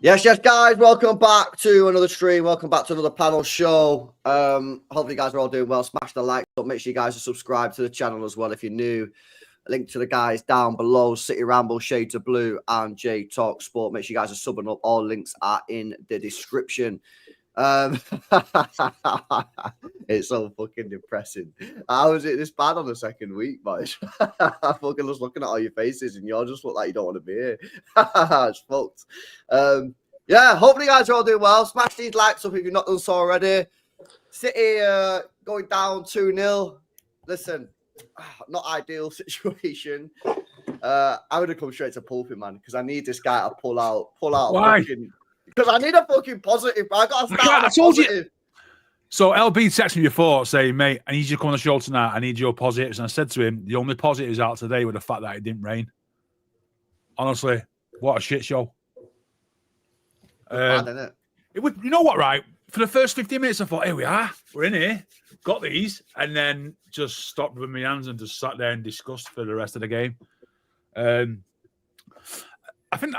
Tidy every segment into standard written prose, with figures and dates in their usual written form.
Yes, guys. Welcome back to another stream. Welcome back to another panel show. Hopefully, you guys are all doing well. Smash the like button. Make sure you guys are subscribed to the channel as well if you're new. A link to the guys down below: City Ramble, Shades of Blue, and J Talk Sport. Make sure you guys are subbing up. All links are in the description. It's so fucking depressing. How is it this bad on the second week, boys? I'm fucking just looking at all your faces and you all just look like you don't want to be here. It's fucked. Yeah, hopefully you guys are all doing well. Smash these likes up if you've not done so already. City going down 2-0. Listen, not ideal situation. I would have come straight to pulping, man, because I need this guy to pull out. Why? Because I need a fucking positive. I got to start. I told you. So LB texted me before saying, mate, I need you to come on the show tonight. I need your positives. And I said to him, the only positives out today were the fact that it didn't rain. Honestly, what a shit show. Bad, isn't it? You know what, right? For the first 15 minutes, I thought, here we are. We're in here. Got these. And then just stopped with my hands and just sat there and discussed for the rest of the game. I think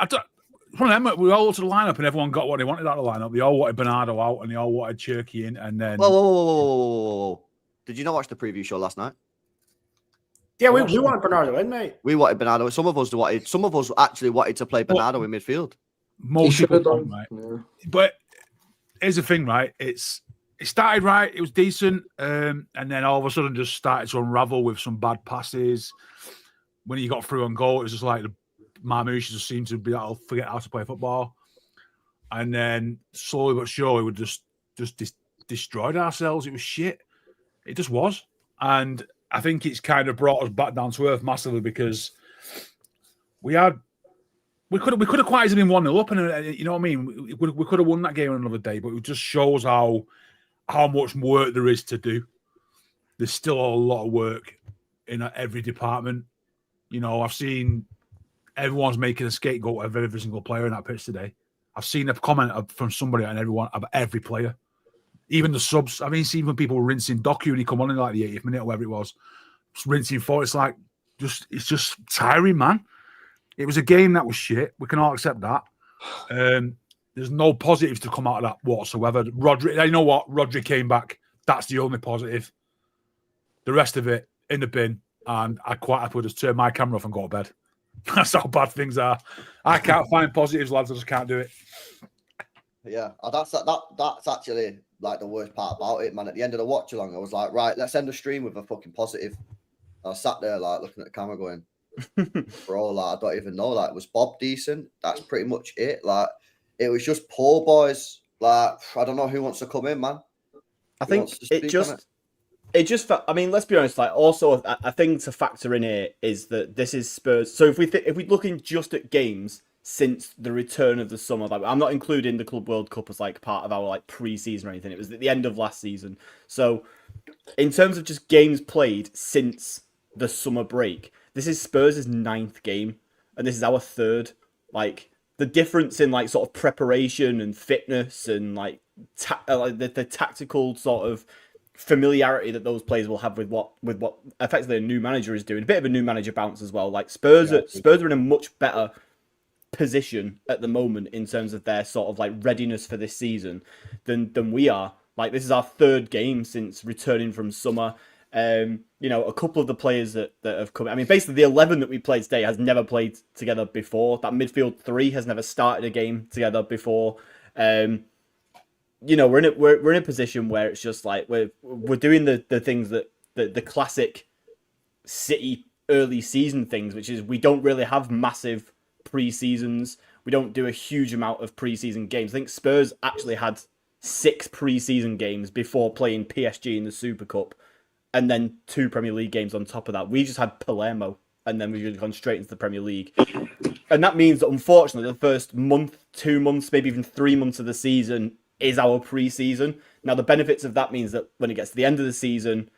one of them, we all looked at the lineup and everyone got what they wanted out of the lineup. They all wanted Bernardo out and they all wanted Cherky in. And then. Whoa. Did you not watch the preview show last night? Yeah, we wanted Bernardo in, mate. We wanted Bernardo. Some of us actually wanted to play Bernardo in midfield. Most people don't, right? Yeah. But here's the thing, right? It started right. It was decent. And then all of a sudden just started to unravel with some bad passes. When he got through on goal, it was just like the Marmouche just seemed to be able to forget how to play football. And then slowly but surely, we just destroyed ourselves. It was shit. It just was. And I think it's kind of brought us back down to earth massively because we could have quite easily been 1-0 up, and you know what I mean? We could have won that game another day, but it just shows how much work there is to do. There's still a lot of work in every department. You know, I've seen everyone's making a scapegoat of every single player in that pitch today. I've seen a comment from somebody on every player, even the subs. I've seen people rinsing Doku when he come on in like the 80th minute or whatever it was, just rinsing for. It's like it's just tiring, man. It was a game that was shit. We can all accept that. There's no positives to come out of that whatsoever. Rodri, you know what? Rodri came back. That's the only positive. The rest of it in the bin. And I quite happily just turn my camera off and go to bed. That's how bad things are. I can't find positives, lads. I just can't do it. Yeah, that's actually like the worst part about it, man. At the end of the watch along, I was like, right, let's end the stream with a fucking positive. I sat there like looking at the camera going, bro, like I don't even know. Like, was Bob decent? That's pretty much it. Like, it was just poor boys. Like, I don't know who wants to come in, man. I think it just. I mean, let's be honest. Like, also, a thing to factor in here is that this is Spurs. So if we're looking just at games since the return of the summer, like I'm not including the Club World Cup as like part of our like pre-season or anything. It was at the end of last season. So in terms of just games played since the summer break, this is Spurs' 9th game, and this is our 3rd. Like, the difference in like sort of preparation and fitness and like the tactical sort of familiarity that those players will have with what effectively a new manager is doing. A bit of a new manager bounce as well. Like Spurs are in a much better position at the moment in terms of their sort of like readiness for this season than we are. Like, this is our 3rd game since returning from summer. You know, a couple of the players that have come. I mean, basically the 11 that we played today has never played together before. That midfield 3 has never started a game together before. You know, we're in a position where it's just like we're doing the things that the classic City early season things, which is we don't really have massive pre-seasons. We don't do a huge amount of pre-season games. I think Spurs actually had 6 pre-season games before playing PSG in the Super Cup, and then 2 Premier League games on top of that. We just had Palermo, and then we've gone straight into the Premier League. And that means that, unfortunately, the first month, 2 months, maybe even 3 months of the season is our pre-season. Now, the benefits of that means that when it gets to the end of the season,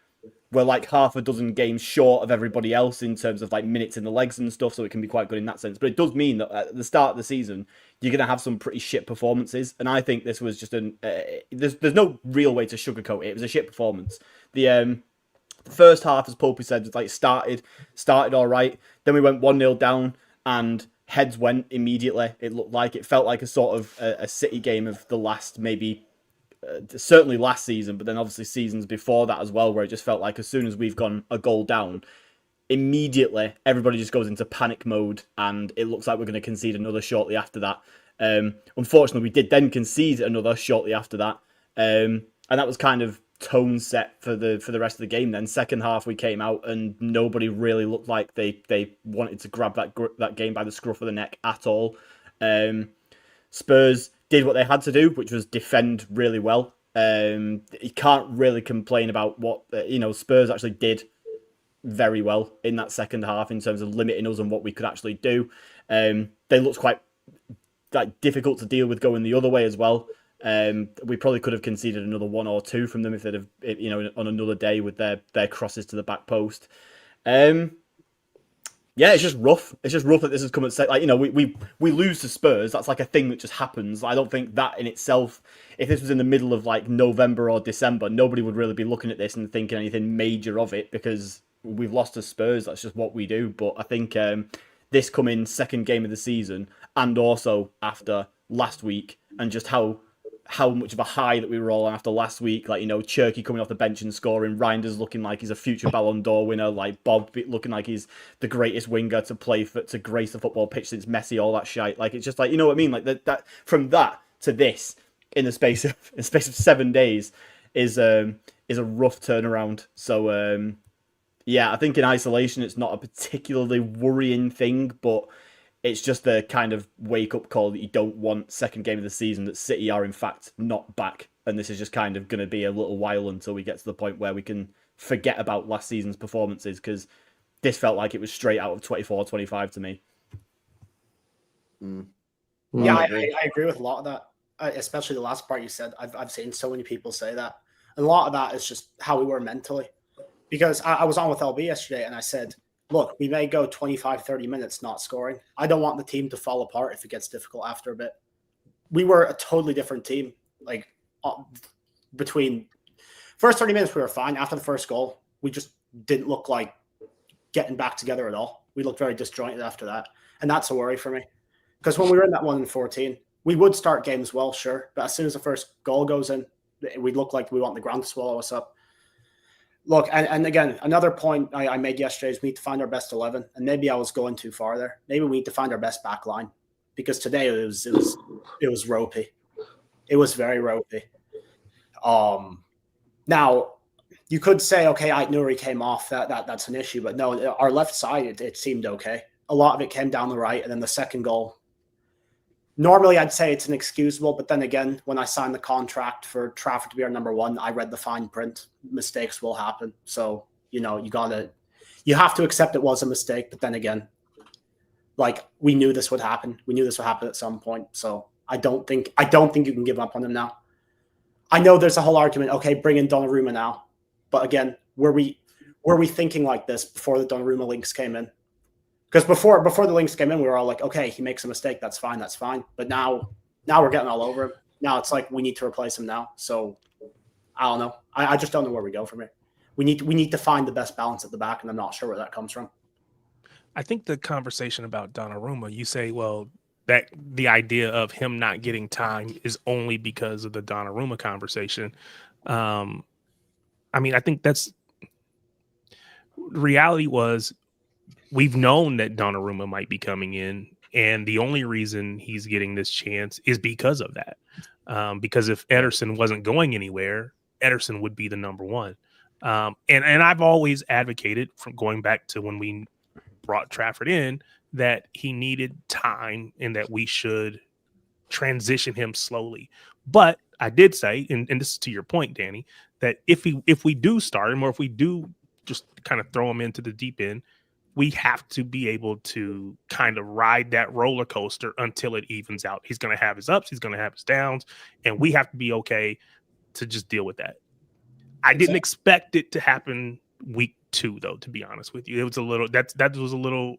we're like half a dozen games short of everybody else in terms of like minutes in the legs and stuff, so it can be quite good in that sense. But it does mean that at the start of the season, you're going to have some pretty shit performances. And I think this was just there's no real way to sugarcoat it. It was a shit performance. The first half, as Popey said, like started all right. Then we went 1-0 down, and heads went immediately. It felt like a sort of a City game of the last maybe. Certainly last season, but then obviously seasons before that as well, where it just felt like as soon as we've gone a goal down, immediately everybody just goes into panic mode, and it looks like we're going to concede another shortly after that. Unfortunately, we did then concede another shortly after that, and that was kind of tone set for the rest of the game. Then second half we came out and nobody really looked like they wanted to grab that game by the scruff of the neck at all. Spurs did what they had to do, which was defend really well. You can't really complain about what Spurs actually did very well in that second half in terms of limiting us and what we could actually do. They looked quite difficult to deal with going the other way as well. We probably could have conceded another 1 or 2 from them if they'd have, on another day with their crosses to the back post. Yeah, it's just rough. It's just rough that this has come at we lose to Spurs. That's like a thing that just happens. I don't think that in itself, if this was in the middle of like November or December, nobody would really be looking at this and thinking anything major of it because we've lost to Spurs. That's just what we do. But I think this coming second game of the season, and also after last week, and just how much of a high that we were all on after last week. Cherky coming off the bench and scoring, Reinders looking like he's a future Ballon d'Or winner, like Bob looking like he's the greatest winger to grace the football pitch since Messi, all that shite. It's just you know what I mean? That from that to this in the space of 7 days is a rough turnaround. So yeah, I think in isolation it's not a particularly worrying thing, but it's just the kind of wake-up call that you don't want second game of the season, that City are in fact not back. And this is just kind of going to be a little while until we get to the point where we can forget about last season's performances, because this felt like it was straight out of 24-25 to me. Yeah, I agree with a lot of that, especially the last part you said. I've seen so many people say that. And a lot of that is just how we were mentally. Because I was on with LB yesterday and I said, look, we may go 25, 30 minutes not scoring. I don't want the team to fall apart if it gets difficult after a bit. We were a totally different team. Between first 30 minutes, we were fine. After the first goal, we just didn't look like getting back together at all. We looked very disjointed after that. And that's a worry for me. Because when we were in that 1-14, we would start games well, sure. But as soon as the first goal goes in, we look like we want the ground to swallow us up. Look, and again, another point I made yesterday is we need to find our best 11. And maybe I was going too far there. Maybe we need to find our best back line. Because today it was ropey. It was very ropey. Now, you could say, okay, Nuri came off. That's an issue. But no, our left side, it seemed okay. A lot of it came down the right. And then the second goal, normally I'd say it's inexcusable. But then again, when I signed the contract for Trafford to be our number 1, I read the fine print. Mistakes will happen. So, you have to accept it was a mistake. But then again, we knew this would happen. We knew this would happen at some point. So I don't think you can give up on him now. I know there's a whole argument. Okay, bring in Donnarumma now. But again, were we thinking like this before the Donnarumma links came in? Because before the links came in, we were all like, okay, he makes a mistake. That's fine. But now we're getting all over him. Now it's like we need to replace him now. So I don't know. I just don't know where we go from here. We need to find the best balance at the back, and I'm not sure where that comes from. I think the conversation about Donnarumma, you say, well, that the idea of him not getting time is only because of the Donnarumma conversation. I think that's reality. Was we've known that Donnarumma might be coming in, and the only reason he's getting this chance is because of that. Because if Ederson wasn't going anywhere, Ederson would be the number 1. And I've always advocated, from going back to when we brought Trafford in, that he needed time and that we should transition him slowly. But I did say, and this is to your point, Danny, that if we do start him, or if we do just kind of throw him into the deep end, we have to be able to kind of ride that roller coaster until it evens out. He's going to have his ups, he's going to have his downs, and we have to be okay to just deal with that. I didn't expect it to happen week 2, though, to be honest with you. It was a little, that was a little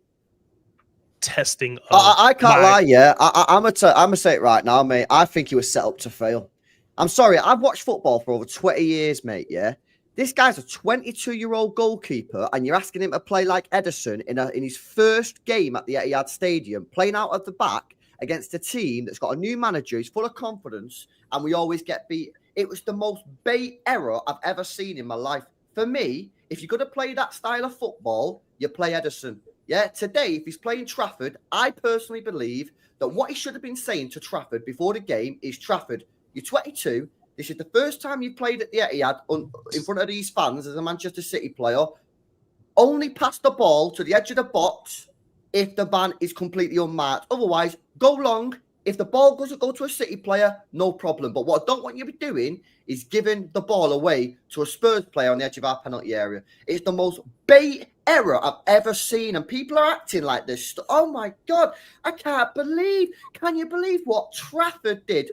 testing. I can't lie, yeah. I'm gonna say it right now, mate. I think he was set up to fail. I'm sorry, I've watched football for over 20 years, mate, yeah? This guy's a 22-year-old goalkeeper, and you're asking him to play like Ederson in his first game at the Etihad Stadium, playing out of the back against a team that's got a new manager. He's full of confidence, and we always get beat. It was the most bait error I've ever seen in my life. For me, if you're going to play that style of football, you play Ederson. Yeah, today, if he's playing Trafford, I personally believe that what he should have been saying to Trafford before the game is, Trafford, you're 22. This is the first time you've played at the Etihad in front of these fans as a Manchester City player. Only pass the ball to the edge of the box if the man is completely unmarked. Otherwise, go long. If the ball doesn't go to a City player, no problem. But what I don't want you to be doing is giving the ball away to a Spurs player on the edge of our penalty area. It's the most bait error I've ever seen. And people are acting like this. Oh, my God. I can't believe. Can you believe what Trafford did?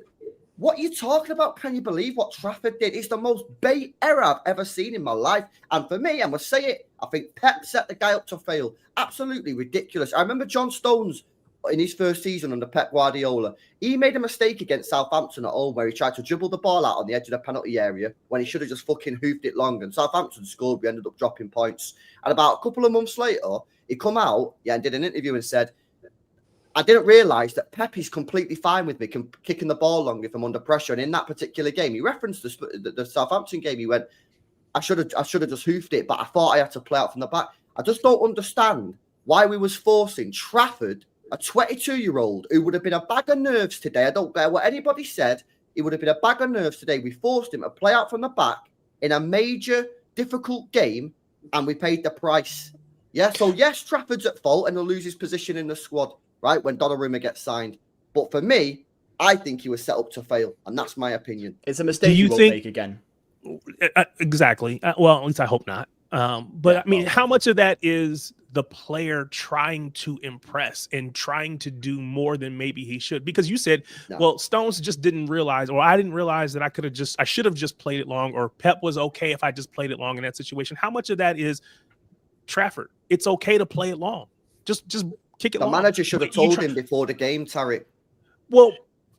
What are you talking about? Can you believe what Trafford did? It's the most bait error I've ever seen in my life. And for me, I must say it, I think Pep set the guy up to fail. Absolutely ridiculous. I remember John Stones in his first season under Pep Guardiola. He made a mistake against Southampton at home where he tried to dribble the ball out on the edge of the penalty area when he should have just fucking hoofed it long. And Southampton scored. We ended up dropping points. And about a couple of months later, he come out and did an interview and said, I didn't realise that Pep is completely fine with me kicking the ball long if I'm under pressure. And in that particular game, he referenced the Southampton game. He went, I should have just hoofed it, but I thought I had to play out from the back. I just don't understand why we was forcing Trafford, a 22-year-old who would have been a bag of nerves today. I don't care what anybody said. He would have been a bag of nerves today. We forced him to play out from the back in a major, difficult game, and we paid the price. Yeah, so yes, Trafford's at fault and he'll lose his position in the squad, right, when Donnarumma gets signed. But for me, I think he was set up to fail, and that's my opinion. It's a mistake you won't make again. Exactly. Well, at least I hope not. But I mean, how much of that is the player trying to impress and trying to do more than maybe he should? Because you said, well, Stones just didn't realize, or I didn't realize that I should have just played it long, or Pep was okay if I just played it long in that situation. How much of that is Trafford? It's okay to play it long. Just kick it long. The manager should have told him before the game, Tarek. Well,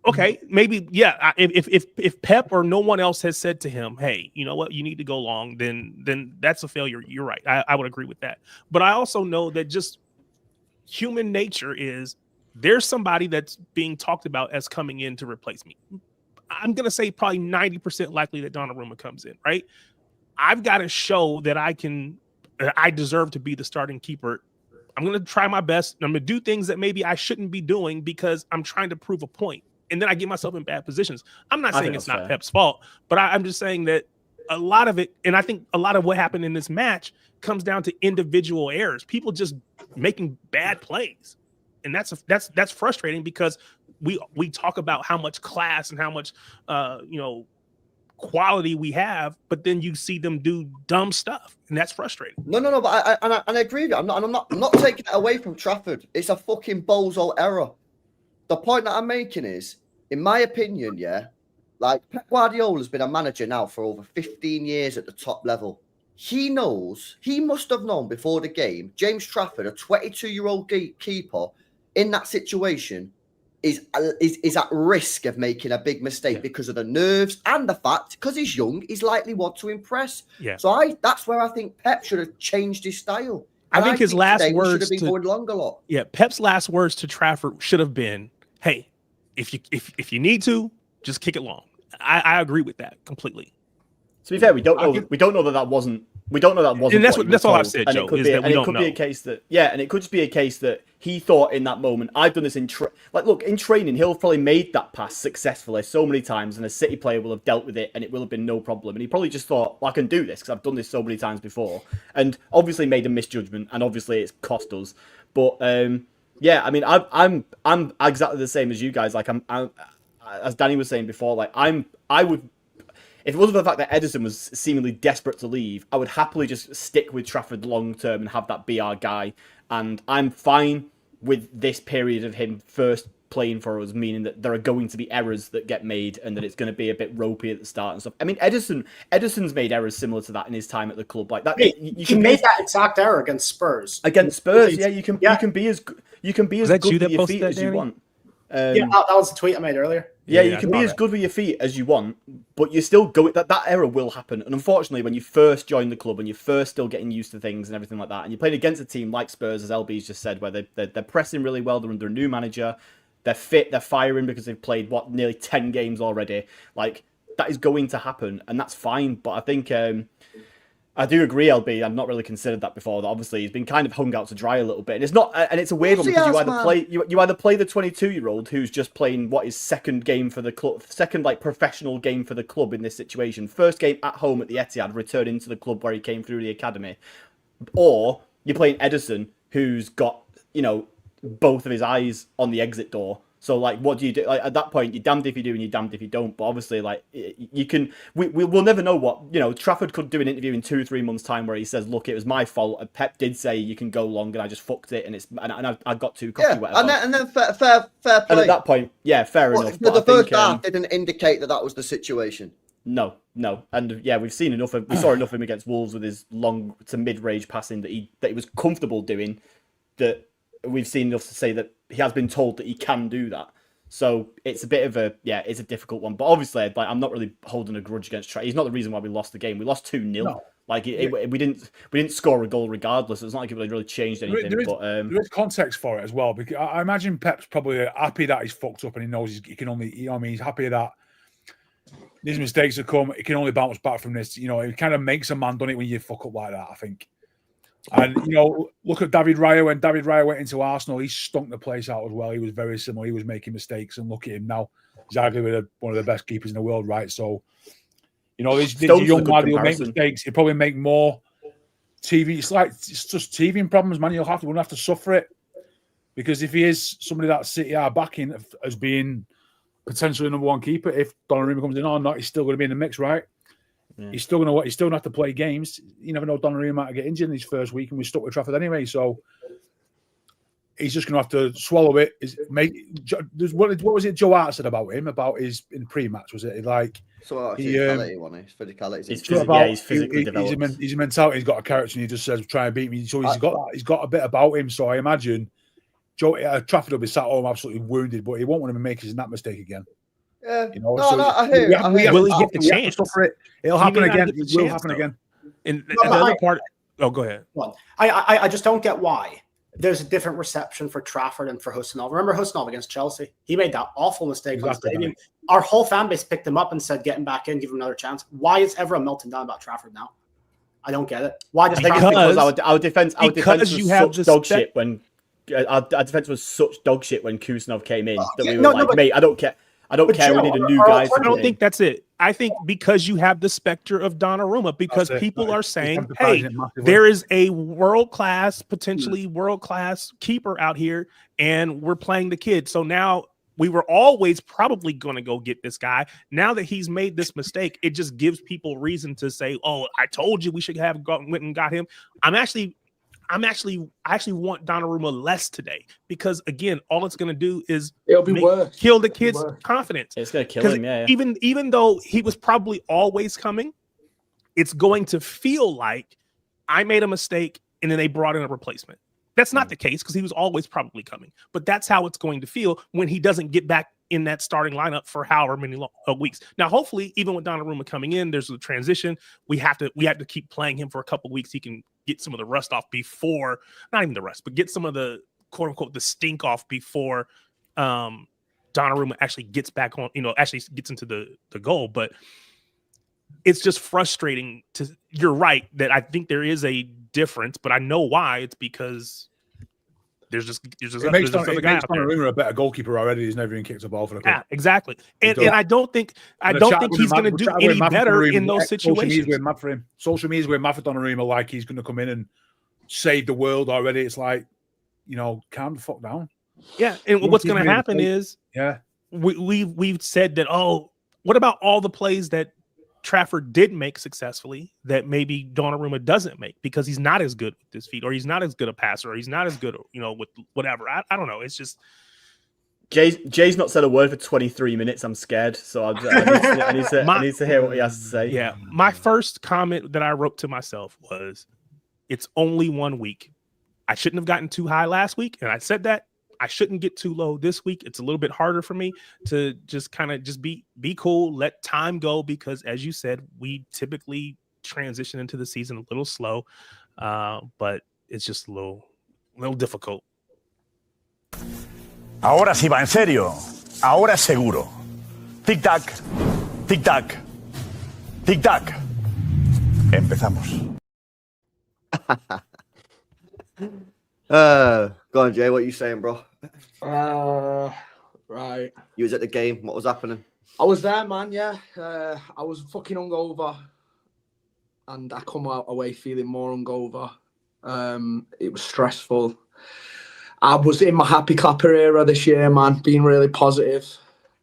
okay, maybe, yeah. If Pep or no one else has said to him, hey, you know what, you need to go long, then that's a failure. You're right. I would agree with that. But I also know that just human nature is there's somebody that's being talked about as coming in to replace me. I'm going to say probably 90% likely that Donnarumma comes in, right? I've got to show that I deserve to be the starting keeper. I'm going to try my best. I'm going to do things that maybe I shouldn't be doing because I'm trying to prove a point. And then I get myself in bad positions. I'm not saying it's not Pep's fault, but I'm just saying that a lot of it, and I think a lot of what happened in this match comes down to individual errors, people just making bad plays. And that's frustrating because we talk about how much class and how much quality we have, but then you see them do dumb stuff, and that's frustrating. No, but I agree with you. I'm not taking it away from Trafford. It's a fucking bozo error. The point that I'm making is, in my opinion, like Pep Guardiola's been a manager now for over 15 years at the top level. He must have known before the game, James Trafford, a 22-year-old keeper in that situation, is at risk of making a big mistake because of the nerves and the fact, because he's young, he's likely want to impress. Yeah. So that's where I think Pep should have changed his style. I think his last words should have been going long a lot. Yeah, Pep's last words to Trafford should have been, "Hey, if you need to, just kick it long." I agree with that completely. To be fair, we don't know that wasn't. We don't know that wasn't. And that's all I've said, Joe. Is that we don't know. Be a case that and it could just be a case that he thought in that moment, I've done this in training, he'll have probably made that pass successfully so many times, and a City player will have dealt with it, and it will have been no problem. And he probably just thought, well, I can do this because I've done this so many times before, and obviously made a misjudgment, and obviously it's cost us. But I mean, I'm exactly the same as you guys. Like I'm as Danny was saying before, like I would. If it wasn't for the fact that Ederson was seemingly desperate to leave, I would happily just stick with Trafford long term and have that be our guy. And I'm fine with this period of him first playing for us, meaning that there are going to be errors that get made and that it's going to be a bit ropey at the start and stuff. I mean, Ederson's made errors similar to that in his time at the club. Like that, he made that exact error against Spurs. Against Spurs, you can be as good with your feet as you want. That was the tweet I made earlier. Yeah, you can be as good with your feet as you want, but you're still going. That error will happen. And unfortunately, when you first join the club and you're first still getting used to things and everything like that, and you're playing against a team like Spurs, as LB's just said, where they're pressing really well, they're under a new manager, they're fit, they're firing because they've played, nearly 10 games already. Like, that is going to happen, and that's fine. But I think I do agree, LB. I've not really considered that before. That obviously he's been kind of hung out to dry a little bit, and it's not. And it's a weird one because you either play the 22-year-old who's just playing what is second game for the club, second like professional game for the club in this situation, first game at home at the Etihad, returning to the club where he came through the academy, or you're playing Ederson who's got both of his eyes on the exit door. So, like, what do you do? Like, at that point, you're damned if you do and you're damned if you don't. But obviously, like, you can... We'll never know what... Trafford could do an interview in 2-3 months' time where he says, look, it was my fault. And Pep did say you can go long and I just fucked it and I got too cocky, whatever. And then fair play. And at that point, yeah, fair enough. But the first half didn't indicate that was the situation. No. And yeah, we saw enough of him against Wolves with his long to mid-range passing that he was comfortable doing, that we've seen enough to say that he has been told that he can do that. So it's a bit of it's a difficult one. But obviously, like, I'm not really holding a grudge against Trafford. He's not the reason why we lost the game. We lost 2-0. No. Like we didn't score a goal regardless. It's not like it really changed anything. There is context for it as well, because I imagine Pep's probably happy that he's fucked up and he knows he can only. He's happy that these mistakes have come. He can only bounce back from this. It kind of makes a man done it when you fuck up like that, I think. And, look at David Raya. When David Raya went into Arsenal, he stunk the place out as well. He was very similar. He was making mistakes, and look at him now. He's arguably one of the best keepers in the world, right? So, this young lad, he'll make mistakes. He'll probably make more TV. It's just teething problems, man. We'll have to suffer it. Because if he is somebody that City are backing as being potentially number one keeper, if Donnarumma comes in or not, he's still going to be in the mix, right? Yeah. He's still going to have to play games. You never know, Donnarumma might get injured in his first week, and we're stuck with Trafford anyway. So he's just going to have to swallow it. What was it Joe Hart said about him in pre-match? Was it like physicality? He's physically developed. He's a mentality. He's got a character, and he just says, "Try and beat me." So he's got a bit about him. So I imagine Trafford will be sat home absolutely wounded, but he won't want to make that mistake again. Yeah. I hear it. Will he get the chance? It'll happen again. It will happen again. And the other part. Oh, go ahead. I just don't get why there's a different reception for Trafford and for Husnov. Remember Husnov against Chelsea? He made that awful mistake on the stadium. Our whole fan base picked him up and said, "Get him back in, give him another chance." Why is everyone melting down about Trafford now? I don't get it. Why does because our defense was such dog shit when our defense was such dog shit when Kuznov came in that we were mate, I don't care. I don't care. Joe, we need a new guy. I don't think that's it. I think because you have the specter of Donnarumma, because people are saying, hey, there is a potentially world-class keeper out here, and we're playing the kid. So now we were always probably going to go get this guy. Now that he's made this mistake, it just gives people reason to say, oh, I told you we should have went and got him. I actually want Donnarumma less today, because again, all it's going to do is kill the kid's confidence. It's going to kill him. Yeah. Even though he was probably always coming, it's going to feel like I made a mistake and then they brought in a replacement. That's not the case, because he was always probably coming. But that's how it's going to feel when he doesn't get back in that starting lineup for however many weeks. Now, hopefully, even with Donnarumma coming in, there's a transition. We have to keep playing him for a couple weeks. He can get some of the rust off before, not even the rust, but get some of the quote unquote the stink off before Donnarumma actually gets back on, actually gets into the goal. But it's just frustrating you're right that I think there is a difference, but I know why. It's because there's just it makes Donnarumma a better goalkeeper already. He's never even kicked a ball for the club. Yeah, exactly. And I don't think he's going to do any better in those situations. Social media's going mad for Donnarumma, like he's going to come in and save the world already. It's like, calm the fuck down. Yeah, and what's going to happen is, we've said that. Oh, what about all the plays that Trafford did make successfully that maybe Donnarumma doesn't make because he's not as good with his feet, or he's not as good a passer, or he's not as good, with whatever. I don't know. It's just Jay's not said a word for 23 minutes. I'm scared, so I need to hear what he has to say. Yeah, my first comment that I wrote to myself was, "It's only 1 week. I shouldn't have gotten too high last week," and I said that. I shouldn't get too low this week. It's a little bit harder for me to just kind of just be cool, let time go, because as you said, we typically transition into the season a little slow, but it's just a little difficult. Ahora sí va en serio. Ahora seguro. Tic tac, tic tac, tic tac. Empezamos. Go on, Jay. What are you saying, bro? Right. You was at the game. What was happening? I was there, man. Yeah. I was fucking hungover, and I come out away feeling more hungover. It was stressful. I was in my happy clapper era this year, man, being really positive.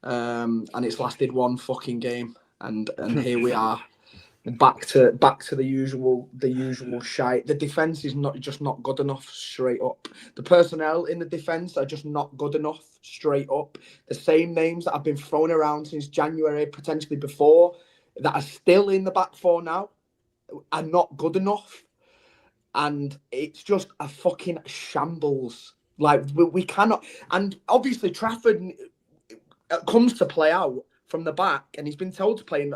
And it's lasted one fucking game, and here we are. Back to the usual shite. The defense is not good enough, straight up. The personnel in the defense are just not good enough, straight up. The same names that have been thrown around since January, potentially before, that are still in the back four now, are not good enough. And it's just a fucking shambles. Like we cannot. And obviously Trafford comes to play out from the back, and he's been told to play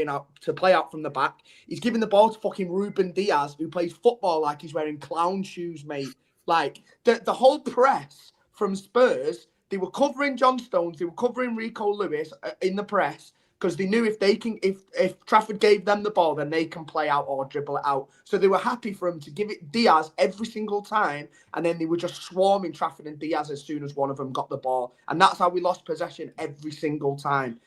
out from the back. He's giving the ball to fucking Ruben Diaz, who plays football like he's wearing clown shoes, mate. Like the whole press from Spurs, they were covering John Stones, they were covering Rico Lewis in the press, because they knew if Trafford gave them the ball, then they can play out or dribble it out. So they were happy for him to give it Diaz every single time, and then they were just swarming Trafford and Diaz as soon as one of them got the ball. And that's how we lost possession every single time.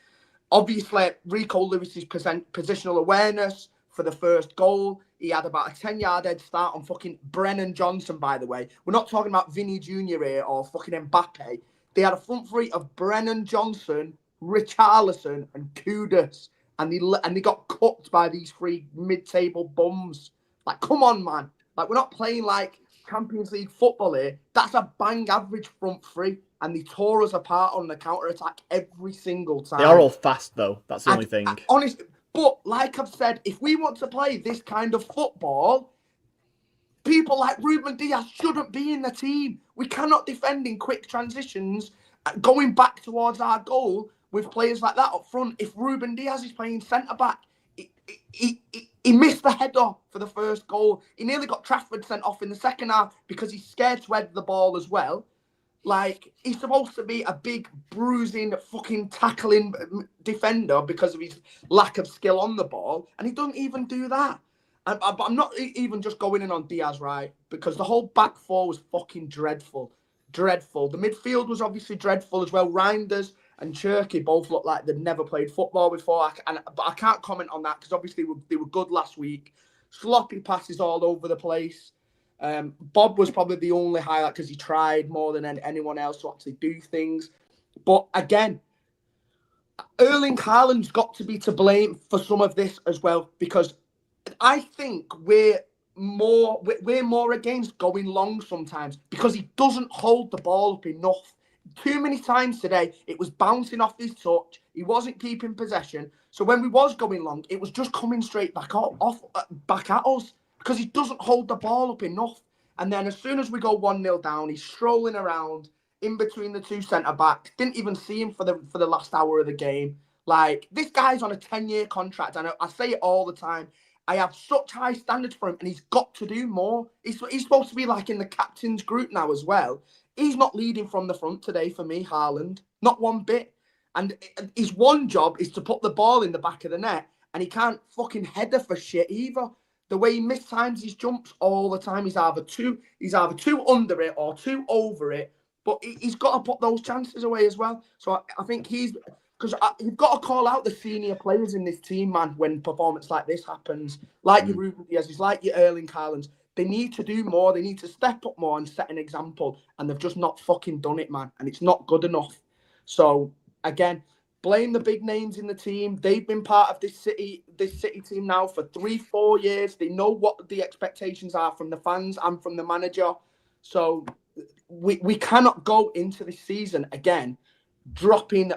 Obviously, Rico Lewis's positional awareness for the first goal, he had about a 10-yard head start on fucking Brennan Johnson, by the way. We're not talking about Vinny Jr. here or fucking Mbappe. They had a front three of Brennan Johnson, Richarlison and Kudus, and they got cooked by these three mid-table bums. Like, come on, man. Like, we're not playing like Champions League football here. That's a bang average front three, and they tore us apart on the counter-attack every single time. They are all fast, though. That's the only thing. Honestly, but like I've said, if we want to play this kind of football, people like Ruben Diaz shouldn't be in the team. We cannot defend in quick transitions, going back towards our goal with players like that up front. If Ruben Diaz is playing centre-back, he missed the header for the first goal. He nearly got Trafford sent off in the second half because he's scared to head the ball as well. Like, he's supposed to be a big, bruising, fucking tackling defender because of his lack of skill on the ball, and he doesn't even do that. But I'm not even just going in on Diaz, right? Because the whole back four was fucking dreadful. Dreadful. The midfield was obviously dreadful as well. Reinders and Cherky both looked like they'd never played football before. But I can't comment on that because obviously they were good last week. Sloppy passes all over the place. Bob was probably the only highlight because he tried more than anyone else to actually do things. But again, Erling Haaland's got to be to blame for some of this as well, because I think we're more against going long sometimes because he doesn't hold the ball up enough. Too many times today, it was bouncing off his touch. He wasn't keeping possession. So when we was going long, it was just coming straight back at us because he doesn't hold the ball up enough. And then as soon as we go 1-0 down, he's strolling around in between the two centre-backs. Didn't even see him for the last hour of the game. Like, this guy's on a 10-year contract. I say it all the time. I have such high standards for him, and he's got to do more. He's supposed to be like in the captain's group now as well. He's not leading from the front today for me, Haaland. Not one bit. And his one job is to put the ball in the back of the net, and he can't fucking header for shit either. The way he mistimes his jumps all the time, he's either too under it or too over it. But he's got to put those chances away as well. So I think you've got to call out the senior players in this team, man, when performance like this happens. Like your Ruben Diaz, like your Erling Haaland. They need to do more. They need to step up more and set an example. And they've just not fucking done it, man. And it's not good enough. So, again, blame the big names in the team. They've been part of this City team now for 3-4 years. They know what the expectations are from the fans and from the manager. So we cannot go into this season again dropping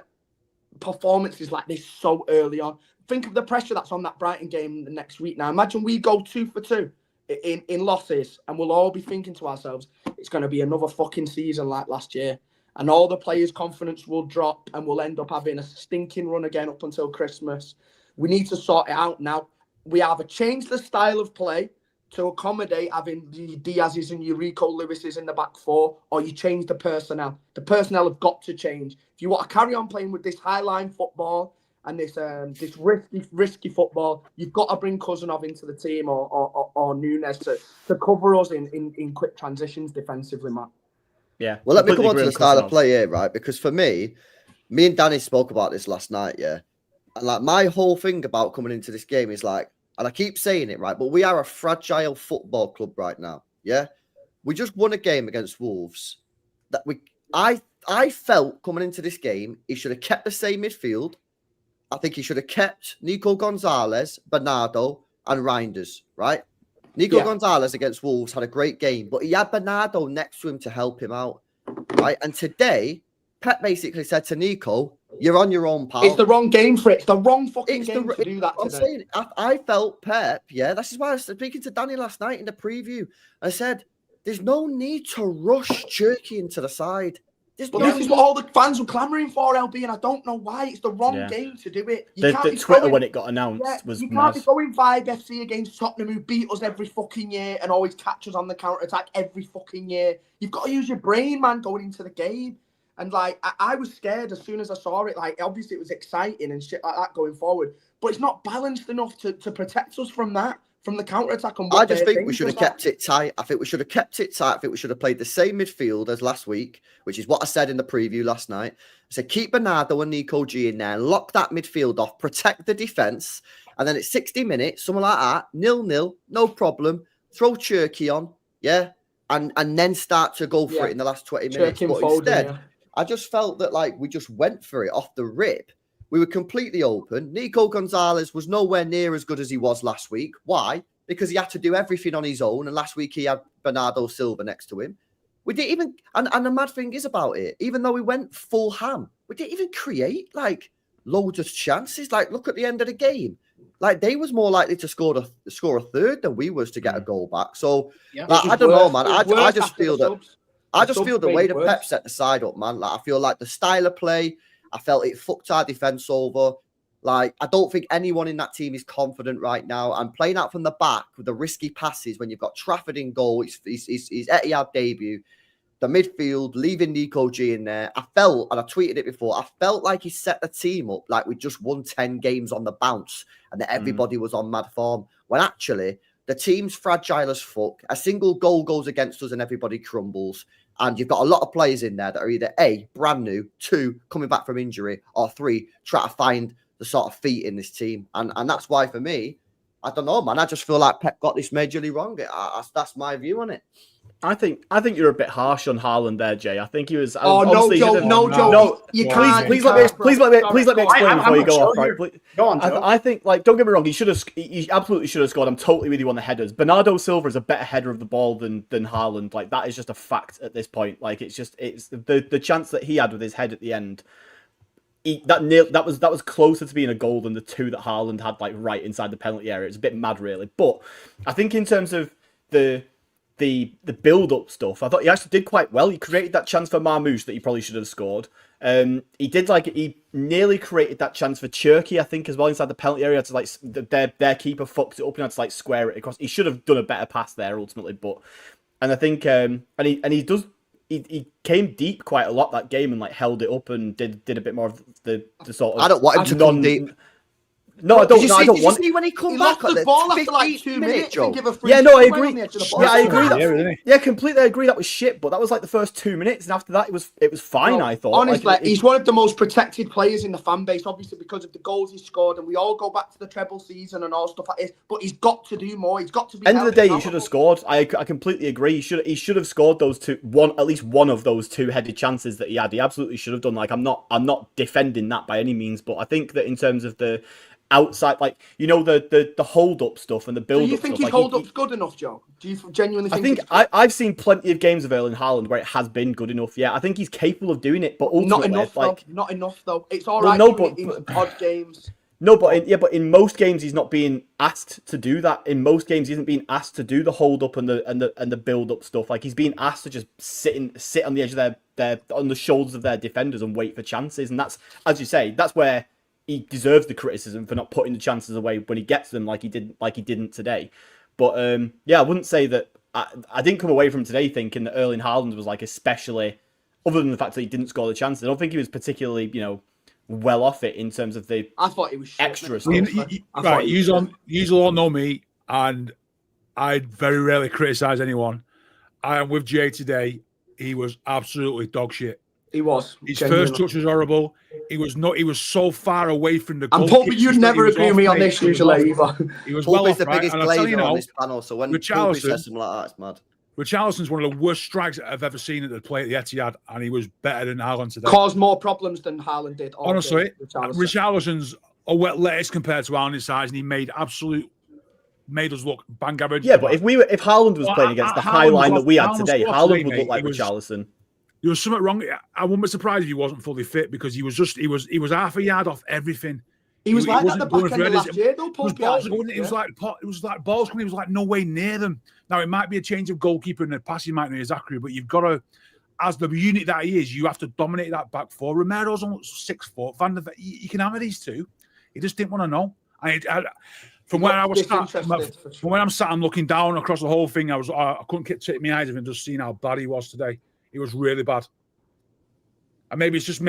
performances like this so early on. Think of the pressure that's on that Brighton game the next week now. Imagine we go 2 for 2 in losses, and we'll all be thinking to ourselves, it's going to be another fucking season like last year. And all the players' confidence will drop, and we'll end up having a stinking run again up until Christmas. We need to sort it out now. We either change the style of play to accommodate having the Diaz's and Rico Lewis's in the back four, or you change the personnel. The personnel have got to change. If you want to carry on playing with this high-line football and this risky football, you've got to bring Cousinov into the team or Nunes to cover us in quick transitions defensively, Matt. Yeah. Well, let me come on to the style of play here, right? Because for me and Danny spoke about this last night, yeah? And like my whole thing about coming into this game is like, and I keep saying it, right? But we are a fragile football club right now. Yeah. We just won a game against Wolves that I felt coming into this game, he should have kept the same midfield. I think he should have kept Nico Gonzalez, Bernardo, and Reinders, right? Nico Gonzalez against Wolves had a great game, but he had Bernardo next to him to help him out, right? And today, Pep basically said to Nico, you're on your own, pal. It's the wrong game for it. It's the wrong fucking game to do that today. Saying, I felt Pep, yeah. This is why I was speaking to Danny last night in the preview. I said, there's no need to rush Cherki into the side. This is what all the fans were clamouring for, LB, and I don't know why. It's the wrong game to do it. The Twitter when it got announced was you can't be going Vibe FC against Tottenham, who beat us every fucking year and always catch us on the counter-attack every fucking year. You've got to use your brain, man, going into the game. And, like, I was scared as soon as I saw it. Like, obviously, it was exciting and shit like that going forward. But it's not balanced enough to protect us from that, from the counter-attack. And I just think we should have kept it tight. I think we should have kept it tight. I think we should have played the same midfield as last week, which is what I said in the preview last night. I said, keep Bernardo and Nico G in there, lock that midfield off, protect the defence. And then it's 60 minutes, something like that, 0-0, no problem. Throw Cherki on, yeah? And then start to go for it in the last 20 minutes. Cherki but Foden, instead, I just felt that, like, we just went for it off the rip. We were completely open. Nico Gonzalez was nowhere near as good as he was last week. Why? Because he had to do everything on his own. And last week he had Bernardo Silva next to him. We didn't even, and the mad thing is about it, even though we went full ham, we didn't even create, like, loads of chances. Like, look at the end of the game. Like, they was more likely to score a third than we was to get a goal back. So, like, I don't know, man. I just feel that... I just feel the way the Pep set the side up, man. Like, I feel like the style of play, I felt it fucked our defence over. Like, I don't think anyone in that team is confident right now. And playing out from the back with the risky passes when you've got Trafford in goal, his Etihad debut, the midfield, leaving Nico G in there. I felt, and I tweeted it before, I felt like he set the team up like we just won 10 games on the bounce and that everybody was on mad form. When actually, the team's fragile as fuck. A single goal goes against us and everybody crumbles. And you've got a lot of players in there that are either A, brand new, 2, coming back from injury, or 3, try to find the sort of feet in this team. And that's why, for me, I don't know, man. I just feel like Pep got this majorly wrong. That's my view on it. I think you're a bit harsh on Haaland there, Jay. I think he was. No, Joe. You can't. Please let me explain before you go off. Right? Go on, Joe. I think, like, don't get me wrong. He absolutely should have scored. I'm totally with you on the headers. Bernardo Silva is a better header of the ball than Haaland. Like, that is just a fact at this point. Like, it's the chance that he had with his head at the end. That was closer to being a goal than the 2 that Haaland had, like, right inside the penalty area. It's a bit mad, really. But I think in terms of the build-up stuff, I thought he actually did quite well. He created that chance for Marmoush that he probably should have scored. He nearly created that chance for Cherki, I think, as well, inside the penalty area. To, like, their keeper fucked it up and had to, like, square it across. He should have done a better pass there ultimately, and I think he came deep quite a lot that game and, like, held it up and did a bit more of the sort of. I don't want him to come deep. No, I don't. Did you see when he come back lost the ball after like 2 minutes Joe? and give a free I agree. I agree. Completely agree. That was shit, but that was like the first 2 minutes, and after that, it was fine. I thought. Honestly, he's one of the most protected players in the fan base, obviously because of the goals he scored, and we all go back to the treble season and all stuff like this. But he's got to do more. He's got to be. End of the day, he should have scored. I completely agree. He should have scored those two. At least one of those 2 headed chances that he had. He absolutely should have done. Like, I'm not defending that by any means, but I think that in terms of the outside, like, you know, the hold up stuff and the build up. Do you think stuff, his hold up's good enough, Joe? Do you genuinely think? I've seen plenty of games of Erling Haaland where it has been good enough. Yeah, I think he's capable of doing it, but ultimately, not enough, like, not enough though. It's all right. In odd games. No, but in most games he's not being asked to do that. In most games he isn't being asked to do the hold up and the build up stuff. Like he's being asked to just sit on the edge of their on the shoulders of their defenders and wait for chances. And that's, as you say, that's where he deserves the criticism for not putting the chances away when he gets them, like he didn't today. But I wouldn't say that I didn't come away from today thinking that Erling Haaland was like especially, other than the fact that he didn't score the chances. I don't think he was particularly, well off it in terms of the I thought it was extra stuff. Right, you all know me, and I very rarely criticise anyone. I am with Jay today. He was absolutely dog shit. He was. His first touch was horrible. He was so far away from the goal. I'm hoping you'd never agree with me on this usually either. He was well off, the right? biggest And I'll tell you blazer now, on this panel, so when Poopy says something like that, it's mad. Richarlison's one of the worst strikes I've ever seen at the play at the Etihad, and he was better than Haaland today. Caused more problems than Haaland did. Honestly, Richarlison's a wet lettuce compared to Haaland in size, and he made us look bang average. Yeah, but if Haaland was playing against the high line that we had today, Haaland would look like Richarlison. There was something wrong. I wouldn't be surprised if he wasn't fully fit because he was half a yard off everything. He was like at the back end of last year, though. It was like balls coming. He was like no way near them. Now it might be a change of goalkeeper and the passing might not be as accurate, but you've got to, as the unit that he is, you have to dominate that back four. Romero's on 6 foot. Van der Ven, you can hammer these two. He just didn't want to know. From where I'm sat, I'm looking down across the whole thing. I couldn't take my eyes off him, just seeing how bad he was today. He was really bad. And maybe it's just a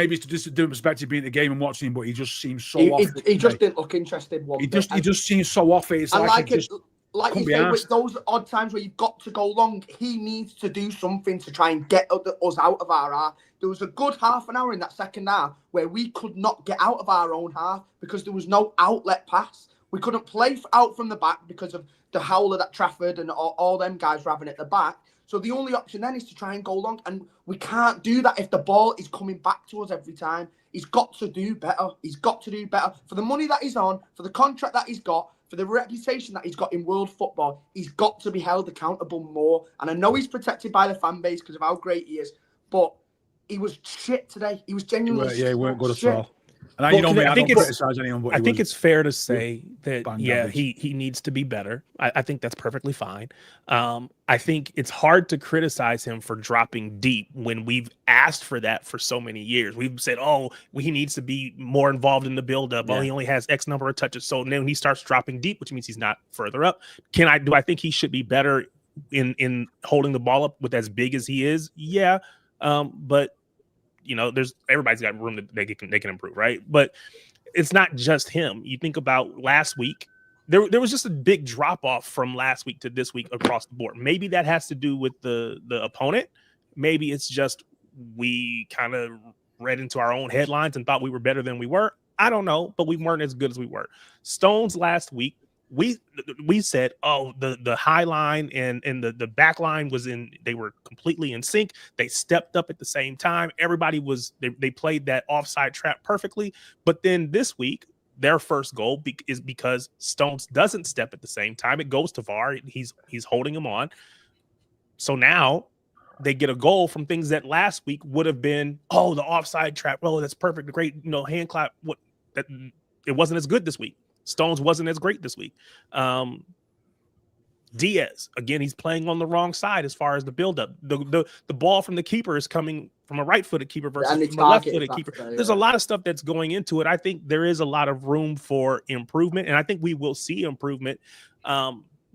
different perspective being at the game and watching him, but he just seems so off. He just didn't look interested. He just seems so off it. It's like you say, with those odd times where you've got to go long, he needs to do something to try and get us out of our half. There was a good half an hour in that second half where we could not get out of our own half because there was no outlet pass. We couldn't play out from the back because of the howler that Trafford and all them guys were having at the back. So the only option then is to try and go long, and we can't do that if the ball is coming back to us every time. He's got to do better. He's got to do better. For the money that he's on, for the contract that he's got, for the reputation that he's got in world football, he's got to be held accountable more. And I know he's protected by the fan base because of how great he is, but he was shit today. He was genuinely he weren't good shit. at all. And I don't criticize anyone, but I think it's fair to say that he needs to be better. I think that's perfectly fine. I think it's hard to criticize him for dropping deep when we've asked for that for so many years. We've said, he needs to be more involved in the build-up. Yeah. He only has X number of touches. So then he starts dropping deep, which means he's not further up. Do I think he should be better in holding the ball up with as big as he is? Yeah, but everybody's got room that they can improve, right? But it's not just him. You think about last week, there was just a big drop off from last week to this week across the board. Maybe that has to do with the opponent. Maybe it's just we kind of read into our own headlines and thought we were better than we were. I don't know, but we weren't as good as we were. Stones last week, we said, the high line and the back line they were completely in sync. They stepped up at the same time. Everybody they played that offside trap perfectly. But then this week, their first goal is because Stones doesn't step at the same time. It goes to VAR. He's holding him on. So now they get a goal from things that last week would have been, the offside trap. Oh, that's perfect. Great, hand clap. It wasn't as good this week. Stones wasn't as great this week. Diaz, again, he's playing on the wrong side as far as the buildup. The ball from the keeper is coming from a right-footed keeper versus from a left-footed keeper. There's a lot of stuff that's going into it. I think there is a lot of room for improvement, and I think we will see improvement.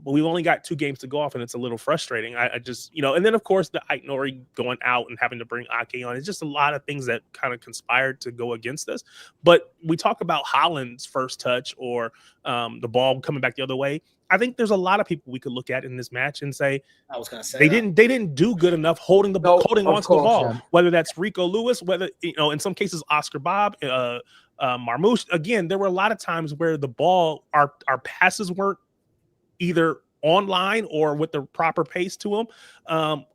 But we've only got 2 games to go off, and it's a little frustrating. I just, and then, of course, the Ederson going out and having to bring Ake on. It's just a lot of things that kind of conspired to go against us. But we talk about Haaland's first touch or the ball coming back the other way. I think there's a lot of people we could look at in this match and say, they didn't do good enough holding onto the ball. Yeah. Whether that's Rico Lewis, whether, in some cases, Oscar Bob, Marmouche. Again, there were a lot of times where the ball, our passes weren't either online or with the proper pace to them.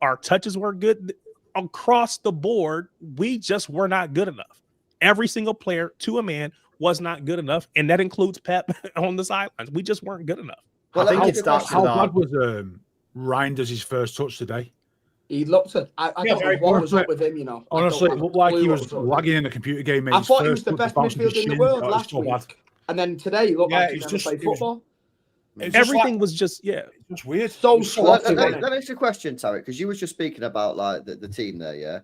Our touches weren't good. Across the board, we just were not good enough. Every single player to a man was not good enough, and that includes Pep on the sidelines. We just weren't good enough. Well, I think it starts how bad was Reinders' first touch today? He looked at. I don't know what was up with him. Honestly, it looked like he was lagging in the computer game. I thought he was the best midfielder in the world last week. And then today, he looked like he it's never just- played it was- football. It's just Everything like- was just it's just weird. So It's sloppy, Let wasn't it? me ask you a question, Tarek, because you was just speaking about like the team there, yeah.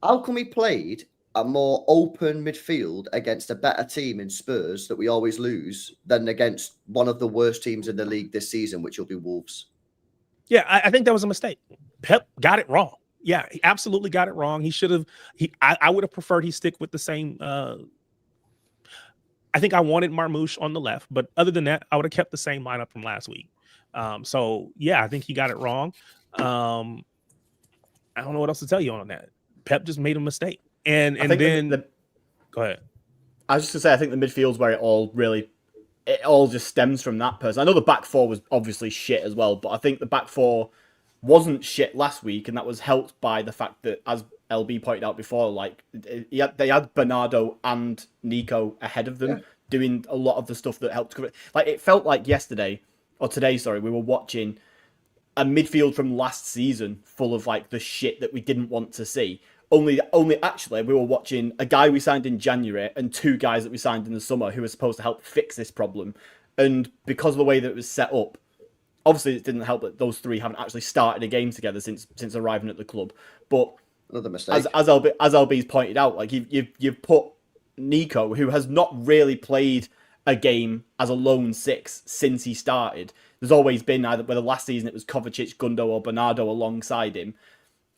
How come he played a more open midfield against a better team in Spurs that we always lose than against one of the worst teams in the league this season, which will be Wolves? Yeah, I think that was a mistake. Pep got it wrong. Yeah, he absolutely got it wrong. He should have. I would have preferred he stick with the same. I think I wanted Marmoush on the left, but other than that, I would have kept the same lineup from last week. So yeah, I think he got it wrong. I don't know what else to tell you on that. Pep just made a mistake, and then go ahead. I was just gonna say, I think the midfield's where it all just stems from that person. I know the back four was obviously shit as well, but I think the back four wasn't shit last week, and that was helped by the fact that, as LB pointed out before, like they had Bernardo and Nico ahead of them doing a lot of the stuff that helped cover it. Like it felt like today, we were watching a midfield from last season full of like the shit that we didn't want to see. Only actually we were watching a guy we signed in January and two guys that we signed in the summer who were supposed to help fix this problem. And because of the way that it was set up, obviously it didn't help that those three haven't actually started a game together since arriving at the club. But another mistake. As LB's pointed out, like you've put Nico, who has not really played a game as a lone six since he started. There's always been either whether last season it was Kovacic, Gundo, or Bernardo alongside him.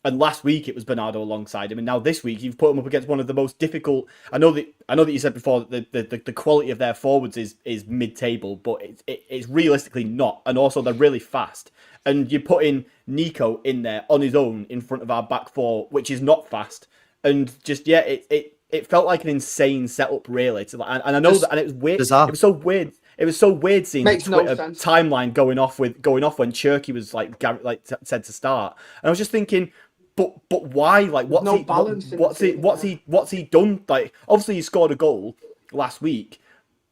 And last week it was Bernardo alongside him, and now this week you've put him up against one of the most difficult. I know that you said before that the quality of their forwards is mid-table, but it's realistically not, and also they're really fast. And you put in Nico in there on his own in front of our back four, which is not fast, and just it felt like an insane setup, really. And I know that, and it was weird. Bizarre. It was so weird. It was so weird seeing Makes the no Twitter sense. timeline going off when Cherky was said to start, and I was just thinking. But why? Like, what's no he? balance in What's the he? team, What's he done? Like, obviously he scored a goal last week,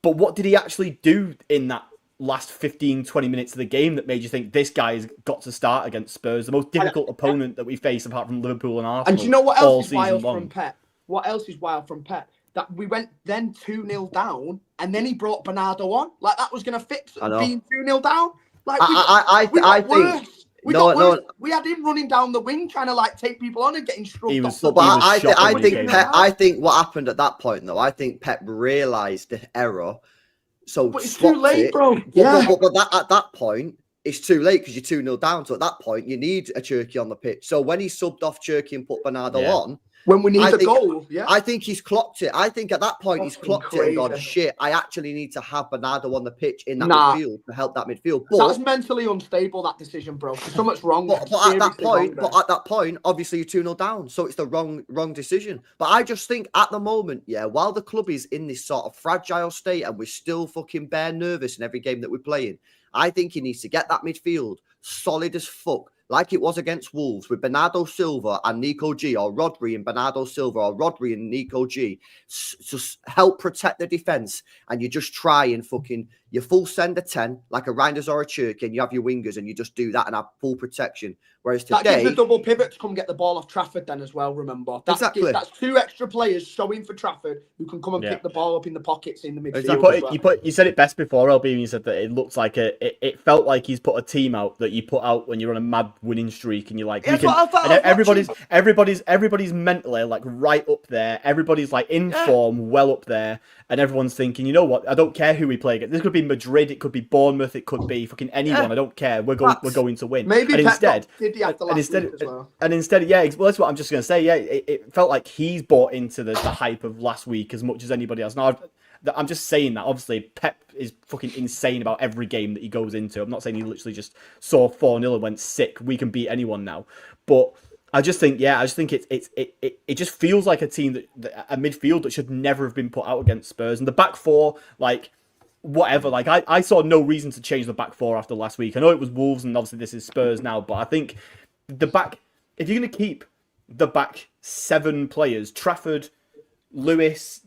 but what did he actually do in that last 15, 20 minutes of the game that made you think this guy's got to start against Spurs, the most difficult opponent that we face apart from Liverpool and Arsenal? And do you know what all else is season wild long? from Pep? What else is wild from Pep? That we went then 2-0 down, and then he brought Bernardo on. Like that was going to fix being 2-0 down. Like I think. worse. We No, got worse. We had him running down the wing, trying to like take people on and getting shrugged He off. was- But he was shocking I when he think came Pep. out. I think what happened at that point, though, I think Pep realised the error. So But it's swapped too late, it. bro. But, Yeah. but that, at that point, it's too late because you're 2-0 down. So at that point, you need a Cherky on the pitch. So when he subbed off Cherky and put Bernardo on, When we need I a think- goal, yeah. I think he's clocked it. I think at that point he's Fucking clocked it and gone, crazy. shit, I actually need to have Bernardo on the pitch in that Nah. midfield to help that midfield. That was But, mentally unstable, that decision, bro. Something's wrong. but at that point, obviously you're 2-0 down. So it's the wrong decision. But I just think at the moment, while the club is in this sort of fragile state and we're still fucking bare nervous in every game that we're playing, I think he needs to get that midfield solid as fuck, like it was against Wolves with Bernardo Silva and Nico G, or Rodri and Bernardo Silva, or Rodri and Nico G, just help protect the defence. And you just try and you full send a 10 like a Reinders or a Church, and you have your wingers and you just do that and have full protection. Whereas That today, gives the double pivot to come get the ball off Trafford then as well, remember. Exactly. That's two extra players showing for Trafford who can come and pick the ball up in the pockets in the midfield. You said it best before, LB, and you said that it looks like it felt like he's put a team out that you put out when you're on a mad winning streak and you're like, That's what I felt. and everybody's mentally like right up there. Everybody's like in form, well up there, and everyone's thinking, you know what? I don't care who we play against. This could be Madrid, it could be Bournemouth, it could be fucking anyone. I don't care. We're going to win. Maybe and Pep instead, did the after last week as well. And instead, well, that's what I'm just going to say. Yeah, it felt like he's bought into the hype of last week as much as anybody else. Now, I'm just saying that. Obviously, Pep is fucking insane about every game that he goes into. I'm not saying he literally just saw 4-0 and went sick. We can beat anyone now. But I just think it just feels like a team a midfield that should never have been put out against Spurs. And the back four, like, whatever. Like, I saw no reason to change the back four after last week. I know it was Wolves and obviously this is Spurs now, but I think if you're going to keep the back 7 players, Trafford, Lewis,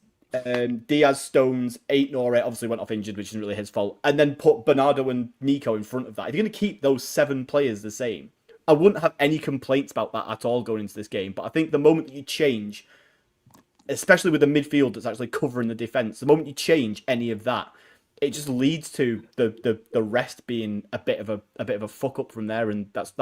Diaz, Stones, Aït-Nouri obviously went off injured, which isn't really his fault, and then put Bernardo and Nico in front of that. If you're going to keep those 7 players the same, I wouldn't have any complaints about that at all going into this game. But I think the moment that you change especially with the midfield that's actually covering the defense. The moment you change any of that, it just leads to the rest being a bit of a fuck up from there, and that's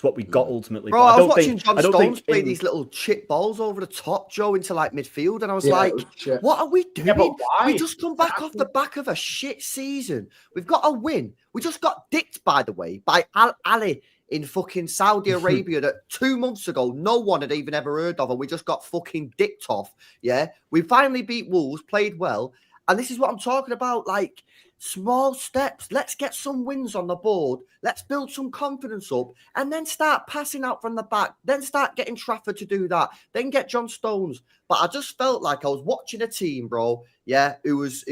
what we got ultimately. Bro, I was watching John Stones play these little chip balls over the top, Joe, into like midfield, and I was like, what are we doing? Yeah, we just come back off the back of a shit season. We've got a win. We just got dicked, by the way, by Al Ali in fucking Saudi Arabia that 2 months ago no one had even ever heard of, and we just got fucking dicked off. Yeah, we finally beat Wolves, played well. And this is what I'm talking about, like small steps. Let's get some wins on the board. Let's build some confidence up and then start passing out from the back. Then start getting Trafford to do that. Then get John Stones. But I just felt like I was watching a team, bro. Yeah, it was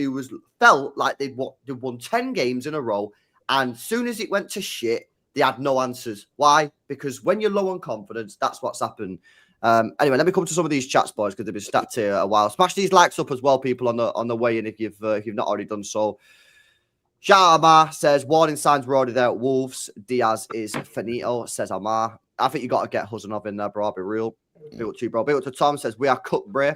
felt like they'd won 10 games in a row. And as soon as it went to shit, they had no answers. Why? Because when you're low on confidence, that's what's happened. Anyway, let me come to some of these chats, boys, because they've been stacked here a while. Smash these likes up as well, people, on the way in if you've not already done so. Shah says warning signs were already there at Wolves. Diaz is finito, says Amar. I think you got to get Huzanov in there, bro. I'll be real. Big up to you, bro. Big up to Tom, says we are cooked, bro.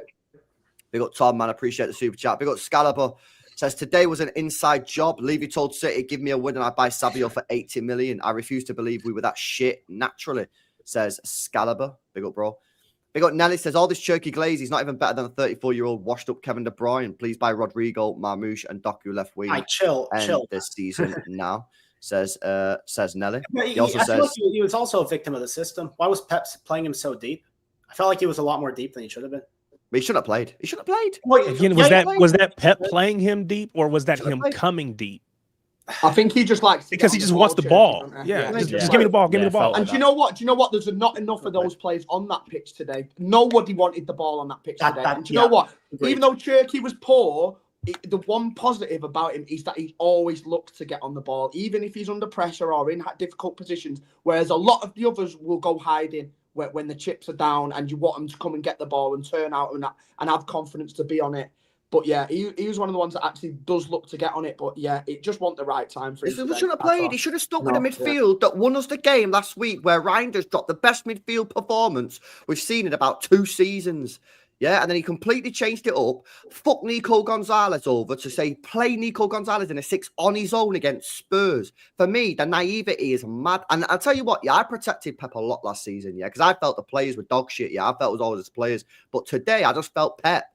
Big up Tom, man. Appreciate the super chat. Big up Scalabur, says today was an inside job. Levy told City, give me a win and I buy Savio for 80 million. I refuse to believe we were that shit naturally, says Scalabur. Big up, bro. Big up Nelly, says all this Cherky Glaze, he's not even better than a 34-year-old washed up Kevin De Bruyne. Please buy Rodrigo, Marmouche, and Doku left wing. Chill this season now, says Nelly. He also says like he was also a victim of the system. Why was Pep playing him so deep? I felt like he was a lot more deep than he should have been. But he should have played. He should have played. Well, again, was that Pep playing him deep, or was that him coming deep? I think he just likes because he just wants the ball. Just give me the ball. Give me the ball. And do you know what? There's not enough of those players on that pitch today. Nobody wanted the ball on that pitch today. And do you know what? Agreed. Even though Cherky was poor, the one positive about him is that he always looks to get on the ball, even if he's under pressure or in difficult positions. Whereas a lot of the others will go hiding when the chips are down, and you want them to come and get the ball and turn out and have confidence to be on it. But yeah, he was one of the ones that actually does look to get on it. But yeah, it just wasn't the right time for him. He should have played. He should have stuck with the midfield that won us the game last week, where Reinders dropped the best midfield performance we've seen in about 2 seasons. Yeah, and then he completely changed it up. Fuck Nico Gonzalez over to say play Nico Gonzalez in a 6 on his own against Spurs. For me, the naivety is mad. And I'll tell you what, I protected Pep a lot last season, because I felt the players were dog shit. I felt it was always his players. But today, I just felt Pep.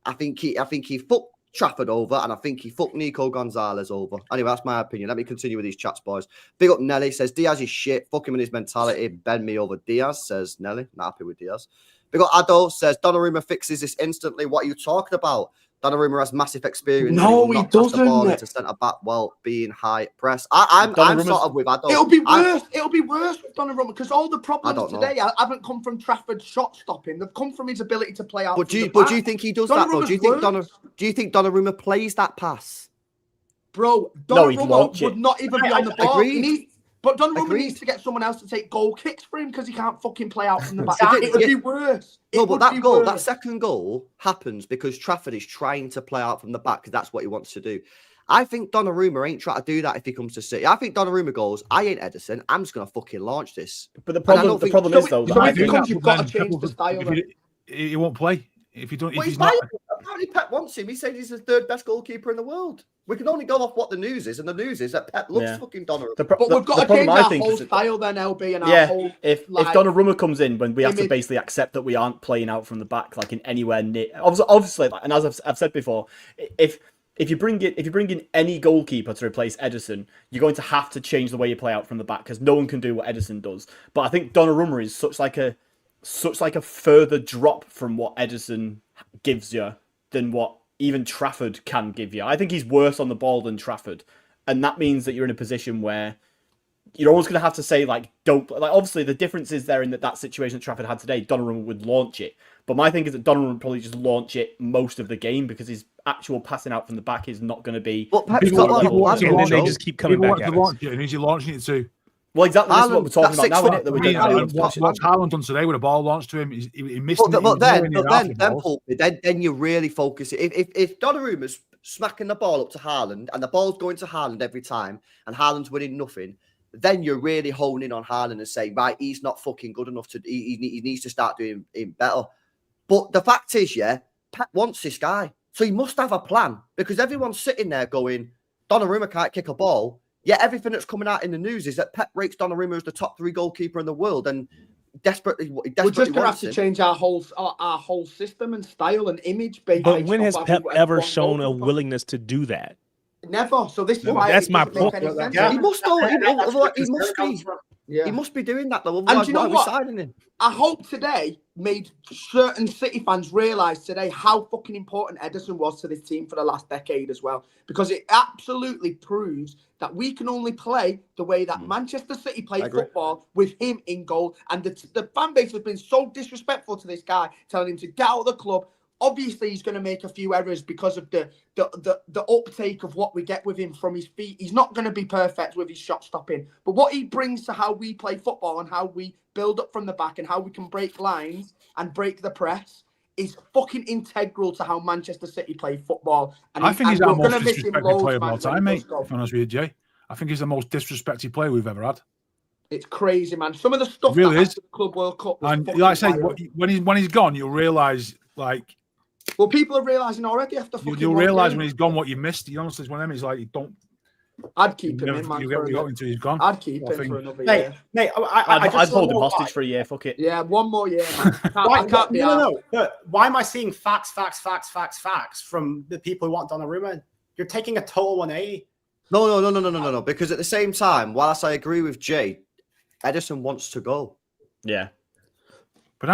I think he fucked Trafford over, and I think he fucked Nico Gonzalez over. Anyway, that's my opinion. Let me continue with these chats, boys. Big up Nelly, says Diaz is shit. Fuck him in his mentality. Bend me over Diaz, says Nelly. Not happy with Diaz. Big up Ado, says Donnarumma fixes this instantly. What are you talking about? Donnarumma has massive experience. No, he doesn't. The ball into centre back while being high press. I'm sort of with Ado. It'll be worse. It'll be worse with Donnarumma because all the problems today haven't come from Trafford's shot stopping. They've come from his ability to play out. But do you think he does that? Though? Do you think Donnarumma plays that pass? Bro, Donnarumma would not even be on the ball. But Donnarumma needs to get someone else to take goal kicks for him because he can't fucking play out from the back. It would be worse. That second goal happens because Trafford is trying to play out from the back because that's what he wants to do. I think Donnarumma ain't trying to do that if he comes to City. I think Donnarumma goes, I ain't Ederson. I'm just going to fucking launch this. But the problem is, though, that you've got to change the style. He won't play. If you don't, apparently Pep wants him. He said he's the 3rd best goalkeeper in the world. We can only go off what the news is, and the news is that Pep loves fucking Donnarumma. But we've got to change our whole style then, LB, and our whole... If Donnarumma comes in, when we have to basically accept that we aren't playing out from the back, like in anywhere near... Obviously, and as I've said before, if you bring in any goalkeeper to replace Ederson, you're going to have to change the way you play out from the back because no one can do what Ederson does. But I think Donnarumma is such like a further drop from what Ederson gives you than what even Trafford can give you. I think he's worse on the ball than Trafford. And that means that you're in a position where you're always going to have to say, obviously the difference is there in that situation that Trafford had today, Donnarumma would launch it. But my thing is that Donnarumma would probably just launch it most of the game because his actual passing out from the back is not going to be... But Pep's got and then they just keep coming back at us. And he's launching it too. Well, exactly. This is what we're talking about now, isn't it? That we don't watch Haaland done today with a ball launched to him. He missed it. But then you really focus. If Donnarumma's smacking the ball up to Haaland and the ball's going to Haaland every time and Haaland's winning nothing, then you're really honing on Haaland and saying, right, he's not fucking good enough to. He needs to start doing better. But the fact is, Pep wants this guy. So he must have a plan because everyone's sitting there going, Donnarumma can't kick a ball. Yet everything that's coming out in the news is that Pep rates Donnarumma as the top 3 goalkeeper in the world and desperately We're just going to have to him. change our whole system and style and image. But when has Pep ever shown a willingness to do that? Never. So this is why that's my point. Yeah. He must be. Yeah. He must be doing that though. And do you know what? Signing him? I hope today made certain City fans realise today how fucking important Ederson was to this team for the last decade as well. Because it absolutely proves that we can only play the way that Manchester City play football with him in goal. And the fan base has been so disrespectful to this guy, telling him to get out of the club. Obviously, he's going to make a few errors because of the uptake of what we get with him from his feet. He's not going to be perfect with his shot stopping. But what he brings to how we play football and how we build up from the back and how we can break lines and break the press is fucking integral to how Manchester City play football. And I think he's our most disrespected player of all time, mate. To be honest with you, Jay. I think he's the most disrespected player we've ever had. It's crazy, man. Some of the stuff really that is. The Club World Cup was and like I say, when he's gone, you'll realise, like... Well, people are realising already after fucking... You'll realise when he's gone what you missed. You honestly, it's one of them. He's like, you don't... I'd keep him in, man. You get what you got into, he's gone. I'd keep him for another year. Mate, I'd hold him hostage for a year. Fuck it. Yeah, one more year, man. No. But why am I seeing facts from the people who want Donnarumma? You're taking a total 180. No. Because at the same time, whilst I agree with Jay, Ederson wants to go. Yeah. But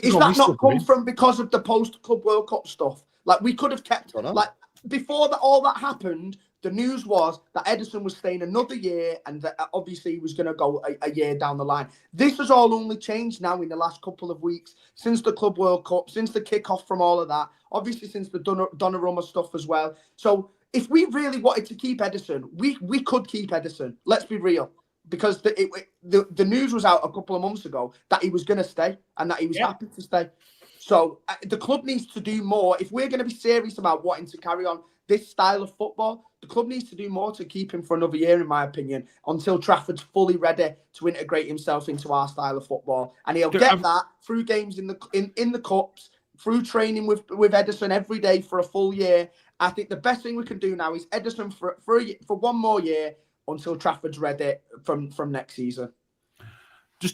is that not come from because of the post-Club World Cup stuff? Like, we could have kept... Like, before all that happened... The news was that Ederson was staying another year and that obviously he was going to go a year down the line. This has all only changed now in the last couple of weeks, since the Club World Cup, since the kickoff from all of that, obviously since the Donnarumma stuff as well. So if we really wanted to keep Ederson, we could keep Ederson. Let's be real. Because the news was out a couple of months ago that he was going to stay and that he was happy to stay. So the club needs to do more. If we're going to be serious about wanting to carry on this style of football, the club needs to do more to keep him for another year, in my opinion, until Trafford's fully ready to integrate himself into our style of football. And he'll get that through games in the cups, through training with Ederson every day for a full year. I think the best thing we can do now is Ederson for one more year until Trafford's ready from next season.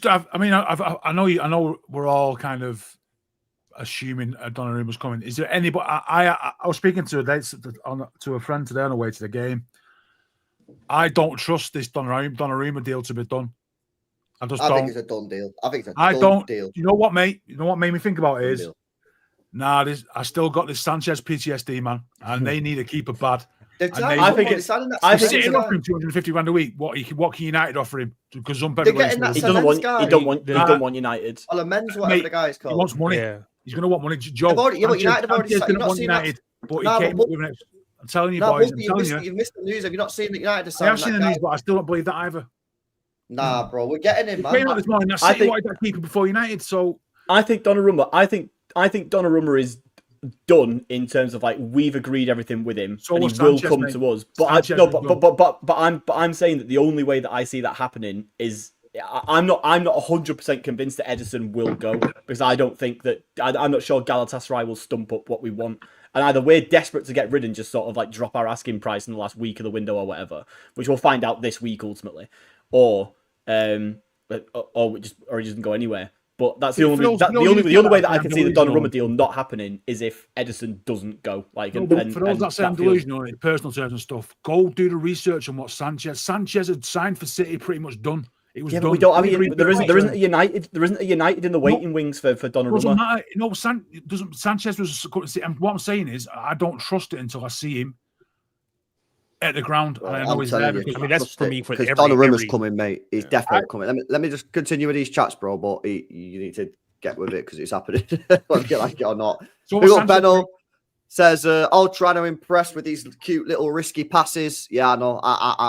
I know we're all kind of assuming Donnarumma's coming. Is there anybody? I was speaking to a friend today on the way to the game. I don't trust this Donnarumma deal to be done. I think it's a done deal. I think it's a done deal. You know what, mate? You know what made me think about it is, I still got this Sanchez PTSD, man, and they need a keeper bad. I think it's sitting offering 250 grand a week. What can United offer him? Because he don't want United. Well, men's whatever the guy is called. He wants money. Yeah. He's going to want money. Joe. United have already signed United, but he came up with it. I'm telling you, boys. You've missed the news. Have you not seen that United have signed? I have seen the news, but I still don't believe that either. Nah, bro, we're getting him, man. Came out this morning. I think wanted that keeper before United. So I think Donnarumma. I think Donnarumma is done in terms of like we've agreed everything with him and he will come to us. But I'm saying that the only way that I see that happening is I'm not 100% convinced that Ederson will go, because I don't think that I'm not sure Galatasaray will stump up what we want. And either we're desperate to get rid and just sort of like drop our asking price in the last week of the window or whatever, which we'll find out this week ultimately, or he doesn't go anywhere. But that's the only way that I can see the Donnarumma deal not happening is if Ederson doesn't go. Like, for those that sound delusional in personal terms and stuff, go do the research on what Sanchez had signed for City, pretty much done. It was done. We don't have there isn't a United in the waiting wings for Donnarumma. Doesn't matter. No, Sanchez was. And what I'm saying is, I don't trust it until I see him at the ground. Well, I know he's there. That's for me. Because Donnarumma's coming, mate. He's definitely coming. Let me just continue with these chats, bro. But you need to get with it because it's happening, whether you like it or not. So we got Benno says, "All trying to impress with these cute little risky passes." Yeah, I know.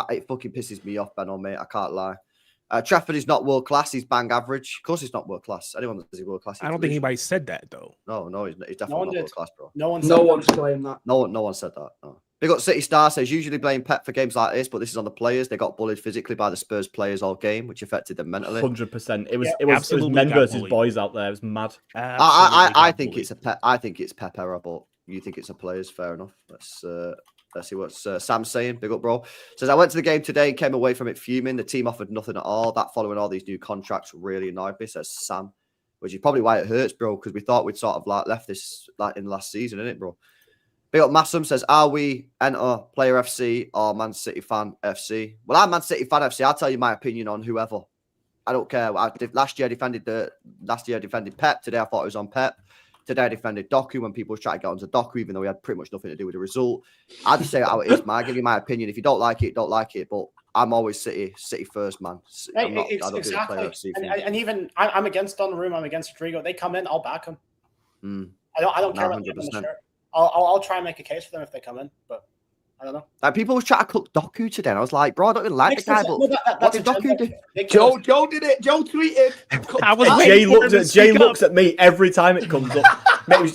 It fucking pisses me off, Benno, mate. I can't lie. Trafford is not world class. He's bang average. Of course, he's not world class. Anyone that says he's world class. I don't think anybody said that though. No, he's definitely not world class, bro. No one's claimed that. No one said that. No. Big up City Star says, usually blame Pep for games like this, but this is on the players. They got bullied physically by the Spurs players all game, which affected them mentally. 100%. It was men versus boys out there. It was mad. I think it's a Pep. I think it's Pep error, but you think it's a players. Fair enough. Let's see what Sam's saying. Big up, bro. Says, I went to the game today and came away from it fuming. The team offered nothing at all. That following all these new contracts really annoyed me, says Sam. Which is probably why it hurts, bro, because we thought we'd sort of like left this like in last season, innit, bro? Big up Massam says, are we enter Player FC or Man City Fan FC? Well, I'm Man City Fan FC. I'll tell you my opinion on whoever. I don't care. Last year I defended Pep. Today I thought it was on Pep. Today I defended Doku when people were trying to get onto Doku, even though he had pretty much nothing to do with the result. I just say it how it is, man. I give you my opinion. If you don't like it, don't like it. But I'm always City first, man. I don't exactly. And even I'm against Donnarumma. I'm against Rodrigo. They come in, I'll back them. I don't care about the shirt. I'll try and make a case for them if they come in, but I don't know. Like people was trying to cook Doku today, and I was like, bro, I don't even like the guy, but what did Doku do? Joe did it. Joe tweeted. Jay looks at me every time it comes up. Mate,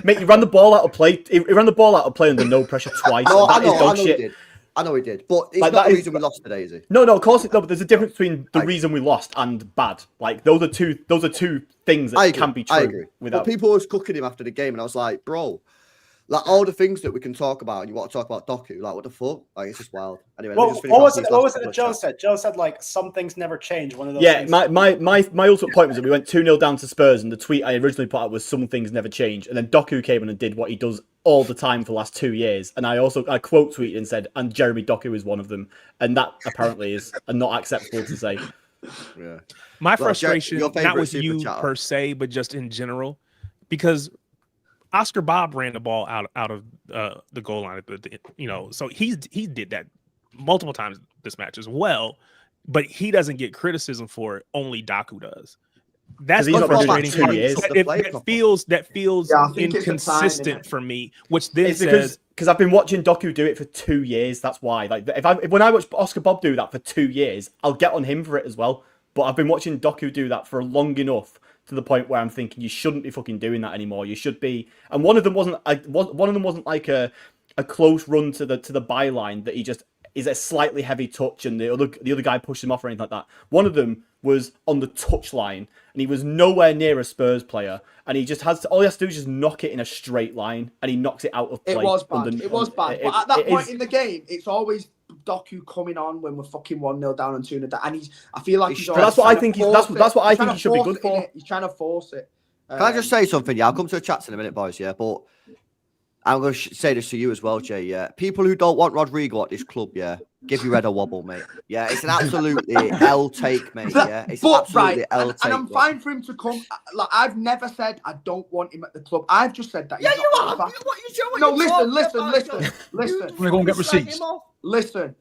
mate, he ran the ball out of play. He ran the ball out of play under no pressure twice. No, I know he did. I know he did, but it's like, not the reason we lost today, is it? No, of course it's not. But there's a difference between the reason we lost and bad. Like those are two things that can be true. I agree. But people was cooking him after the game, and I was like, bro, like all the things that we can talk about, and you want to talk about Doku, like what the fuck? Like it's just wild. Anyway, what was it that Joe said? Joe said like some things never change. One of those. Yeah, things. my ultimate point was that we went 2-0 down to Spurs, and the tweet I originally put out was some things never change, and then Doku came in and did what he does all the time for the last 2 years, and I quote tweeted and said, and Jeremy Doku is one of them, and that apparently is not acceptable to say. Yeah. My frustration, not with you per se, but just in general, because Oscar Bob ran the ball out of the goal line, so he did that multiple times this match as well, but he doesn't get criticism for it. Only Doku does. That's the frustrating part. That feels inconsistent for me, which then says because I've been watching Doku do it for 2 years. That's why. Like when I watch Oscar Bob do that for 2 years, I'll get on him for it as well. But I've been watching Doku do that for long enough to the point where I'm thinking you shouldn't be fucking doing that anymore. You should be. And one of them wasn't like a close run to the byline that he just is a slightly heavy touch and the other guy pushed him off or anything like that. One of them was on the touchline and he was nowhere near a Spurs player and all he has to do is just knock it in a straight line and he knocks it out of play. It was bad. But at that point in the game, it's always Doku coming on when we're fucking 1-0 down and 2-0 down, and I feel like that's what I think he should be good for. He's trying to force it. Can I just say something? Yeah, I'll come to the chats in a minute, boys. Yeah, but I'm going to say this to you as well, Jay. Yeah, people who don't want Rodrigo at this club, yeah, give your head a wobble, mate. Yeah, it's an absolutely L take, mate. Yeah, it's absolutely L take. And I'm fine for him to come. Like I've never said I don't want him at the club. I've just said that. Yeah, you are. What you doing? No, listen. We're going to get receipts. Listen.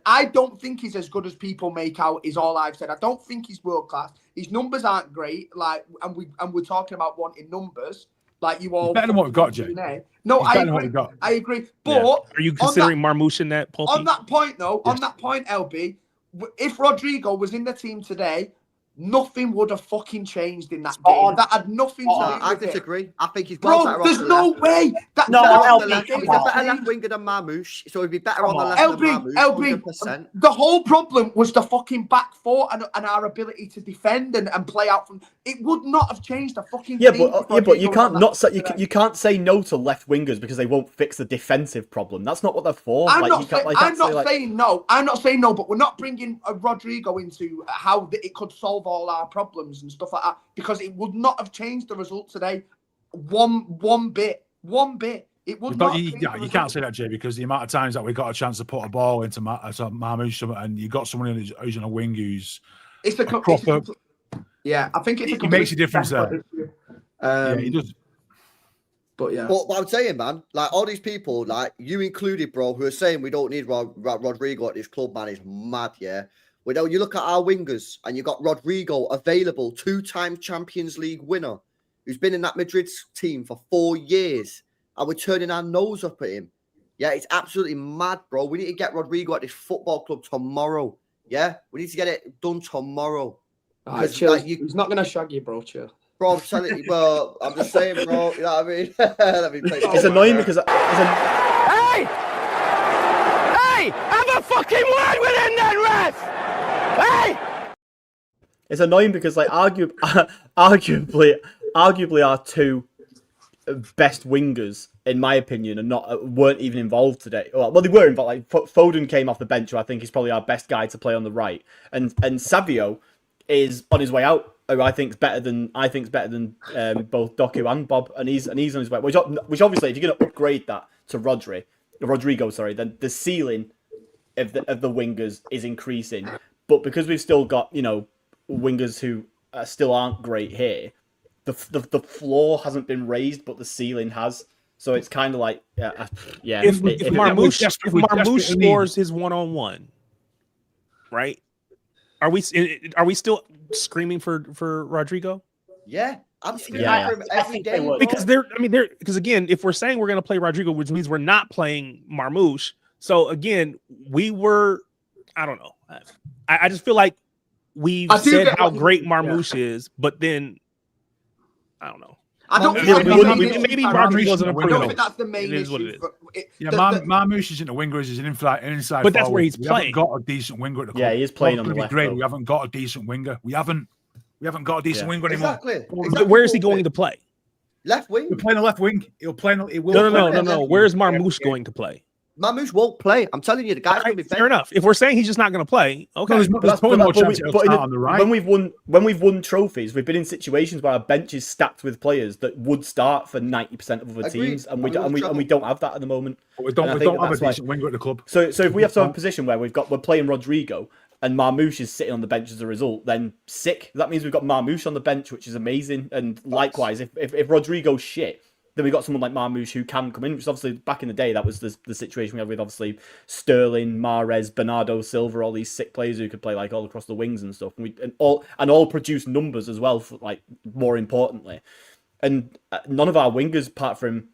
I don't think he's as good as people make out. Is all I've said. I don't think he's world class. His numbers aren't great. Like, and we're talking about wanting numbers. Like you all. He's better than what we've got, Jay. No, I agree. But are you considering Marmoush in that? On that point, though, LB, if Rodrigo was in the team today, nothing would have fucking changed in that game. That had nothing to do with I disagree. I think he's better. There's no way. He's a better left winger than Marmoush, so he'd be better on the left than Marmoush. 100%. The whole problem was the fucking back four and our ability to defend and play out from. It would not have changed the fucking. But you can't say no to left wingers because they won't fix the defensive problem. That's not what they're for. I'm not saying no. But we're not bringing Rodrigo into how it could solve all our problems and stuff like that because it would not have changed the result today one bit. It would not. You can't say that, Jay, because the amount of times that we got a chance to put a ball into Marmoush and you got someone who's on a wing who's proper. Yeah, I think it makes a difference there. Yeah, he does. But yeah. But I'm saying, man, like all these people, like you included, bro, who are saying we don't need Rodrigo at this club, man, is mad, yeah. You look at our wingers and you got Rodrigo available, 2-time Champions League winner, who's been in that Madrid team for 4 years, and we're turning our nose up at him. Yeah, it's absolutely mad, bro. We need to get Rodrigo at this football club tomorrow. Yeah, we need to get it done tomorrow. He's not gonna shag you, bro. Chill. Bro, I'm telling you, bro. I'm just saying, bro. You know what I mean? It's annoying because Hey! Hey! Have a fucking word with him then, ref! Hey! It's annoying because, like, arguably our two best wingers, in my opinion, weren't even involved today. Well, they were involved. Like, Foden came off the bench, who I think is probably our best guy to play on the right, and Savio is on his way out. Who I think's better than both Doku and Bob, and he's on his way. Which obviously, if you're going to upgrade that to Rodrigo, then the ceiling of the wingers is increasing. But because we've still got wingers who still aren't great here, the floor hasn't been raised, but the ceiling has. So it's kind of like If Marmoush scores his 1-on-1, right? Are we still screaming for Rodrigo? Yeah, I'm screaming for him every day. Because again, if we're saying we're going to play Rodrigo, which means we're not playing Marmoush. So again, I don't know. I just feel like we've said how great Marmoush is, but then I don't know. Maybe Rodrigo's an improvement. I don't think that's the main issue. What it is. Marmoush isn't a winger; he's an inside. But that's forward. where he's we playing. Haven't got a decent winger at the club. Yeah, he is playing on the left. Great. We haven't got a decent winger. We haven't got a decent winger anymore. Exactly. Where is he going to play? Left wing. He'll play on the left wing. He'll play. No. Where's Marmoush going to play? Marmoush won't play. I'm telling you, the guy's going to be fair enough. If we're saying he's just not going to play, okay. When we've won trophies, we've been in situations where our bench is stacked with players that would start for 90% of other teams, and we don't have that at the moment. We don't have a decent winger at the club. So if we have to have a position where we're playing Rodrigo and Marmoush is sitting on the bench as a result, then sick. That means we've got Marmoush on the bench, which is amazing. And likewise, if Rodrigo's shit, then we got someone like Marmoush who can come in, which obviously back in the day, that was the situation we had with obviously Sterling, Mahrez, Bernardo Silva, all these sick players who could play like all across the wings and stuff, and all produce numbers as well, like more importantly. And none of our wingers, apart from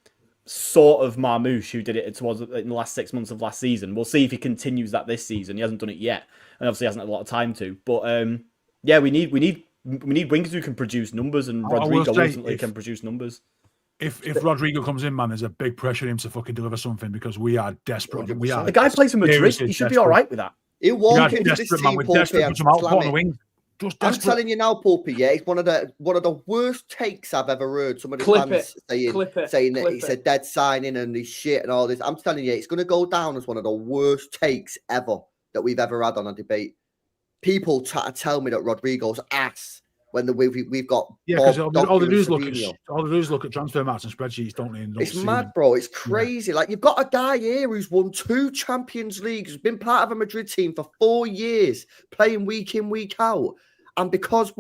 sort of Marmoush, who did it in the last 6 months of last season. We'll see if he continues that this season. He hasn't done it yet, and obviously hasn't had a lot of time to. But we need wingers who can produce numbers, and Rodrigo ultimately can produce numbers. If Rodrigo comes in, man, there's a big pressure on him to fucking deliver something because we are desperate. The guy plays for Madrid. He should be all right with that. He'll walk into this team, I'm telling you now, Pulpy, yeah, it's one of the worst takes I've ever heard. Some of the fans saying that it's a dead signing and this shit and all this. I'm telling you, it's going to go down as one of the worst takes ever that we've ever had on a debate. People try to tell me that Rodrigo's ass when we've got because all they do is look at transfer marks and spreadsheets, don't they? It's mad, bro. It's crazy. Like, you've got a guy here who's won 2 Champions Leagues, has been part of a Madrid team for 4 years, playing week in, week out. And because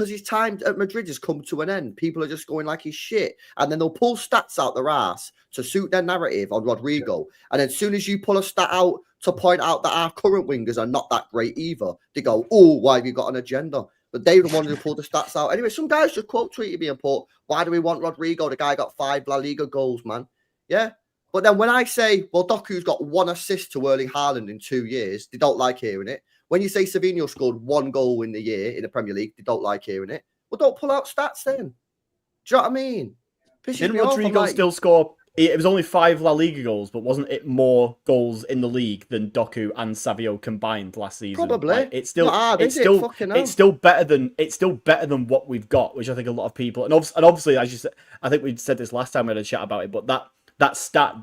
his time at Madrid has come to an end, people are just going like he's shit. And then they'll pull stats out their ass to suit their narrative on Rodrigo. And as soon as you pull a stat out to point out that our current wingers are not that great either, they go, oh, why have you got an agenda? But they were the ones who pulled the stats out. Anyway, some guys just quote tweeted me and put, why do we want Rodrigo? The guy got 5 La Liga goals, man. Yeah. But then when I say, well, Doku's got 1 assist to Erling Haaland in 2 years, they don't like hearing it. When you say Savinho scored 1 goal in the year in the Premier League, they don't like hearing it. Well, don't pull out stats then. Do you know what I mean? Didn't Rodrigo still score? It was only 5 La Liga goals, but wasn't it more goals in the league than Doku and Savio combined last season? Probably. Like, it's still better than what we've got, which I think a lot of people and obviously, as you said, I think we said this last time we had a chat about it, but that stat,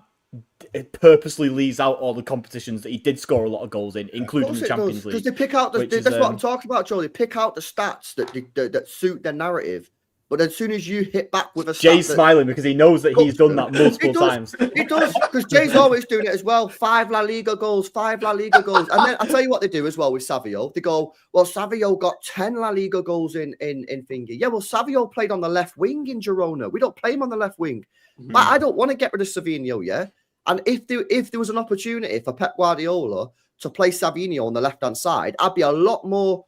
it purposely leaves out all the competitions that he did score a lot of goals in, including the Champions League. Because they pick out that's what I'm talking about, Joe. They pick out the stats that suit their narrative. But as soon as you hit back with a Jay's smiling because he knows that he's done that multiple times. He does, because Jay's always doing it as well. 5 La Liga goals, 5 La Liga goals. And then I'll tell you what they do as well with Savio. They go, well, Savio got 10 La Liga goals in Thingy. Yeah, well, Savio played on the left wing in Girona. We don't play him on the left wing. Mm-hmm. But I don't want to get rid of Savinho, yeah? And if there was an opportunity for Pep Guardiola to play Savinho on the left-hand side, I'd be a lot more,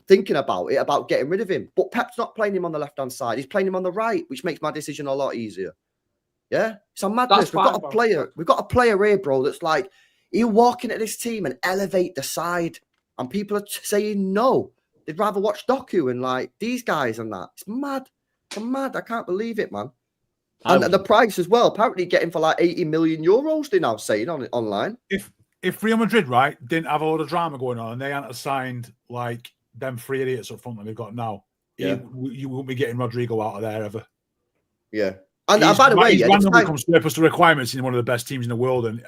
thinking about getting rid of him. But Pep's not playing him on the left-hand side. He's playing him on the right, which makes my decision a lot easier. Yeah? It's a madness. We've got a player here, bro, that's like, he'll walk into this team and elevate the side. And people are saying no. They'd rather watch Doku and these guys and that. It's mad. I'm mad. I can't believe it, man. And the price as well. Apparently getting for like 80 million euros, they're now saying online. If Real Madrid, right, didn't have a lot of drama going on and they hadn't signed like them 3 idiots up front that they've got now, you won't be getting Rodrigo out of there ever. Yeah. And by the way, he's randomly come surplus to requirements in one of the best teams in the world. And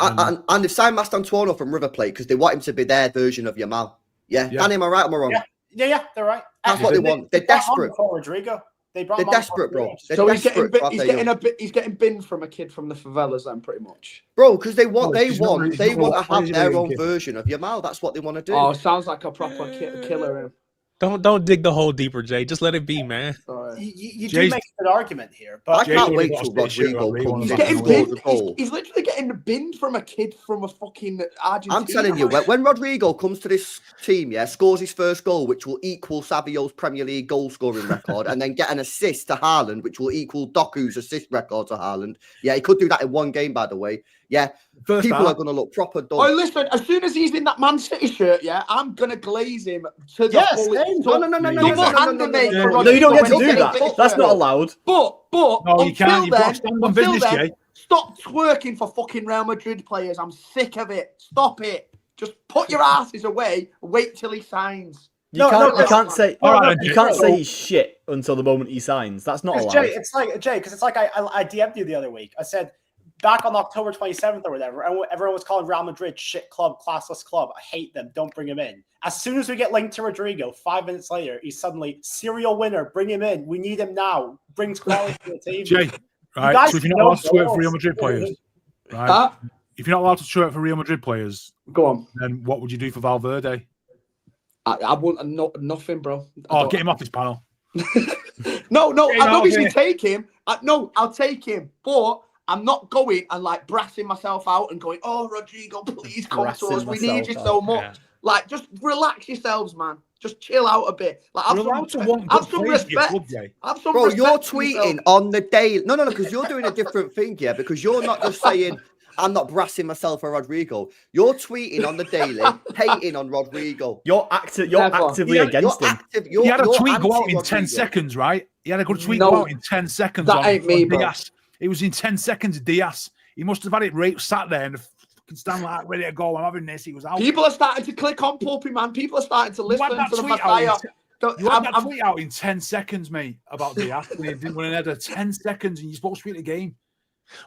they've signed Mastantuono from River Plate because they want him to be their version of Yamal. Yeah. Danny, am I right or am I wrong? Yeah, they're right. That's what they want. They're desperate. Rodrigo. They're desperate, bro. So he's getting binned from a kid from the favelas, then, pretty much, bro. Because they want to have their own version of Yamal. That's what they want to do. Oh, sounds like a proper killer. Don't dig the hole deeper, Jay. Just let it be, man. You do make a good argument here, but I can't wait till Rodrigo comes in. He's literally getting binned from a kid from a fucking Argentina. I'm telling you, when Rodrigo comes to this team, scores his first goal, which will equal Savio's Premier League goal scoring record, and then get an assist to Haaland, which will equal Doku's assist record to Haaland. Yeah, he could do that in one game, by the way. Yeah, people are going to look proper dumb. Oh, listen, as soon as he's in that Man City shirt, I'm going to glaze him to the full. No, you don't get to do that. That's not allowed. But you can't. You've got to stand on business, Jay. Stop twerking for fucking Real Madrid players. I'm sick of it. Stop it. Just put your asses away. Wait till he signs. You can't say he's shit until the moment he signs. That's not allowed. Jay, because it's like I DM'd you the other week. I said, back on October 27th or whatever, everyone was calling Real Madrid shit club, classless club. I hate them. Don't bring him in. As soon as we get linked to Rodrigo, 5 minutes later, he's suddenly serial winner. Bring him in. We need him now. Brings quality to the team. Jay, right? So if you're not allowed to twerk for Real Madrid players, right? If you're not allowed to twerk for Real Madrid players, go on. Then what would you do for Valverde? I wouldn't nothing, bro. Get him off his panel. No, I'd obviously take him. I'll take him, but I'm not going and like brassing myself out and going, oh, Rodrigo, please come to us. We need you so much. Yeah. Like, just relax yourselves, man. Just chill out a bit. Like, have some respect. Bro, you're tweeting on the daily. No, because you're doing a different thing, because you're not just saying, I'm not brassing myself for Rodrigo. You're tweeting on the daily, hating on Rodrigo. You're actively against him. He had a tweet go out in 10 seconds, right? He had a good tweet go out in 10 seconds. That ain't me, bro. It was in 10 seconds, Diaz. He must have had it sat there and fucking stand like, ready to go. I'm having this. He was out. People are starting to click on Puppy, man. People are starting to listen to the Messiah. You had that tweet out in 10 seconds, mate, about Diaz. He didn't win another 10 seconds and you're supposed to be at the game.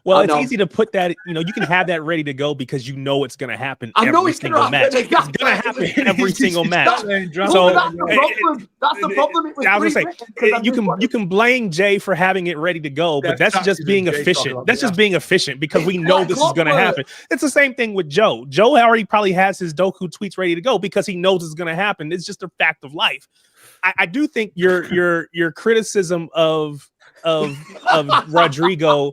Well, it's easy to put that, you can have that ready to go because you know it's going to happen every single match. It's going to happen every single match. So that's the problem. I was going to say, you can blame Jay for having it ready to go, but that's just being efficient. That's just being efficient because we know this is going to happen. It's the same thing with Joe. Joe already probably has his Doku tweets ready to go because he knows it's going to happen. It's just a fact of life. I do think your criticism of Rodrigo.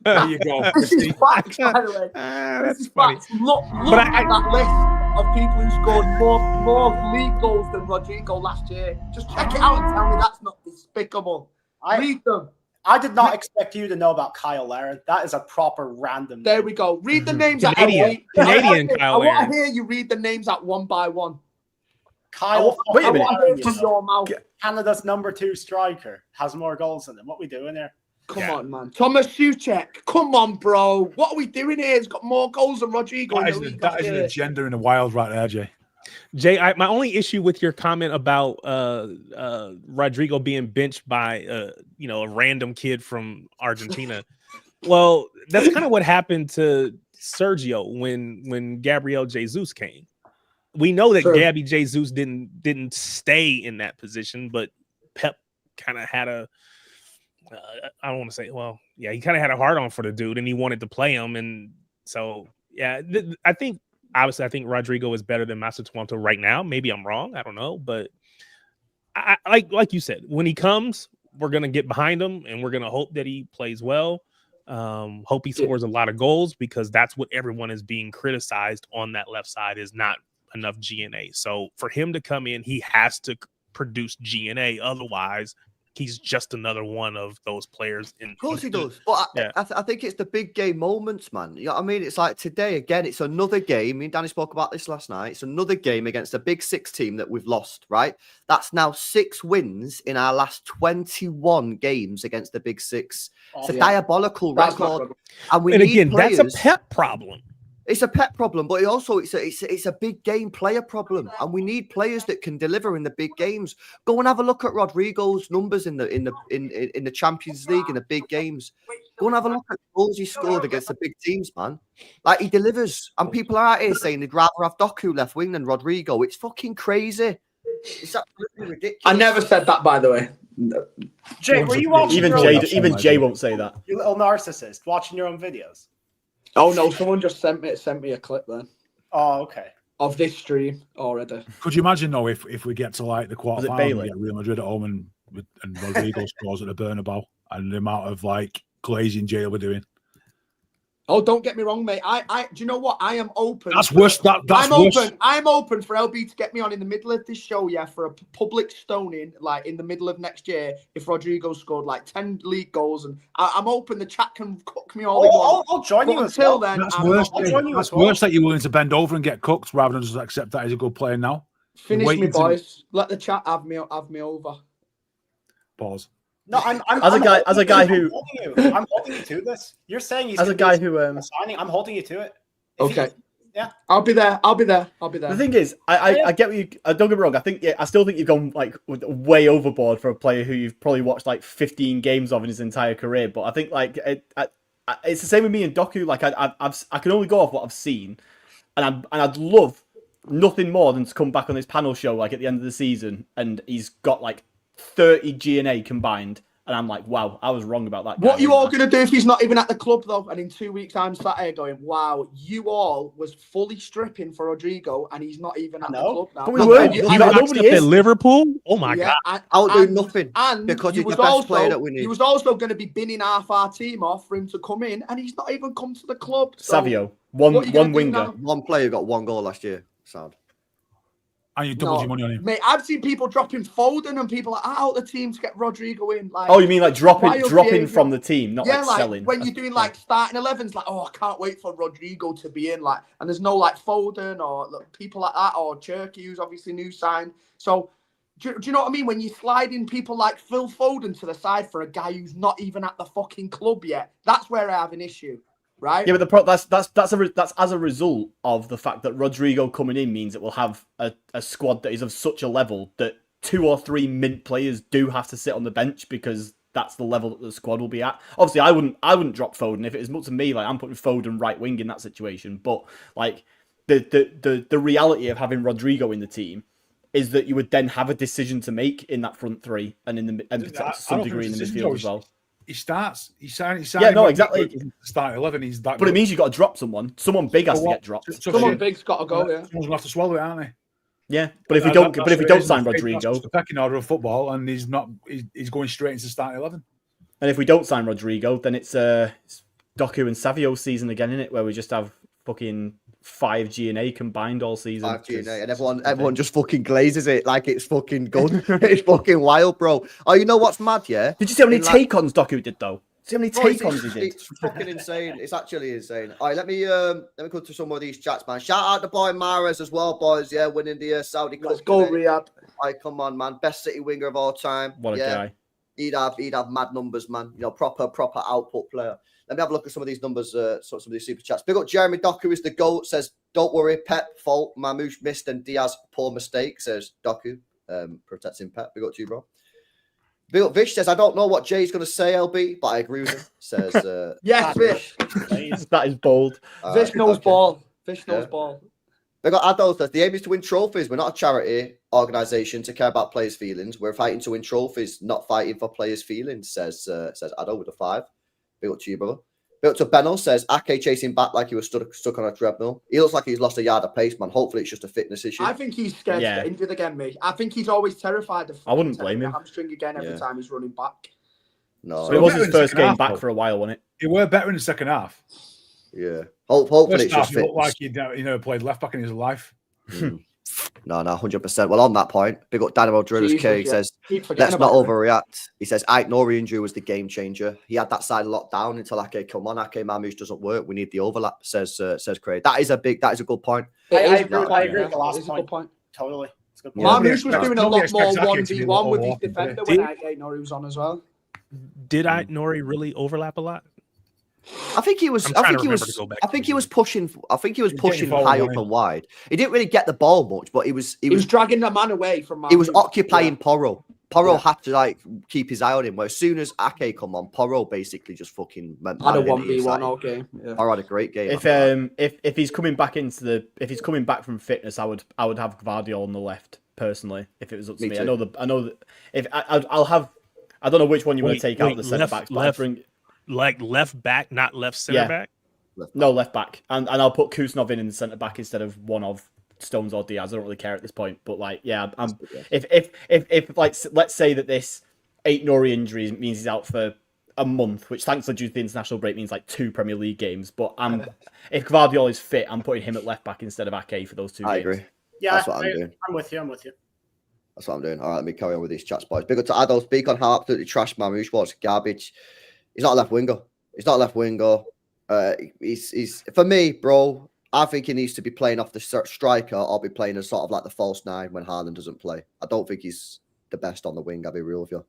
There you go. This is facts, by the way. That's funny. Look at that list of people who scored more league goals than Rodrigo last year. Just check it out and tell me that's not despicable. Read them. I did not expect you to know about Kyle Larin. That is a proper random. There we go. Read the names Canadian Kyle Larin. I want to hear you read the names out one by one. Kyle, wait a minute. From your mouth. Canada's number 2 striker has more goals than him. What are we doing here? Come on, man. Thomas Souček. Come on, bro. What are we doing here? He's got more goals than Rodrigo. That is an agenda in the wild right there, Jay. Jay, my only issue with your comment about Rodrigo being benched by a random kid from Argentina. Well, that's kind of what happened to Sergio when Gabriel Jesus came. We know that Gabby Jesus didn't stay in that position, but Pep kind of had I don't want to say, he kind of had a hard on for the dude and he wanted to play him. And so, I think Rodrigo is better than Mastantuono right now. Maybe I'm wrong. I don't know. But I like you said, when he comes, we're going to get behind him and we're going to hope that he plays well. Hope he scores a lot of goals because that's what everyone is being criticized on that left side is not enough GNA. So for him to come in, he has to produce GNA. Otherwise, he's just another one of those players. Of course he does. But I think it's the big game moments, man. You know what I mean? It's like today, again, it's another game. Me and Danny spoke about this last night. It's another game against a Big Six team that we've lost, right? That's now 6 wins in our last 21 games against the Big Six. It's a diabolical record. And again, players. That's a pet problem. It's a pet problem, but it's a big game player problem, and we need players that can deliver in the big games. Go and have a look at Rodrigo's numbers in the Champions League in the big games. Go and have a look at the goals he scored against the big teams, man. Like, he delivers, and people are out here saying they'd rather have Doku left wing than Rodrigo. It's fucking crazy. It's absolutely ridiculous. I never said that, by the way. Jay, were you watching? Even Jay won't say that. You little narcissist, watching your own videos. Oh no! Someone just sent me a clip then. Oh, okay. Of this stream already. Could you imagine though if we get to like the quarterfinal and get Real Madrid at home and Rodrigo scores at the Bernabeu and the amount of like glazing Jay will be doing? Oh, don't get me wrong, mate. Do you know what? I am open. That's worse. That's worse. I'm open for LB to get me on in the middle of this show, for a public stoning, like in the middle of next year, if Rodrigo scored like 10 league goals, and I'm open. The chat can cook me all they want. I'll join you until then. That's worse. That's worse that you're willing to bend over and get cooked rather than just accept that he's a good player now. Finish me, boys. Let the chat have me over. Pause. No, I'm as a guy who I'm holding you to this. You're saying he's as a guy who signing. I'm holding you to it. Okay. Yeah, I'll be there. The thing is, I get what you. Don't get me wrong. I still think you've gone like way overboard for a player who you've probably watched like 15 games of in his entire career. But I think like it's the same with me and Doku. Like I can only go off what I've seen, and I'd love nothing more than to come back on this panel show like at the end of the season, and he's got like 30 G&A combined, and I'm like, wow, I was wrong about that guy. What are you all going to do if he's not even at the club, though? And in 2 weeks' time, sat here going, wow, you all was fully stripping for Rodrigo, and he's not even at the club now. But we were. Nobody is. Liverpool? Oh, my God. I'll do nothing because he's the best player that we need. He was also going to be binning half our team off for him to come in, and he's not even come to the club. So Savio, one winger. One player got 1 goal last year. Sad. And you doubled your money on him. Mate, I've seen people dropping Foden and people out the team to get Rodrigo in. Like, you mean like dropping from the team, not like selling? When you're doing like starting 11s, like, I can't wait for Rodrigo to be in. Like, and there's no like Foden or people like that, or Cherky, who's obviously new signed. So, do you know what I mean? When you slide in people like Phil Foden to the side for a guy who's not even at the fucking club yet, that's where I have an issue. Right. Yeah, but that's as a result of the fact that Rodrigo coming in means that we'll have a squad that is of such a level that 2 or 3 mint players do have to sit on the bench because that's the level that the squad will be at. Obviously, I wouldn't drop Foden if it was up to me. Like, I'm putting Foden right wing in that situation. But like the reality of having Rodrigo in the team is that you would then have a decision to make in that front three and to some degree in the midfield as well. He starts. He signed. Yeah, no, exactly. Start 11. He's that. But it means you got to drop someone. Someone big has to get dropped. Someone big's got to go. Yeah. Someone's gonna have to swallow it, aren't they? Yeah, but if we don't sign Rodrigo, it's the pecking order of football, and he's not. He's going straight into starting 11. And if we don't sign Rodrigo, then it's Doku and Savio season again, isn't it? Where we just have fucking 5 G&A combined all season. 5 G&A, and everyone just fucking glazes it like it's fucking good. It's fucking wild, bro. Oh, you know what's mad, yeah? Did you see how many take-ons Doku did, though? See how many take-ons he did? It's fucking insane. It's actually insane. All right, let me go to some of these chats, man. Shout out to boy Mahrez as well, boys. Yeah, winning the Saudi Cup. Let's go, Riyadh. All right, come on, man. Best City winger of all time. What a guy. He'd have mad numbers, man. You know, proper output player. Let me have a look at some of these numbers, some of these super chats. Big up Jeremy Doku is the GOAT, says, don't worry, Pep, fault, Mamouche missed, and Diaz, poor mistake, says Doku, protecting Pep. Big up to you, bro. Big up Vish says, I don't know what Jay's going to say, LB, but I agree with him, says... yes, Vish. That is bold. Vish knows ball. Vish knows ball. Big up Adolf says, the aim is to win trophies. We're not a charity organisation to care about players' feelings. We're fighting to win trophies, not fighting for players' feelings, says Adolf with a 5. Big up to you, brother. Big up to Benno, says, Ake chasing back like he was stuck on a treadmill. He looks like he's lost a yard of pace, man. Hopefully it's just a fitness issue. I think he's scared to get injured again, mate. I think he's always terrified of... I wouldn't blame him. Hamstring again every time he's running back. No. So it was his first game back for a while, wasn't it? He were better in the second half. Yeah. Hopefully it's just fit. He looked like he never played left back in his life. No, 100%. Well, on that point, big up Daniel Drillers K. He says, Keep let's forgetting not about it. overreact. He says, Ike Nori injury was the game changer. He had that side locked down until Ake come on. Ake Mamouche doesn't work. We need the overlap, says Craig. That is a good point. I It is agree good with point, the last It is a good point. Totally. It's a good Yeah. point. Mamouche was doing a Nobody lot more expects Ake to be 1v1 with his more defender Did- when Ake Nori was on as well. Did Nori really overlap a lot? I think he was. I'm I trying think to he remember was. to go back I to think the he was video. pushing. I think he was He was getting pushing forward, high up wasn't he? and wide. He didn't really get the ball much, but he was dragging the man away from Mamouche. he was occupying Yeah. Porro. Porro Yeah. had to like keep his eye on him. Where as soon as Ake come on, Porro basically just fucking went Had a mad, didn't he? It's 1v1 like, all game. Yeah. Porro had a great game. If he's coming back if he's coming back from fitness, I would have Gvardiol on the left personally. If it was up to Me me, too. I know that if I'll have, I don't know which one you want to take out of the centre left- backs, but left- I'd bring Like left back, not left center Yeah. back. no left back, and I'll put Kuznov in the centre back instead of one of Stones or Diaz. I don't really care at this point, but like, yeah, if like let's say that this Nori injury means he's out for a month, which thankfully due to the international break means like 2 Premier League games. But if Gvardiol is fit, I'm putting him at left back instead of Ake for those 2 games. I agree. Yeah, That's what I'm doing. I'm with you. That's what I'm doing. All right, let me carry on with these chats, boys. Big up to Adol. Speak on how absolutely trash Mamouche was. Garbage. He's not a left winger. He's for me, bro. I think he needs to be playing off the striker or be playing as sort of like the false 9 when Haaland doesn't play. I don't think he's the best on the wing. I'll be real with you.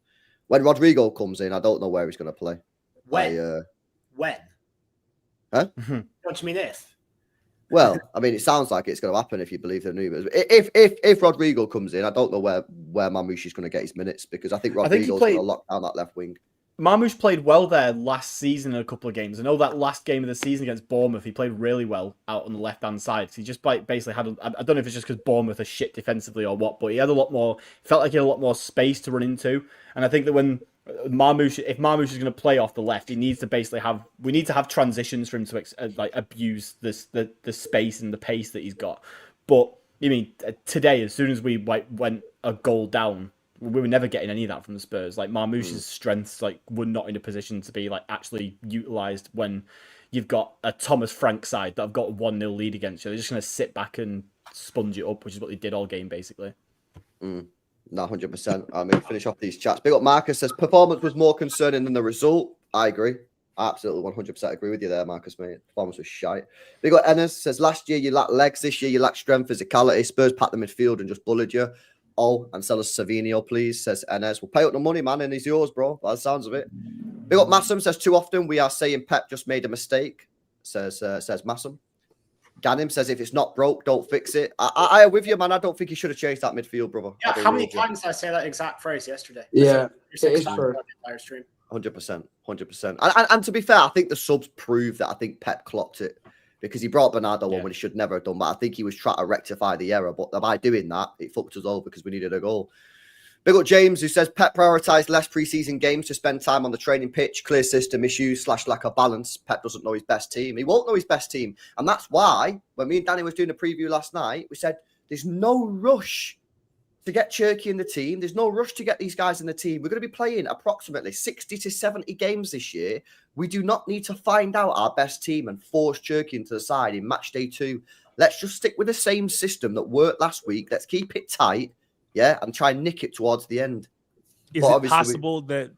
When Rodrigo comes in, I don't know where he's going to play. When? Huh? Don't you mean if? Well, I mean, it sounds like it's going to happen if you believe the news. If Rodrigo comes in, I don't know where Mamouche is going to get his minutes because I think Rodrigo's going to lock down that left wing. Mamouche played well there last season in a couple of games. I know that last game of the season against Bournemouth, he played really well out on the left-hand side. He just basically had, I don't know if it's just because Bournemouth are shit defensively or what, but he had a lot more, felt like he had a lot more space to run into. And I think that when if Mamouche is going to play off the left, he needs to basically we need to have transitions for him to like abuse the space and the pace that he's got. But, I mean, today, as soon as we went a goal down, we were never getting any of that from the Spurs. Like Marmouche's strengths, like were not in a position to be like actually utilized when you've got a Thomas Frank side that have got a 1-0 lead against you. They're just going to sit back and sponge it up, which is what they did all game basically. No, 100%. I'm going to finish off these chats. Big up Marcus says performance was more concerning than the result. I agree. I absolutely 100% agree with you there, Marcus, mate. Performance was shite. Big up Ennis says last year you lacked legs, this year you lacked strength, physicality. Spurs packed the midfield and just bullied you. Oh, and sell us Savinio, please, says Enes. We'll pay up the money, man, and he's yours, bro. By the sounds of it. Big up Massam says too often we are saying Pep just made a mistake, says Massam. Ganim says if it's not broke, don't fix it. I am with you, man. I don't think he should have changed that midfield, brother. Yeah, how many times did I say that exact phrase yesterday? Yeah, it is true. 100%. And to be fair, I think the subs prove that I think Pep clocked it. Because he brought Bernardo on when he should never have done. But I think he was trying to rectify the error. But by doing that, it fucked us over because we needed a goal. Big up James, who says Pep prioritised less pre-season games to spend time on the training pitch, clear system issues / lack of balance. Pep doesn't know his best team. He won't know his best team. And that's why, when me and Danny was doing a preview last night, we said there's no rush to get Cherki in the team. There's no rush to get these guys in the team. We're going to be playing approximately 60 to 70 games this year. We do not need to find out our best team and force Cherki into the side in match day 2. Let's just stick with the same system that worked last week. Let's keep it tight, and try and nick it towards the end. Is it possible that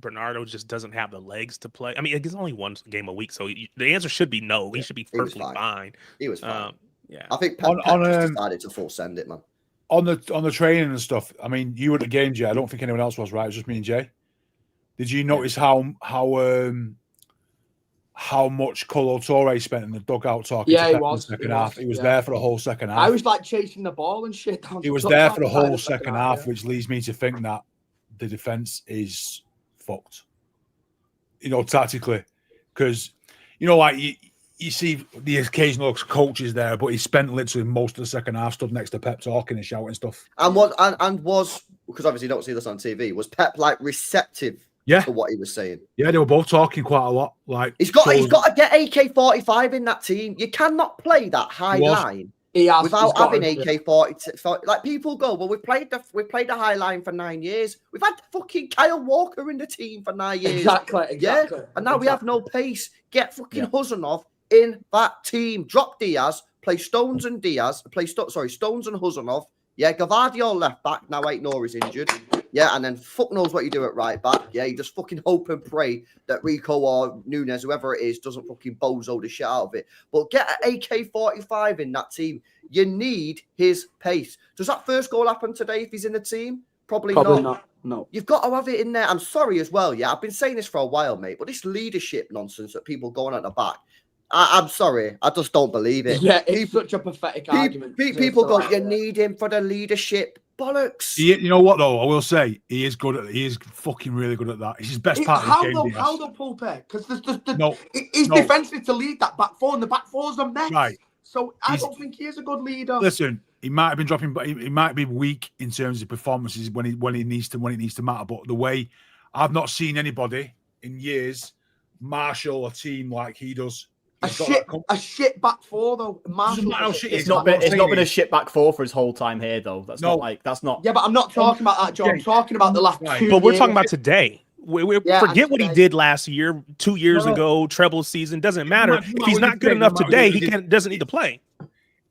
Bernardo just doesn't have the legs to play? I mean, it's only one game a week, so the answer should be no. He should be perfectly fine. He was fine. Yeah, I think Pep just decided to full send it, man. On the training and stuff, I mean, you were at the game, Jay. I don't think anyone else was, right? It was just me and Jay. Did you notice how much Colo Torre spent in the dugout talking to Pep in the second half? He was there for the whole second half. I was like chasing the ball and shit. He was there for the whole second half, which leads me to think that the defense is fucked. Tactically, because like you see the occasional coaches there, but he spent literally most of the second half stood next to Pep talking and shouting stuff. And was because obviously you don't see this on TV. Was Pep like receptive to what he was saying? Yeah, they were both talking quite a lot. Like he's got to get AK-45 in that team. You cannot play that high line without having AK-40. Like people go, well, we played the high line for 9 years. We've had fucking Kyle Walker in the team for 9 years. Exactly. And now we have no pace. Get fucking Huzanov in that team. Drop Diaz. play Stones and Diaz, Stones and Huzanov. Yeah, Gavardio left back. Now Aït-Nouri's injured. Yeah, and then fuck knows what you do at right back. Yeah, you just fucking hope and pray that Rico or Nunes, whoever it is, doesn't fucking bozo the shit out of it. But get an AK-45 in that team. You need his pace. Does that first goal happen today if he's in the team? Probably not. No. You've got to have it in there. I'm sorry as well. Yeah, I've been saying this for a while, mate. But this leadership nonsense that people going at the back, I'm sorry. I just don't believe it. Yeah, it's such a pathetic argument. People go, you need him for the leadership. Bollocks. You know what, though? I will say, he is fucking really good at that. It's his best part of the game. How the pull pair? Because his defence is to lead that back four, and the back four's a mess. Right. So I don't think he is a good leader. Listen, he might have been dropping, but he might be weak in terms of performances when it needs to matter. But the way I've not seen anybody in years marshal a team like he does. A shit back four though. It's not been a shit back four for his whole time here though. That's not. Yeah, but I'm not talking about that, John. I'm talking about the last 2 years. But we're talking about today. Forget what he did last year, 2 years ago, treble season. Doesn't matter. If he's not good enough today, he doesn't need to play.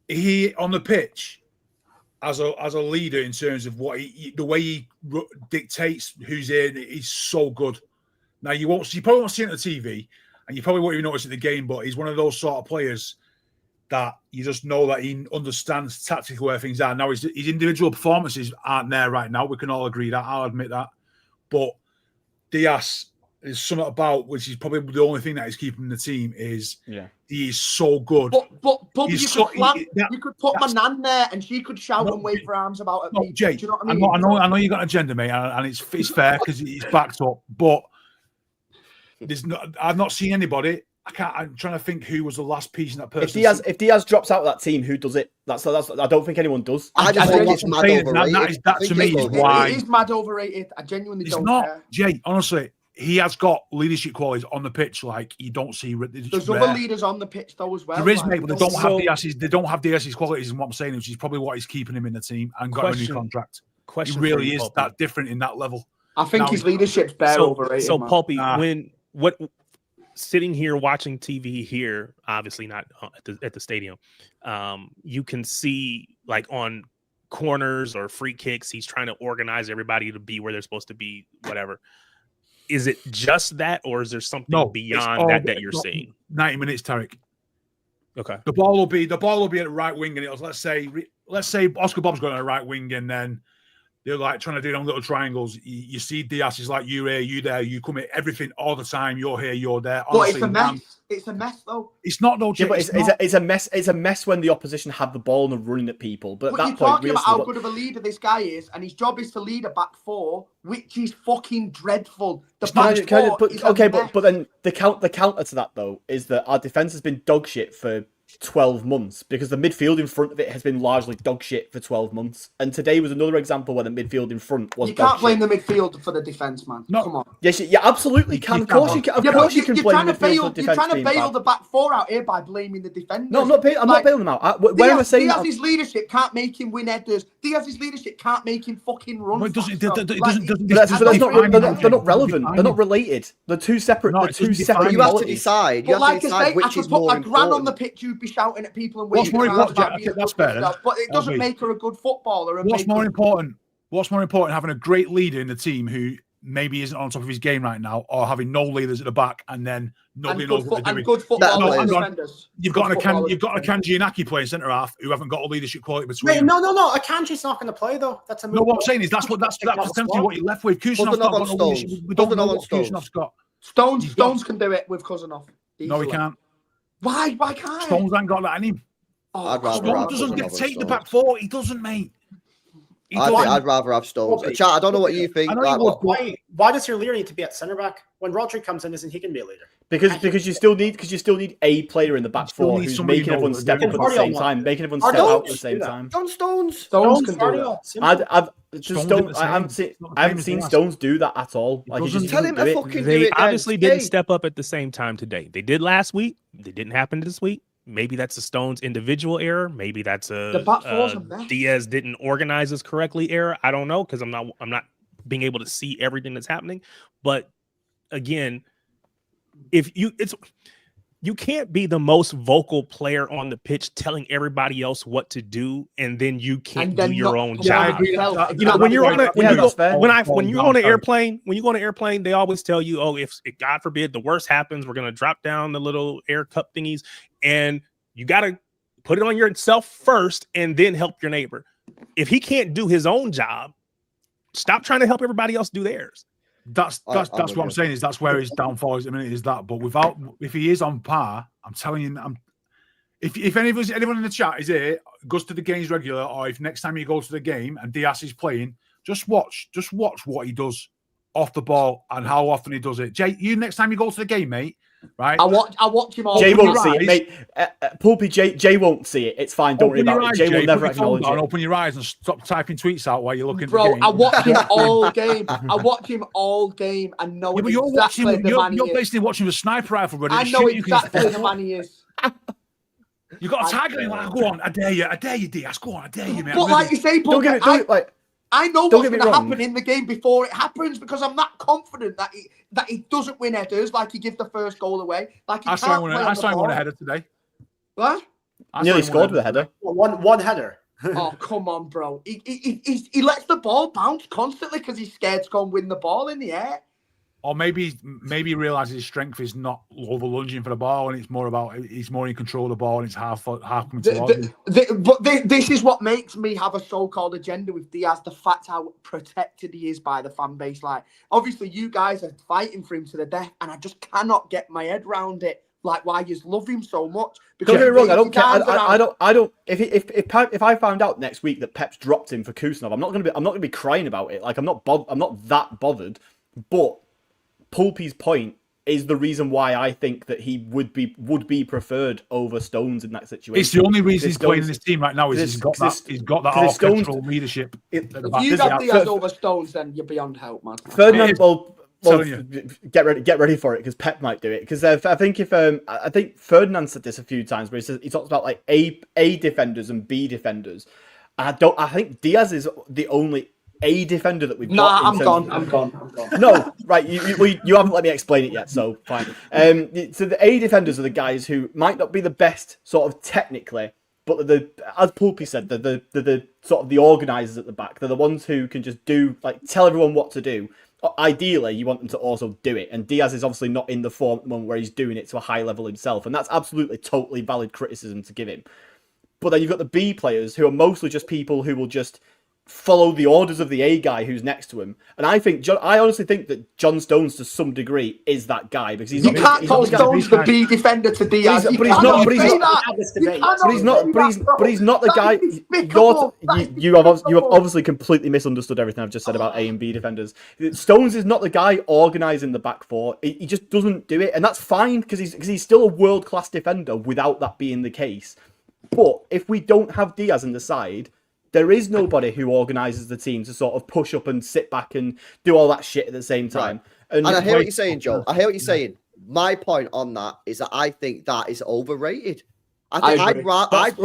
He on the pitch as a leader in terms of the way he dictates who's in. He's so good. Now you probably won't see it on the TV. And you probably won't even notice it in the game, but he's one of those sort of players that you just know that he understands tactically where things are. Now, his individual performances aren't there right now. We can all agree that. I'll admit that. But Diaz is something about, which is probably the only thing that is keeping the team, is he is so good. But you could put my nan there and she could shout and wave her arms about at me. Jay, do you know what I mean? I know you got an agenda, mate, and it's fair because it's backed up, but I've not seen anybody. I'm trying to think who was the last piece in that person. If Diaz drops out of that team, who does it? That's I don't think anyone does. I think it's mad overrated. That to me is why it is mad overrated. I genuinely don't care. Jay, honestly, he has got leadership qualities on the pitch like you don't see. There's other leaders on the pitch though as well. There is, mate, but they don't have Diaz's qualities, and what I'm saying, which is probably what is keeping him in the team and got a new contract. He really is that different in that level. I think his leadership's overrated. So, Pulpy, sitting here watching TV here, obviously not at the stadium, you can see like on corners or free kicks, he's trying to organize everybody to be where they're supposed to be, whatever. Is it just that, or is there something beyond that you're seeing? 90 minutes, Tarek. Okay. The ball will be at the right wing, and let's say Oscar Bob's going to the right wing, and then they're like trying to do it on little triangles. You see Diaz is like, you here, you there, you come here, everything all the time. You're here, you're there. Honestly, but it's a mess. It's a mess, though. It's not, though. Yeah, but it's a mess. It's a mess when the opposition have the ball and are running at people. But at that you're point, talking about how good of a leader this guy is, and his job is to lead a back four, which is fucking dreadful. But then the counter to that though is that our defense has been dog shit for 12 months because the midfield in front of it has been largely dog shit for 12 months. And today was another example where the midfield in front was. You can't blame the midfield for the defense, man. No. Come on. Yes, you absolutely can. Of course you can. Of course you can blame the midfield for the defense. You're trying to bail the back four out here by blaming the defenders. No, I'm not bailing them out. Where am I saying that? Diaz's leadership can't make him win headers. Diaz's leadership can't make him fucking run. Well, they're not relevant. They're not related. They're two separate. You have to decide. You have to decide which is more important. I could put my gran on the pitch. You'd be shouting at people and waving. That's fair. But it doesn't make her a good footballer. What's more important? Having a great leader in the team who maybe isn't on top of his game right now, or having no leaders at the back and then nobody knows what they're doing. Good footballers. You've got a Akanji Inaki playing centre half who haven't got a leadership quality between. Wait, no. Akanji's not going to play though. That's a move. No, what I'm saying is that's potentially what you're left with. Kusanov's not got no leadership. We don't know what Kusanov's got. Stones can do it with Kusanov. No, he can't. Why can't Stones ain't got that in him. Stones doesn't dictate the back four. He doesn't, mate. I'd rather have Stones. Chat, I don't know what you think. Why does your leader need to be at centre back when Rodri comes in? Isn't he can be a leader? Because you still need a player in the back four who's making everyone step up at the same time, making everyone step out at the same time. Stones can do that. I haven't seen Stones do that at all. Tell him to fucking do it. They obviously didn't step up at the same time today. They did last week. They didn't happen this week. Maybe that's a Stones individual error. Maybe that's a Diaz didn't organize this correctly error. I don't know because I'm not being able to see everything that's happening. But again, you you can't be the most vocal player on the pitch telling everybody else what to do, and then you can't do your own job. You know, when you're on an airplane, they always tell you, oh, if God forbid the worst happens, we're gonna drop down the little air cup thingies, and you gotta put it on yourself first and then help your neighbor. If he can't do his own job, stop trying to help everybody else do theirs. That's what I'm saying, is that's where his downfall is. I mean, is that, but if he is on par, I'm telling you, if anyone in the chat is here, goes to the games regular, or if next time you go to the game and Diaz is playing, just watch what he does off the ball and how often he does it. Jay, you next time you go to the game, mate, right? I watch him all. Jay won't see it, mate. Pulpy, Jay won't see it. It's fine. Don't worry about it. Jay will never acknowledge it. Open your eyes and stop typing tweets out while you're looking. Bro, I watch him all game. I watch him all game and know exactly the man he is. You're basically watching the sniper rifle. I know exactly the man he is. You got a tagline like, "Go on, I dare you, Diaz. Go on, I dare you, man." But like you say, I know what's going to happen in the game before it happens, because I'm not confident that he doesn't win headers, like he gives the first goal away. Like he I saw him win a header today. What? Nearly scored with a header. One header. Oh, come on, bro. He lets the ball bounce constantly because he's scared to go and win the ball in the air. Or maybe he realizes his strength is not over lunging for the ball, and it's more about he's more in control of the ball, and it's half coming towards him. But this is what makes me have a so-called agenda with Diaz: the fact how protected he is by the fan base. Like, obviously, you guys are fighting for him to the death, and I just cannot get my head around it. Like, why you love him so much? Because don't get me wrong, I don't care. I don't. If I found out next week that Pep's dropped him for Kusanov, I'm not gonna be crying about it. Like, I'm not that bothered. But Pulpy's point is the reason why I think that he would be preferred over Stones in that situation. It's the only reason he's playing in this team right now is he's got that orchestral leadership. If you got Diaz over Stones, then you're beyond help, man. Ferdinand, get ready for it, because Pep might do it. Because I think Ferdinand said this a few times, where he talks about like A defenders and B defenders. I think Diaz is the only A defender that we've got. I'm gone. No, right. You haven't let me explain it yet, so fine. So the A defenders are the guys who might not be the best sort of technically, but as Pulpy said, they're the sort of the organisers at the back. They're the ones who can just tell everyone what to do. Ideally, you want them to also do it. And Diaz is obviously not in the form at the moment where he's doing it to a high level himself, and that's absolutely totally valid criticism to give him. But then you've got the B players, who are mostly just people who will just follow the orders of the A guy who's next to him. And I honestly think that John Stones, to some degree, is that guy, because he's you can't call Stones the B defender to Diaz. But he's not the guy. You have obviously completely misunderstood everything I've just said about A and B defenders. Stones is not the guy organising the back four. He just doesn't do it, and that's fine, because he's still a world class defender without that being the case. But if we don't have Diaz in the side, there is nobody who organises the team to sort of push up and sit back and do all that shit at the same time. Right. And I hear what you're saying, Joe. I hear what you're saying. My point on that is that I think that is overrated. I'd rather have...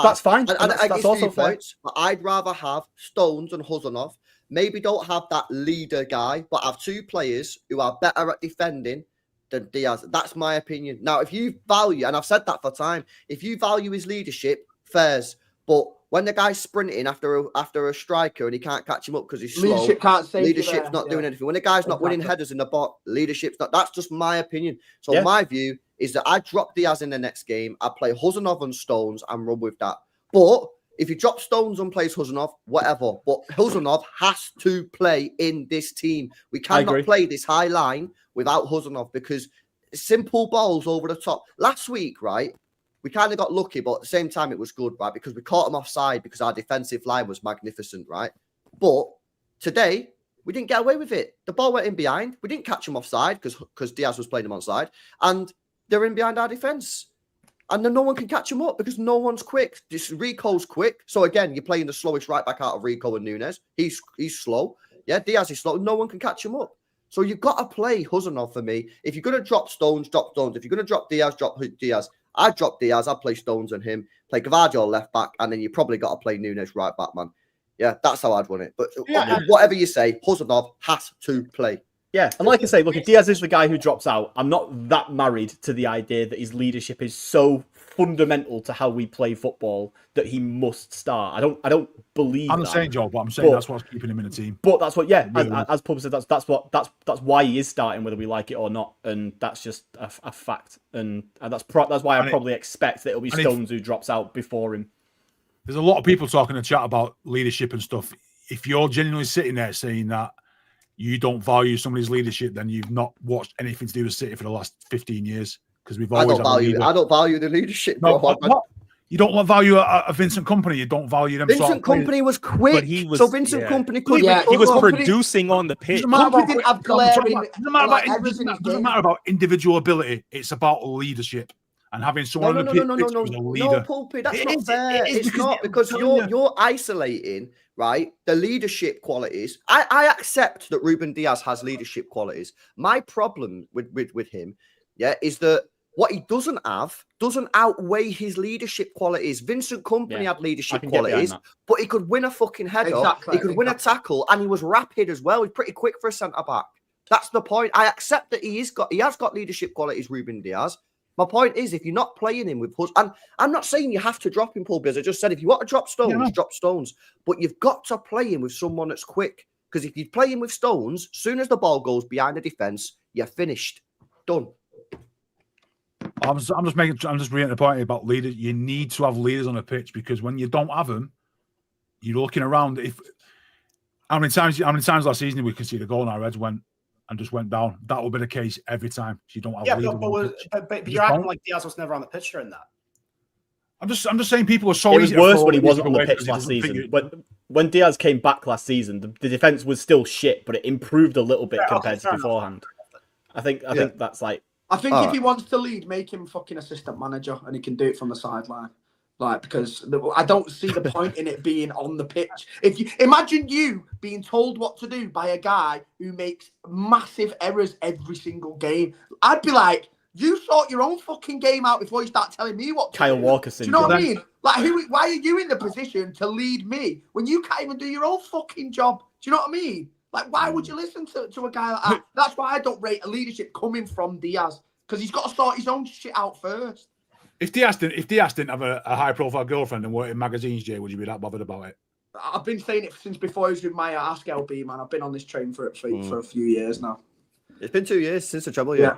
That's fine. That's also fair. But I'd rather have Stones and Huzanov. Maybe don't have that leader guy, but have two players who are better at defending than Diaz. That's my opinion. Now, if you value, and I've said that for time, if you value his leadership, fairs. But when the guy's sprinting after a striker and he can't catch him up because he's slow, leadership's not doing anything. When the guy's not winning headers in the box, leadership's not. That's just my opinion. So my view is that I drop Diaz in the next game. I play Huzanov and Stones and run with that. But if you drop Stones and plays Huzanov, whatever. But Huzanov has to play in this team. We cannot play this high line without Huzanov, because simple balls over the top. Last week, right? We kind of got lucky, but at the same time, it was good, right? Because we caught them offside because our defensive line was magnificent, right? But today, we didn't get away with it. The ball went in behind. We didn't catch them offside because Diaz was playing them onside. And they're in behind our defence. And then no one can catch them up because no one's quick. This Rico's quick. So again, you're playing the slowest right back out of Rico and Nunes. He's slow. Yeah, Diaz is slow. No one can catch him up. So you've got to play Huzanov for me. If you're going to drop Stones, drop Stones. If you're going to drop Diaz, drop Diaz. I'd drop Diaz, I'd play Stones and him, play Gvardiol left back, and then you probably got to play Nunes right back, man. Yeah, that's how I'd run it. But whatever you say, Huzanov has to play. Yeah, and like I say, look, if Diaz is the guy who drops out, I'm not that married to the idea that his leadership is so fundamental to how we play football that he must start. I don't believe. I'm not saying Joe, but I'm saying that's what's keeping him in the team. But that's what, yeah, Really as Pub said, that's why he is starting, whether we like it or not, and that's just a fact, and that's why I probably expect that it'll be Stones who drops out before him. There's a lot of people talking in the chat about leadership and stuff. If you're genuinely sitting there saying that you don't value somebody's leadership, then you've not watched anything to do with City for the last 15 years. Because we've always I don't value the leadership. No, you don't value a Vincent Kompany. You don't value them. Vincent Kompany was quick. So Vincent Kompany could. He was producing on the pitch. It doesn't matter about individual ability. It's about leadership and having someone on the pitch who's a leader. No, Pulpy, that's not fair. It's not, because you're isolating, right, the leadership qualities. I accept that Ruben Diaz has leadership qualities. My problem with him, is that what he doesn't have doesn't outweigh his leadership qualities. Vincent Kompany had leadership qualities, but he could win a fucking header. He could win a tackle, and he was rapid as well. He's pretty quick for a centre-back. That's the point. I accept that he has got leadership qualities, Ruben Diaz. My point is, if you're not playing him with and I'm not saying you have to drop him, Paul, because I just said if you want to drop Stones, drop Stones. But you've got to play him with someone that's quick. Because if you play him with Stones, soon as the ball goes behind the defence, you're finished. Done. I'm just reiterating the point about leaders. You need to have leaders on the pitch, because when you don't have them, you're looking around. How many times last season we could see the goal and our heads went down? That will be the case every time. You don't have leaders. But you're acting like Diaz was never on the pitch during that. I'm just saying people are so. It was worse when he wasn't on the pitch last season. When Diaz came back last season, the defense was still shit, but it improved a little bit compared to beforehand. I think that's like. I think if he wants to lead, make him fucking assistant manager, and he can do it from the sideline. Because I don't see the point in it being on the pitch. If you imagine you being told what to do by a guy who makes massive errors every single game, I'd be like, you sort your own fucking game out before you start telling me what to Kyle do. Walker syndrome. Do you know what I mean? Like, why are you in the position to lead me when you can't even do your own fucking job? Do you know what I mean? Like, why would you listen to a guy like that? That's why I don't rate a leadership coming from Diaz, because he's got to sort his own shit out first. If Diaz didn't have a high-profile girlfriend and worked in magazines, Jay, would you be that bothered about it? I've been saying it since before he was with Maya. Ask LB, man. I've been on this train for a few years now. It's been 2 years since the treble, yeah.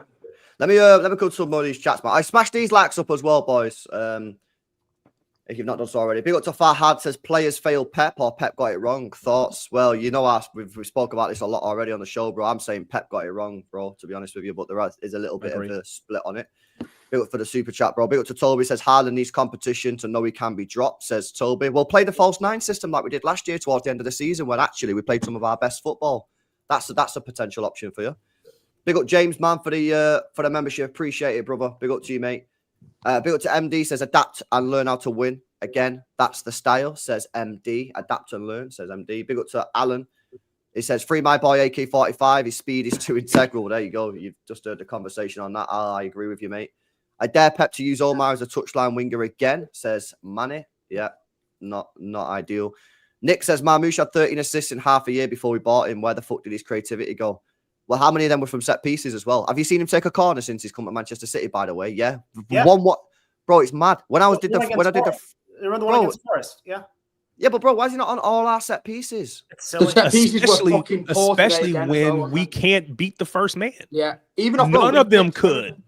Let me go to some more of these chats, man. I smashed these likes up as well, boys. If you've not done so already. Big up to Farhad, says players failed Pep or Pep got it wrong. Thoughts? Well, you know, we spoke about this a lot already on the show, bro. I'm saying Pep got it wrong, bro, to be honest with you, but there is a little bit of a split on it. Big up for the super chat, bro. Big up to Toby, says Haaland needs competition to know he can be dropped, says Toby. Well, play the false nine system like we did last year towards the end of the season, when actually we played some of our best football. That's a potential option for you. Big up James, man, for the membership. Appreciate it, brother. Big up to you, mate. Big up to MD, says adapt and learn how to win. Again, that's the style, says MD. Adapt and learn, says MD. Big up to Alan. He says, free my boy AK-45. His speed is too integral. There you go. You've just heard the conversation on that. I agree with you, mate. I dare Pep to use Omar as a touchline winger again, says Mane. Yeah, not ideal. Nick says, Marmoush had 13 assists in half a year before we bought him. Where the fuck did his creativity go? Well, how many of them were from set pieces as well? Have you seen him take a corner since he's come to Manchester City, by the way? Yeah. Bro, it's mad. When I did the Remember the one against Forest? Yeah. Yeah, but bro, why is he not on all our set pieces? Especially when we can't beat the first man. Yeah. Even none of them could.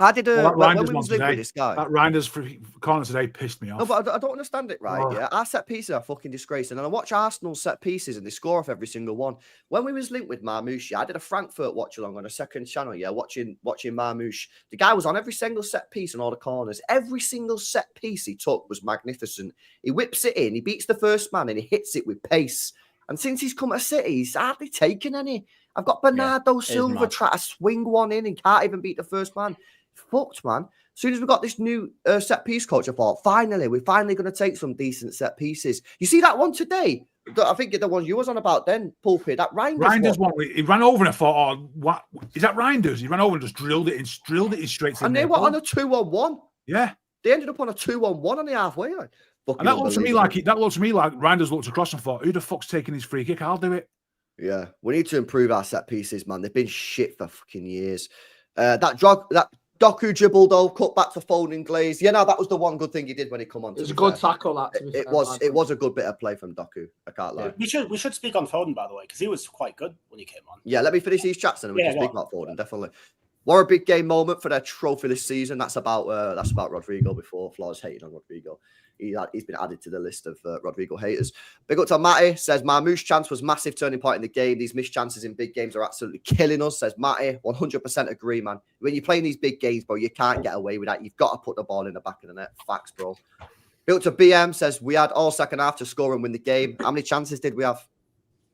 I did when we was linked with this guy. That Reinders corner today pissed me off. No, but I don't understand it, right? Yeah, our set pieces are fucking disgrace. And I watch Arsenal's set pieces and they score off every single one. When we was linked with Marmoush, I did a Frankfurt watch along on a second channel, watching Marmoush. The guy was on every single set piece and all the corners. Every single set piece he took was magnificent. He whips it in, he beats the first man and he hits it with pace. And since he's come to City, he's hardly taken any. I've got Bernardo Silva try to swing one in and can't even beat the first man. Fucked, man. As soon as we got this new set piece coach, I thought, we're finally going to take some decent set pieces. You see that one today? I think the one you was on about then, Pulpit, that Reinders one. He ran over and I thought, what is that Reinders? He ran over and just drilled it in straight to and they were on a 2-on-1. Yeah. They ended up on a 2-on-1 on the halfway line. And that looks to me like Reinders looked across and thought, who the fuck's taking his free kick? I'll do it. Yeah, we need to improve our set pieces, man. They've been shit for fucking years. That Doku dribble though, cut back to Foden Glaze. Yeah, no, that was the one good thing he did when he come on. It was a good tackle. That it was a good bit of play from Doku. I can't lie. We should speak on Foden, by the way, because he was quite good when he came on. Yeah, let me finish these chats and then we can speak about Foden. Definitely. What a big game moment for their trophy this season. That's about Rodrigo. Before Flores hated on Rodrigo. He's been added to the list of Rodrigo haters. Big up to Matty, says Marmoush's chance was massive turning point in the game. These missed chances in big games are absolutely killing us, says Matty. 100% agree, man. When you're playing these big games, bro, you can't get away with that. You've got to put the ball in the back of the net. Facts, bro. Big up to BM, says we had all second half to score and win the game. How many chances did we have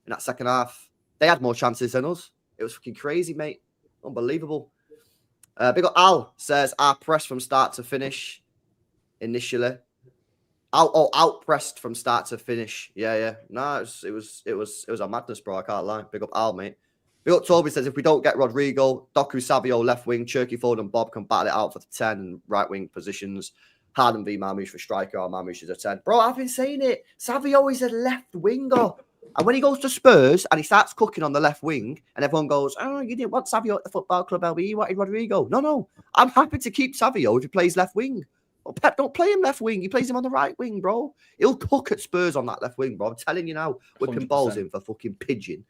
in that second half? They had more chances than us. It was fucking crazy, mate. Unbelievable. Big up Al, says our press from start to finish initially. Out pressed from start to finish. Yeah. No, it was a madness, bro. I can't lie. Big up Al, mate. Big up Toby says if we don't get Rodrigo, Doku, Savio left wing, Cherky, Foden, and Bob can battle it out for the 10 and right wing positions. Harden v Marmoush for striker or Marmoush is a 10. Bro, I've been saying it. Savio is a left winger. And when he goes to Spurs and he starts cooking on the left wing and everyone goes, oh, you didn't want Savio at the football club, LB. You wanted Rodrigo. No. I'm happy to keep Savio if he plays left wing. Pep, don't play him left wing. He plays him on the right wing, bro. He'll cook at Spurs on that left wing, bro. I'm telling you now, whipping 100%. Balls in for fucking pigeon.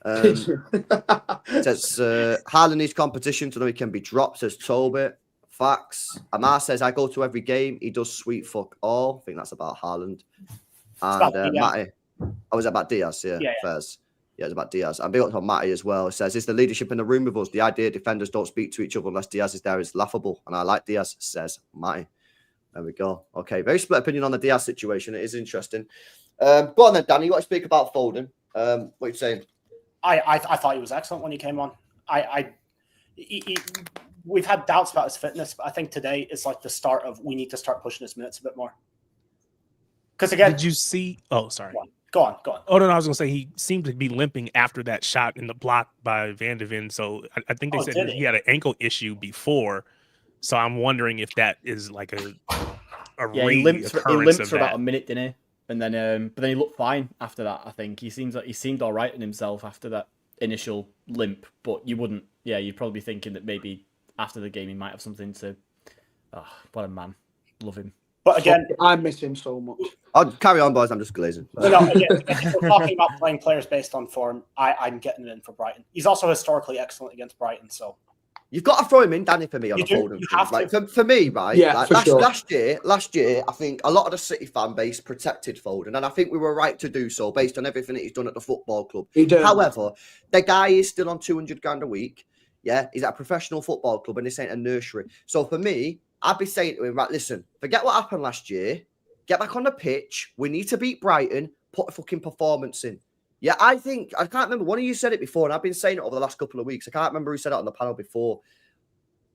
Says Haaland needs competition to know he can be dropped, says Toby. Facts. Amar says, I go to every game. He does sweet fuck all. I think that's about Haaland. And Matty. Oh, was that about Diaz? Yeah. Fairs. Yeah, it's about Diaz. And big up to Matty as well. It says, is the leadership in the room with us? The idea defenders don't speak to each other unless Diaz is there is laughable. And I like Diaz, says Matty. There we go. Okay, very split opinion on the Diaz situation. It is interesting. Go on then, Danny. You want to speak about Foden? What are you saying? I thought he was excellent when he came on. We've had doubts about his fitness, but I think today is like the start of we need to start pushing his minutes a bit more. Because again, did you see? Oh, sorry. Go on. Oh no, I was gonna say he seemed to be limping after that shot in the block by Van de Ven. So I think they said he had an ankle issue before. So I'm wondering if that is like a he limped for about a minute, didn't he? And then but then he looked fine after that. I think he seemed all right in himself after that initial limp. But you wouldn't, you'd probably be thinking that maybe after the game he might have something to. Oh, what a man, love him. But again, I miss him so much. I'll carry on, boys. I'm just glazing. No, again, if we're talking about playing players based on form, I'm getting him in for Brighton. He's also historically excellent against Brighton, so. You've got to throw him in, Danny, for me on a Foden. Like for me, right? Yeah, like, for sure. Last year, I think a lot of the City fan base protected Foden, and I think we were right to do so based on everything that he's done at the football club. However, the guy is still on 200 grand a week. Yeah, he's at a professional football club, and this ain't a nursery. So for me, I'd be saying to him, right, listen, forget what happened last year. Get back on the pitch. We need to beat Brighton. Put a fucking performance in. Yeah, I can't remember. One of you said it before, and I've been saying it over the last couple of weeks. I can't remember who said it on the panel before.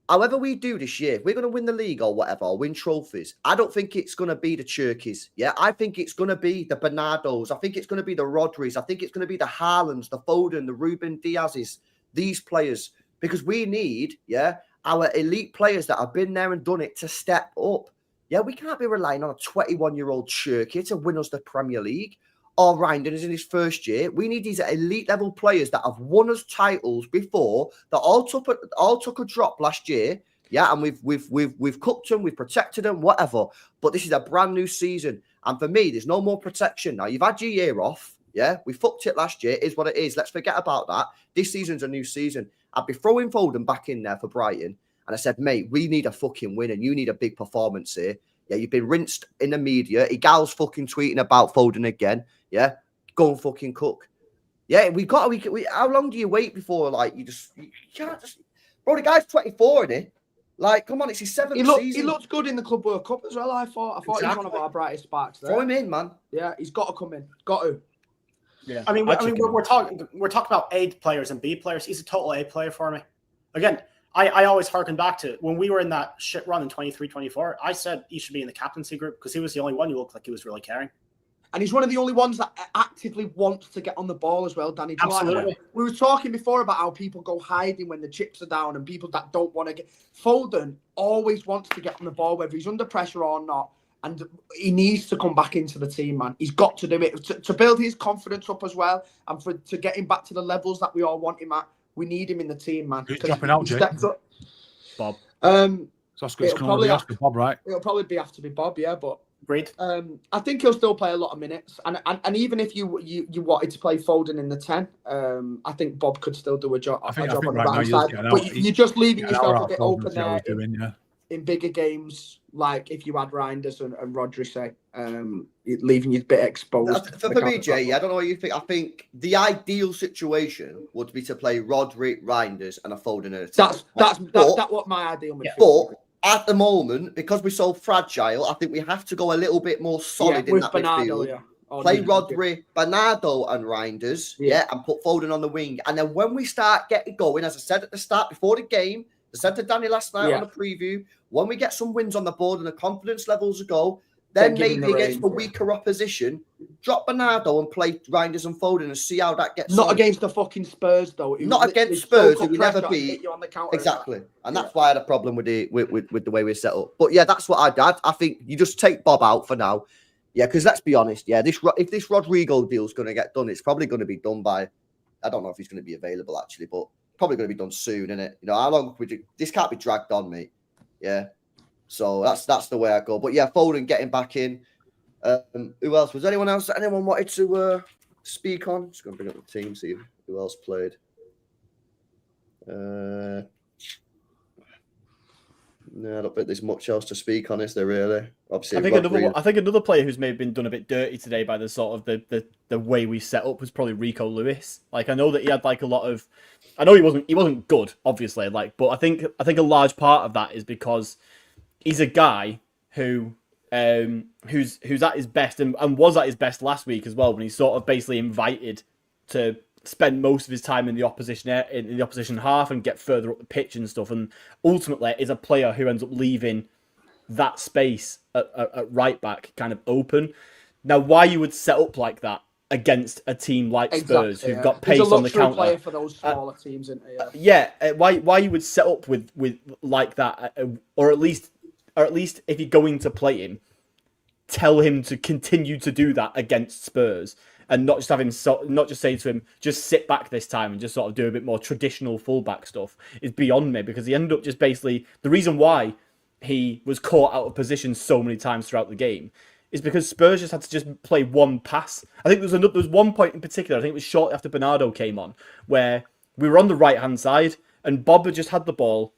However we do this year, if we're going to win the league or whatever, or win trophies, I don't think it's going to be the Cherkies. Yeah, I think it's going to be the Bernardos. I think it's going to be the Rodris. I think it's going to be the Haalands, the Foden, the Ruben Diaz's, these players. Because we need, our elite players that have been there and done it to step up. Yeah, we can't be relying on a 21-year-old Cherky to win us the Premier League. Or Reindon is in his first year. We need these elite level players that have won us titles before that all took a drop last year. Yeah, and we've cooked them, we've protected them, whatever. But this is a brand new season, and for me, there's no more protection now. You've had your year off. Yeah, we fucked it last year. It is what it is. Let's forget about that. This season's a new season. I'd be throwing Foden back in there for Brighton, and I said, mate, we need a fucking win, and you need a big performance here. Yeah, you've been rinsed in the media. Igal's fucking tweeting about Foden again. Yeah, go and fucking cook. Yeah, how long do you wait before, like, you can't just... Bro, the guy's 24, isn't he? Like, come on, it's his seventh season. He looked good in the Club World Cup as well, I thought. He was one of our brightest sparks there. Throw him in, man. Yeah, he's got to come in. Got to. Yeah. I mean, we're talking about A players and B players. He's a total A player for me. Again, I always harken back to when we were in that shit run in 23-24. I said he should be in the captaincy group because he was the only one who looked like he was really caring. And he's one of the only ones that actively wants to get on the ball as well, Danny. Absolutely. We were talking before about how people go hiding when the chips are down and people that don't want to get... Foden always wants to get on the ball, whether he's under pressure or not. And he needs to come back into the team, man. He's got to do it to build his confidence up as well, and to get him back to the levels that we all want him at. We need him in the team, man. Who's dropping out, Jay? Bob. So it's probably after Bob, right? It'll probably have to be Bob, yeah. But Agreed. I think he'll still play a lot of minutes, and even if you wanted to play Foden in the 10, I think Bob could still do a job on the right side. But you're just leaving yourself a bit open there in bigger games, like if you had Reinders and Rodri, say, leaving you a bit exposed. For me, Jay, I don't know what you think. I think the ideal situation would be to play Rodri, Reinders, and a Foden at a time. That's what my ideal midfield. But at the moment, because we're so fragile, I think we have to go a little bit more solid in that Bernardo, midfield. Play Rodri, Bernardo, and Reinders, and put Foden on the wing. And then when we start getting going, as I said at the start, before the game, I said to Danny last night on the preview, when we get some wins on the board and the confidence levels go, then maybe against the weaker opposition, drop Bernardo and play Reinders and Foden and see how that gets. Not against the fucking Spurs, though. Not against Spurs, who we never beat. Exactly, and that's why I had a problem with the way we're set up. But yeah, that's what I'd add. I think you just take Bob out for now. Yeah, because let's be honest. Yeah, if this Rodrigo deal's going to get done, it's probably going to be done by. I don't know if he's going to be available actually, but probably going to be done soon, isn't it? You know, how long would you? This can't be dragged on, mate. Yeah. So that's the way I go. But yeah, Foden getting back in. Who else? Was anyone else? Anyone wanted to speak on? Just going to bring up the team, see who else played. No, I don't think there's much else to speak on, is there really? Obviously, I think another player who's maybe been done a bit dirty today by the sort of the way we set up was probably Rico Lewis. Like, I know that he had like a lot of, I know he wasn't good, obviously, like, but I think a large part of that is because he's a guy who's at his best and was at his best last week as well, when he's sort of basically invited to spend most of his time in the opposition half and get further up the pitch and stuff, and ultimately is a player who ends up leaving that space at right back kind of open. Now, why you would set up like that against a team like Spurs, who've got pace on the counter, player for those smaller teams, isn't it? Why you would set up with like that, or at least if you're going to play him, tell him to continue to do that against Spurs. And not just have him, not just say to him, just sit back this time and just sort of do a bit more traditional fullback stuff is beyond me, because he ended up just basically, the reason why he was caught out of position so many times throughout the game is because Spurs just had to just play one pass. I think there was one point in particular, I think it was shortly after Bernardo came on, where we were on the right-hand side and Bob had just had the ball.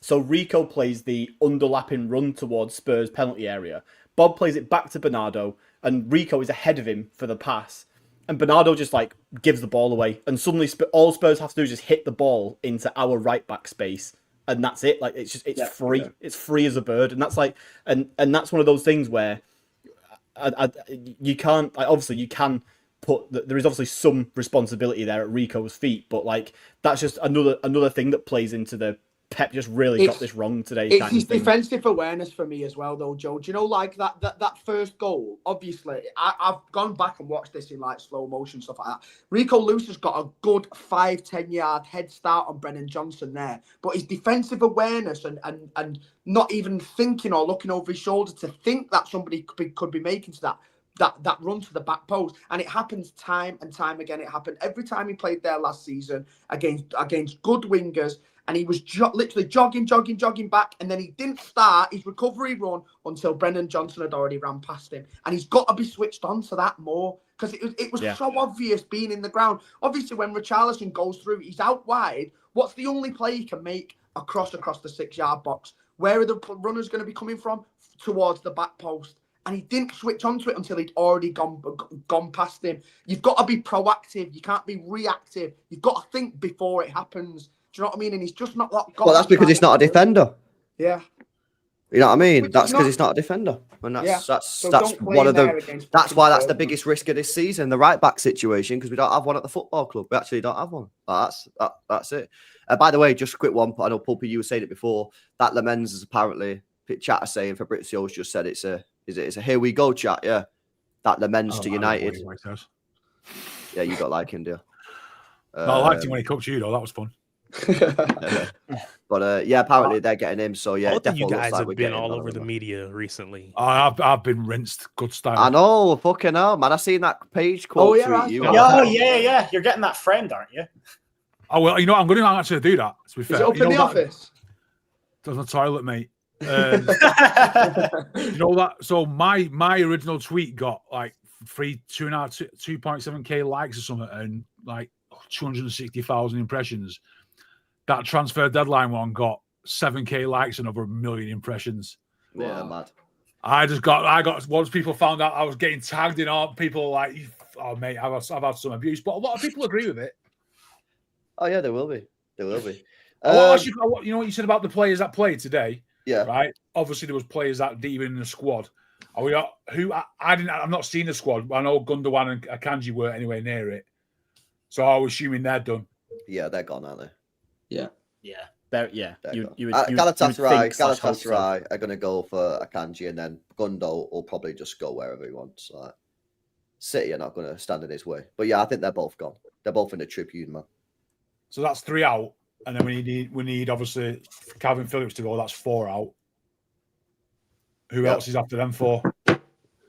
So Rico plays the underlapping run towards Spurs penalty area. Bob plays it back to Bernardo, and Rico is ahead of him for the pass. And Bernardo just like gives the ball away, and suddenly all Spurs have to do is just hit the ball into our right back space, and that's it. Like it's free. Yeah. It's free as a bird, and that's like, and that's one of those things where you can't. Like, obviously, you can put. There is obviously some responsibility there at Rico's feet, but like that's just another thing that plays into the. Pep just really got this wrong today. It's his defensive awareness for me as well, though, Joe. Do you know, like that first goal? Obviously, I've gone back and watched this in like slow motion, stuff like that. Rico Lewis has got a good 5-10 yard head start on Brennan Johnson there, but his defensive awareness and not even thinking or looking over his shoulder to think that somebody could be making to that run to the back post, and it happens time and time again. It happened every time he played there last season against good wingers. And he was literally jogging back. And then he didn't start his recovery run until Brennan Johnson had already ran past him. And he's got to be switched on to that more, because it was so obvious being in the ground. Obviously, when Richarlison goes through, he's out wide. What's the only play he can make? Across the 6-yard box. Where are the runners going to be coming from? Towards the back post. And he didn't switch onto it until he'd already gone past him. You've got to be proactive. You can't be reactive. You've got to think before it happens. Do you know what I mean? And he's just not that. Well, that's because he's not a defender. Yeah. You know what I mean? That's because he's not a defender, and that's one of the. That's why that's the biggest risk of this season, the right back situation, because we don't have one at the football club. We actually don't have one. That's it. By the way, just a quick one. I know Pulpy, you were saying it before. That Lemens is apparently chat saying Fabrizio's just said it's a here we go chat. Yeah, that Lemens to United. Yeah, you don't like him, do you? No, I liked him when he cooked you though. That was fun. But yeah, apparently they're getting him. So yeah, Both it of you definitely guys looks like have we're been getting all over the Donnarumma. media recently. I've been rinsed. Good style. I know, fucking hell, man. I seen that page quote tweet you. Yeah. You're getting that framed, aren't you? Oh well, you know I'm going to actually do that. To be fair, Is it up in the office? There's a toilet, mate. You know that? So my original tweet got like 2.7k likes or something, and like 260,000 impressions. That transfer deadline one got 7k likes and over 1 million impressions. Yeah, mad. I got once people found out I was getting tagged in all, people like, oh mate, I've had some abuse, but a lot of people agree with it. Oh yeah, there will be. Well, actually, you know what you said about the players that played today? Yeah. Right. Obviously, there was players that didn't even in the squad. Are we? I've not seen the squad. But I know Gundogan and Akanji weren't anywhere near it, so I was assuming they're done. Yeah, they're gone, aren't they? Yeah. Galatasaray are going to go for Akanji, and then Gundo will probably just go wherever he wants. Like, City are not going to stand in his way. But yeah, I think they're both gone. They're both in the Tribune, man. So that's 3 out, and then we need obviously Calvin Phillips to go. That's 4 out. Who else is after them 4?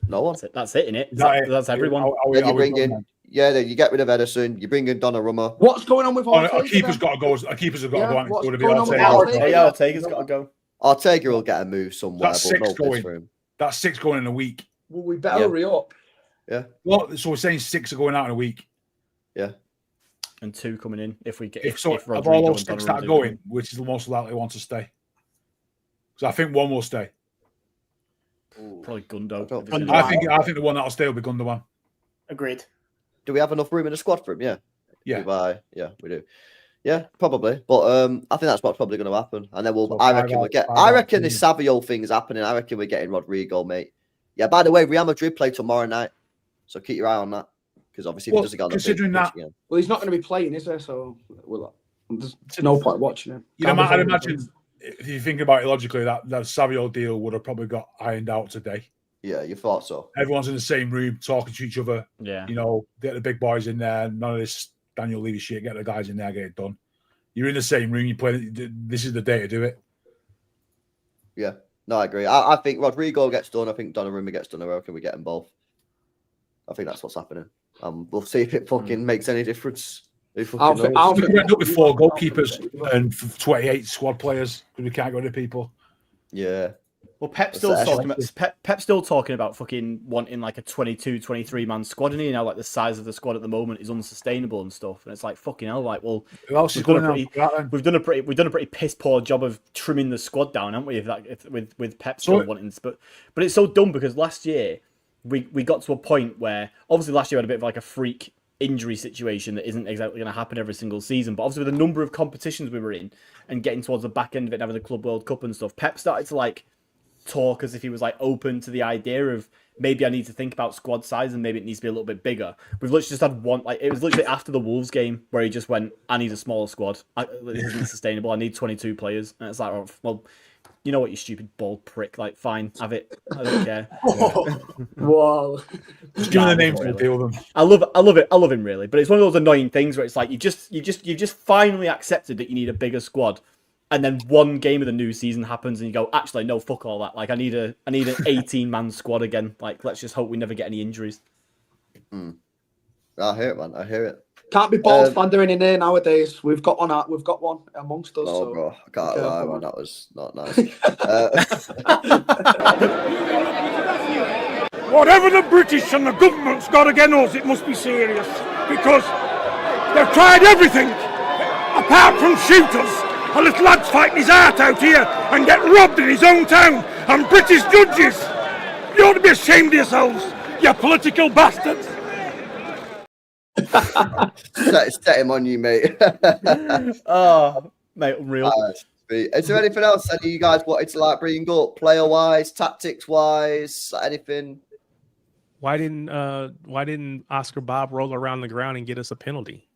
No one. That's it, innit? That's everyone. Then you get rid of Ederson. You bring in Donnarumma. What's going on with Ortega? Our keeper's got to go. Our keepers have got to go. And it's going to be Ortega's got to go. Ortega will get a move somewhere. That's but 6 no going. for him. That's 6 going in a week. Well, we better hurry up. Yeah. Well, so we're saying 6 are going out in a week. Yeah. And 2 coming in if we get. If of all those 6 that are going, which is the most likely one to stay? Because I think one will stay. Probably Gundo. I think the one that'll stay will be Gundogan. Agreed. Do we have enough room in the squad for him? Yeah. Yeah. We do. Yeah, probably. But I think that's what's probably going to happen. And then I reckon this Savio thing is happening. I reckon we're getting Rodrigo, mate. Yeah. By the way, Real Madrid play tomorrow night, so keep your eye on that because obviously if he doesn't get on considering that, well, he's not going to be playing, is there? So there's no point watching him. You know, I'd imagine if you think about it logically, that Savio deal would have probably got ironed out today. Yeah, you thought so. Everyone's in the same room talking to each other. Yeah. You know, get the big boys in there. None of this Daniel Levy shit. Get the guys in there, get it done. You're in the same room. You play. This is the day to do it. Yeah. No, I agree. I think Rodrigo gets done. I think Donnarumma gets done. I reckon we get them both. I think that's what's happening. We'll see if it fucking makes any difference. I'll think we end up with 4 goalkeepers and 28 squad players because we can't go to people. Yeah. Well, Pep's still talking about fucking wanting like a 22, 23 man squad, and now like the size of the squad at the moment is unsustainable and stuff. And it's like fucking hell. Like, well, we've done a pretty piss poor job of trimming the squad down, haven't we? With Pep still wanting, but it's so dumb because last year we got to a point where obviously last year we had a bit of like a freak injury situation that isn't exactly going to happen every single season. But obviously with the number of competitions we were in and getting towards the back end of it, and having the Club World Cup and stuff, Pep started to like talk as if he was like open to the idea of maybe I need to think about squad size and maybe it needs to be a little bit bigger. We've literally just had one, like it was literally after the Wolves game where he just went, I need a smaller squad. This isn't sustainable. I need 22 players. And it's like, oh, well, you know what, you stupid bald prick. Like, fine, have it. I don't care. Whoa. Just give him the names, we'll deal with them. I love him really, but it's one of those annoying things where it's like you just finally accepted that you need a bigger squad. And then one game of the new season happens, and you go, "Actually, no, fuck all that. Like, I need an 18-man squad again. Like, let's just hope we never get any injuries." I hear it, man. I hear it. Can't be ball slandering in here nowadays. We've got one amongst us. No, bro, I can't lie, man. That was not nice. Whatever the British and the government's got against us, it must be serious because they've tried everything apart from shoot us. A little lad's fighting his heart out here and get robbed in his own town. And British judges, you ought to be ashamed of yourselves, you political bastards. Set him on you, mate. Oh, mate, unreal. Is there anything else that you guys wanted to like bring up, player-wise, tactics-wise, anything? Why didn't Oscar Bob roll around the ground and get us a penalty?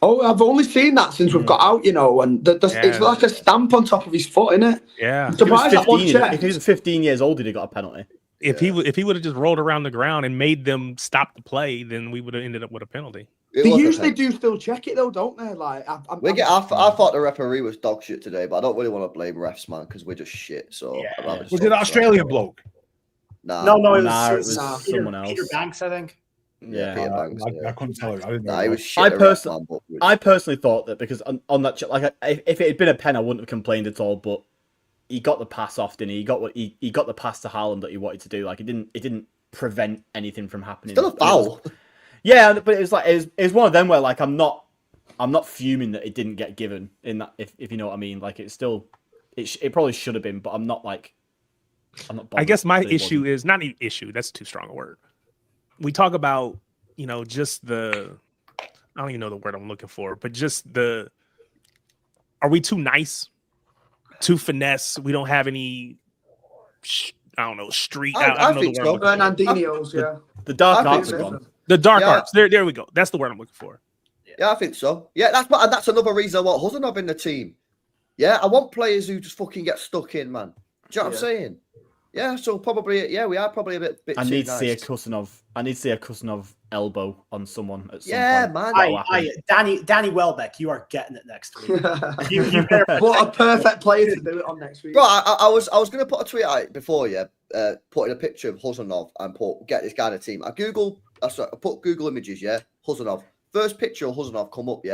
Oh, I've only seen that since we've got out, you know, and it's like a stamp on top of his foot, isn't it? Yeah. If he was 15 years old, he'd have got a penalty. If he would have just rolled around the ground and made them stop the play, then we would have ended up with a penalty. They usually do still check it though, don't they? Like, I thought the referee was dog shit today, but I don't really want to blame refs, man, because we're just shit. So I'd rather just was it that Australian bloke? Nah. No, it was Peter, someone else. Peter Banks, I think. Yeah, Peter Banks, I couldn't tell you. I didn't know. Nah, he was shit. I personally thought that because on that, like, if it had been a pen, I wouldn't have complained at all. But he got the pass off, didn't he? He got the pass to Haaland that he wanted to do. Like, it didn't prevent anything from happening. Still a foul. Yeah, but it was like it was one of them where like I'm not fuming that it didn't get given in that if you know what I mean. Like, it's still it probably should have been, but I'm not. I guess my issue is not an issue. That's too strong a word. We talk about, just I don't even know the word I'm looking for, but just are we too nice, too finesse? We don't have any, I don't know, street. I don't know the word. Fernandinho's, yeah. The dark arts are gone. The dark arts. There we go. That's the word I'm looking for. Yeah, I think so. Yeah, that's another reason I want Huzanov in the team. Yeah, I want players who just fucking get stuck in, man. Do you know what I'm saying? Yeah, so probably, we are probably a bit I need to see a Kusanov elbow on someone at some point. Man. Danny Welbeck, you are getting it next week. What a perfect player to do it on next week. Bro, I was going to put a tweet out before, putting a picture of Huzanov and get this guy in the team. I put Google Images, Huzanov. First picture of Huzanov come up,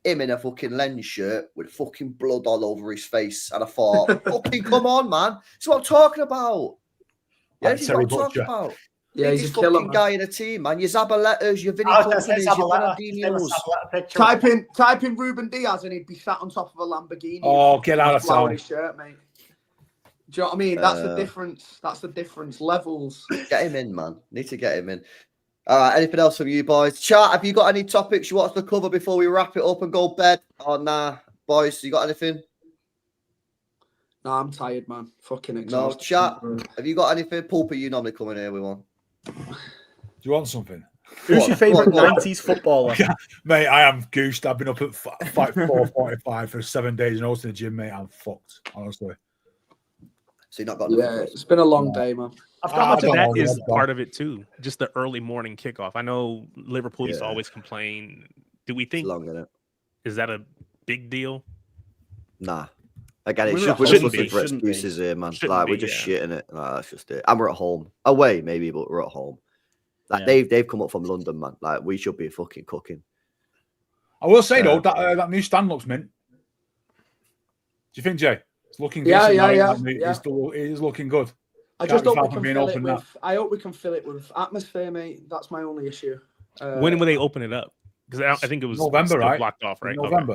him in a fucking Lens shirt with fucking blood all over his face. And I thought, fucking come on, man. That's what I'm talking about. Yeah, this is what I'm talking about. Yeah, he's a fucking guy in a team, man. Your Zabalettas, your Vinny Companies, your Fernandinho's. Type in Ruben Diaz and he'd be sat on top of a Lamborghini. Oh, get out of town. His shirt, mate. Do you know what I mean? That's the difference. That's the difference. Levels. Get him in, man. Need to get him in. All right, anything else from you boys? Chat, have you got any topics you want us to cover before we wrap it up and go bed? Oh, nah. Boys, you got anything? No, I'm tired, man. Fucking exhausted. No, chat, have you got anything? Pulper, you normally come in here with one. Do you want something? Who's your favourite 90s footballer? Yeah, mate, I am goosed. I've been up at 4:45 for 7 days and also in the gym, mate. I'm fucked, honestly. So you're not got it's been a long day, man. That is part of it too. Just the early morning kickoff. I know Liverpool used to always complain. Do we think is that a big deal? Nah. Again, we're just looking for excuses here, man. We're just shitting it. That's just it. And we're at home. Away, maybe, but we're at home. Like they've come up from London, man. Like, we should be fucking cooking. I will say though, that new stand looks mint. Do you think, Jay? It's looking good. It is looking good. I just hope we can fill it with. I hope we can fill it with atmosphere, mate. That's my only issue. When will they open it up? Because I think it was November, right? Blocked off, right? November.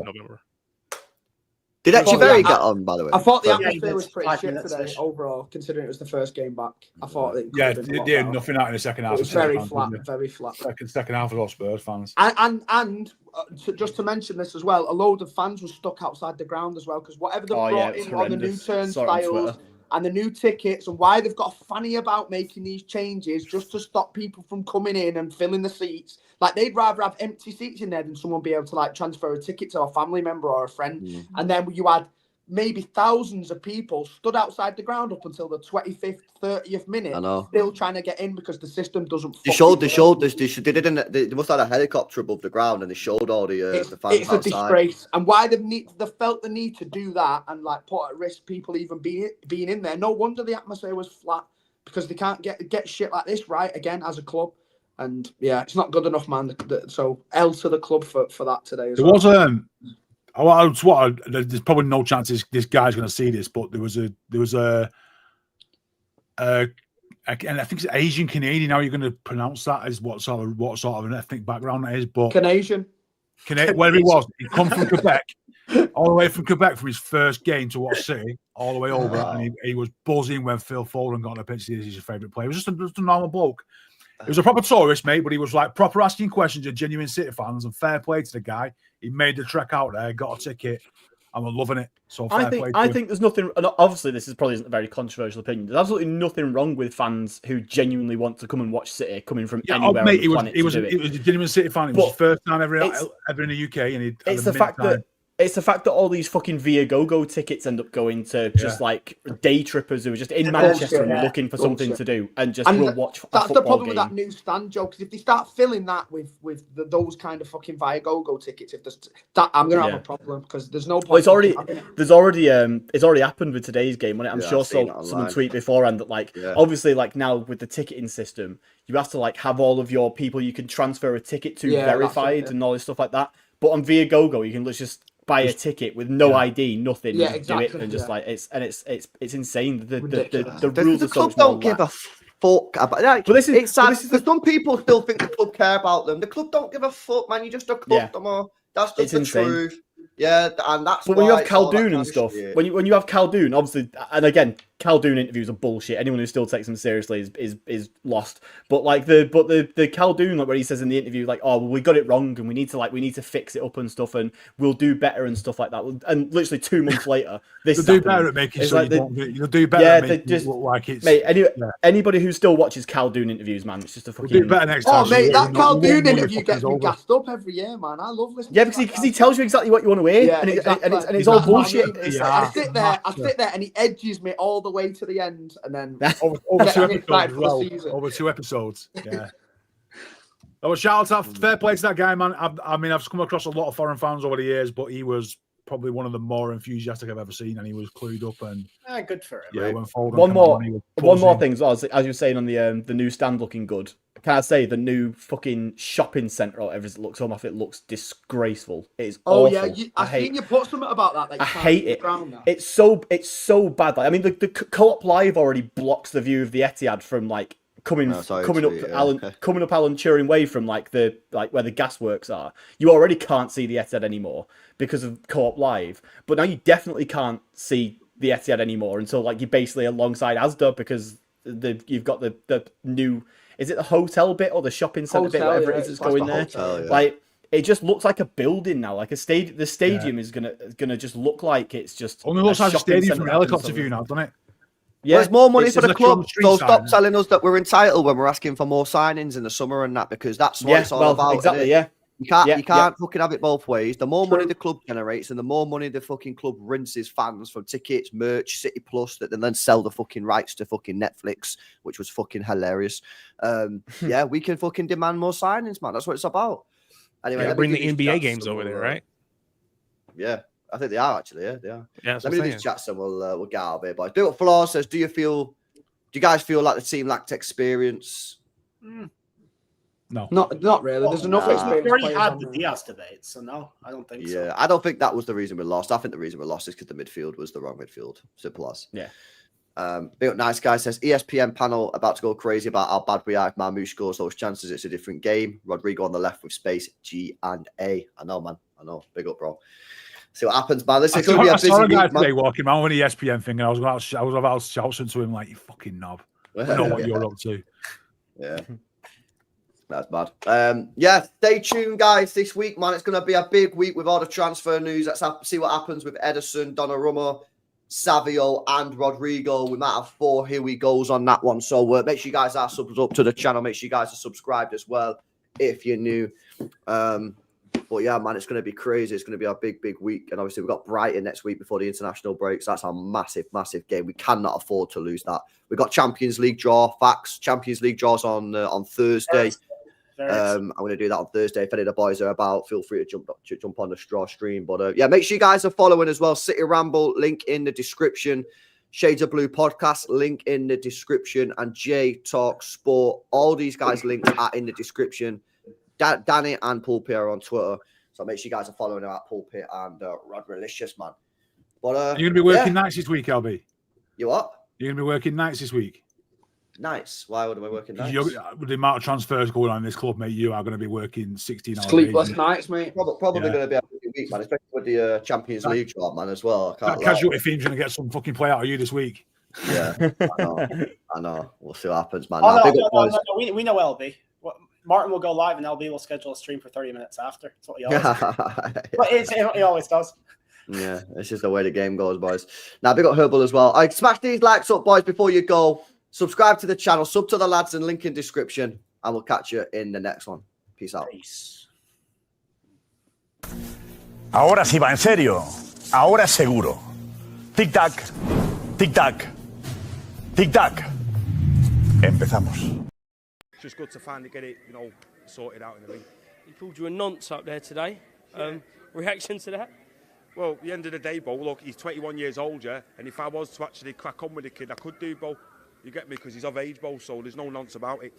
Did Echeverri get on, by the way? I thought the atmosphere was pretty shit today overall, considering it was the first game back. I thought it. Yeah, they did nothing out in the second half. It was very flat, very flat. Second half was all Spurs fans. And just to mention this as well, a load of fans were stuck outside the ground as well because whatever they brought in on the new turnstiles and the new tickets and why they've got a fanny about making these changes just to stop people from coming in and filling the seats. Like, they'd rather have empty seats in there than someone be able to, like, transfer a ticket to a family member or a friend. Mm-hmm. And then you had maybe thousands of people stood outside the ground up until the 25th, 30th minute, still trying to get in because the system doesn't. They showed this. They must have had a helicopter above the ground and they showed all the fans It's outside. A disgrace. And why they felt the need to do that and like put at risk people even being in there. No wonder the atmosphere was flat because they can't get shit like this right again as a club. And yeah, it's not good enough, man. So L to the club for that today as well. There's probably no chance this guy's going to see this, but there was a and I think it's Asian Canadian. How are you going to pronounce that? Is what sort of an ethnic background that is? But Canadian, where he was, he come from Quebec, all the way from Quebec from his first game to watch City, all the way over, and he was buzzing when Phil Foden got on the pitch. He's his favourite player. It was just a normal bloke. He was a proper tourist, mate, but he was like proper asking questions of genuine City fans, and fair play to the guy. He made the trek out there, got a ticket, and we're loving it. So I think there's nothing. Obviously, this probably isn't a very controversial opinion. There's absolutely nothing wrong with fans who genuinely want to come and watch City, coming from anywhere on the planet. He was a genuine City fan. It was his first time ever in the UK, and it's the fact that It's the fact that all these fucking Viagogo tickets end up going to just like day trippers who are just in Manchester and looking for something to do and just will watch. That's the problem with that new stand, Joe. Because if they start filling that with those kind of fucking Viagogo tickets, I'm gonna have a problem because there's no point. Well, it's already happened with today's game, wasn't it? I'm sure someone tweeted beforehand that obviously now with the ticketing system, you have to have all of your people you can transfer a ticket to verified and all this stuff like that. But on Viagogo, you can just buy a ticket with no ID, nothing, do it, and just it's insane. The rules the are so club much don't give a fuck about. But this is some people still think the club care about them. The club don't give a fuck, man. You just a club no more. That's just the truth. Yeah, and that's. But when you have Khaldoon and stuff, when you have Khaldoon, obviously, and again, Khaldoon interviews are bullshit. Anyone who still takes them seriously is lost. But the Khaldoon, where he says in the interview, oh, well, we got it wrong and we need to fix it up and stuff, and we'll do better and stuff like that. And literally 2 months later, this they'll do better at making sure you'll do better. At making it look like it's mate. Anybody who still watches Khaldoon interviews, man, it's just a fucking. We'll do better next time. Oh, mate, that Khaldoon interview gets me gassed up every year, man. I love listening. Yeah, because he tells you exactly what you want to hear, and it's all bullshit. I sit there, and he edges me all the way to the end. And then over 2 episodes. Yeah. Oh, shout out, fair play to that guy, man. I mean, I've come across a lot of foreign fans over the years, but he was probably one of the more enthusiastic I've ever seen, and he was clued up and good for him. Yeah, right? when Foden one more thing as well, as you were saying on the new stand looking good. Can I say the new fucking shopping centre or whatever it looks home off? It looks disgraceful. It is awful. Yeah, I seen you put something about that. I hate it. It's so bad. I mean, the Co-op Live already blocks the view of the Etihad from coming up Alan Turing Way from where the gasworks are. You already can't see the Etihad anymore because of Co-op Live. But now you definitely can't see the Etihad anymore until you're basically alongside Asda because you've got the new. Is it the hotel bit or the shopping centre bit, whatever it is that's going there? Hotel, it just looks like a building now, like a stadium. The stadium is gonna just look like it's just only looks like a stadium from a helicopter view now, doesn't it? Yeah, there's more money for the club. So stop telling us that we're entitled when we're asking for more signings in the summer and that, because that's what it's all about. Exactly, yeah. You can't fucking have it both ways. The more money the club generates and the more money the fucking club rinses fans from tickets, merch, City Plus, that then sell the fucking rights to fucking Netflix, which was fucking hilarious. Yeah, we can fucking demand more signings, man. That's what it's about. Anyway, bring the NBA games over there, right? Yeah, I think they are actually. Yeah, they are. Yeah, let me do these chats and we'll get out of here, boys. Do it. Floor says, do you guys feel like the team lacked experience? No, not really. There's enough experience. We already had the Diaz debate, so no, I don't think so. Yeah, I don't think that was the reason we lost. I think the reason we lost is because the midfield was the wrong midfield. Simple as. Yeah. Big up nice guy says ESPN panel about to go crazy about how bad we are if Marmoush scores those chances. It's a different game. Rodrigo on the left with space, G and A. I know, man. I know. Big up, bro. See what happens, man. This is going to be a busy week, man. Today walking around with the ESPN thing, and I was about to shout to him like, "You fucking knob! I know what you're up to." Yeah. That's bad. Yeah, stay tuned, guys. This week, man, it's going to be a big week with all the transfer news. Let's see what happens with Ederson, Donnarumma, Savio, and Rodrigo. We might have 4 here we goes on that one. So make sure you guys are subs up to the channel. Make sure you guys are subscribed as well if you're new. But yeah, man, it's going to be crazy. It's going to be a big, big week. And obviously, we've got Brighton next week before the international break. So that's a massive, massive game. We cannot afford to lose that. We've got Champions League draw. Facts. Champions League draws on Thursday. I'm going to do that on Thursday. If any of the boys are about, feel free to jump on the straw stream. But yeah, make sure you guys are following as well. City Ramble, link in the description. Shades of Blue podcast, link in the description. And J Talk Sport, all these guys' links are in the description. Danny and Pulpit are on Twitter. So make sure you guys are following them at Pulpit and Rod Relicious, man. But you're going to be working nights this week, LB? You what? You're going to be working nights this week? Nights? Why would I be working nights? With the amount of transfers going on in this club, mate, you are going to be working 16 hours. Sleepless nights, mate. Probably going to be a busy week, man, especially with the Champions League draw, man, as well. That casualty theme's going to get some fucking play out of you this week. Yeah, I know. We'll see what happens, man. No, we know LB. Martin will go live and LB will schedule a stream for 30 minutes after. That's what he always But he always does. Yeah, it's just the way the game goes, boys. Now, big up Herbal as well. Smash these likes up, boys, before you go. Subscribe to the channel, sub to the lads, and link in description. And we'll catch you in the next one. Peace out. Peace. Ahora sí va en serio. Ahora seguro. Tic-tac, tic-tac, tic-tac. Empezamos. It's just good to finally get it, sorted out in the league. He called you a nonce up there today. Reaction to that? Well, at the end of the day, Bo, look, he's 21 years old, yeah? And if I was to actually crack on with the kid, I could do, Bo. You get me? Because he's of age, Bo, so there's no nonce about it.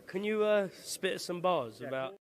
Can you spit some bars about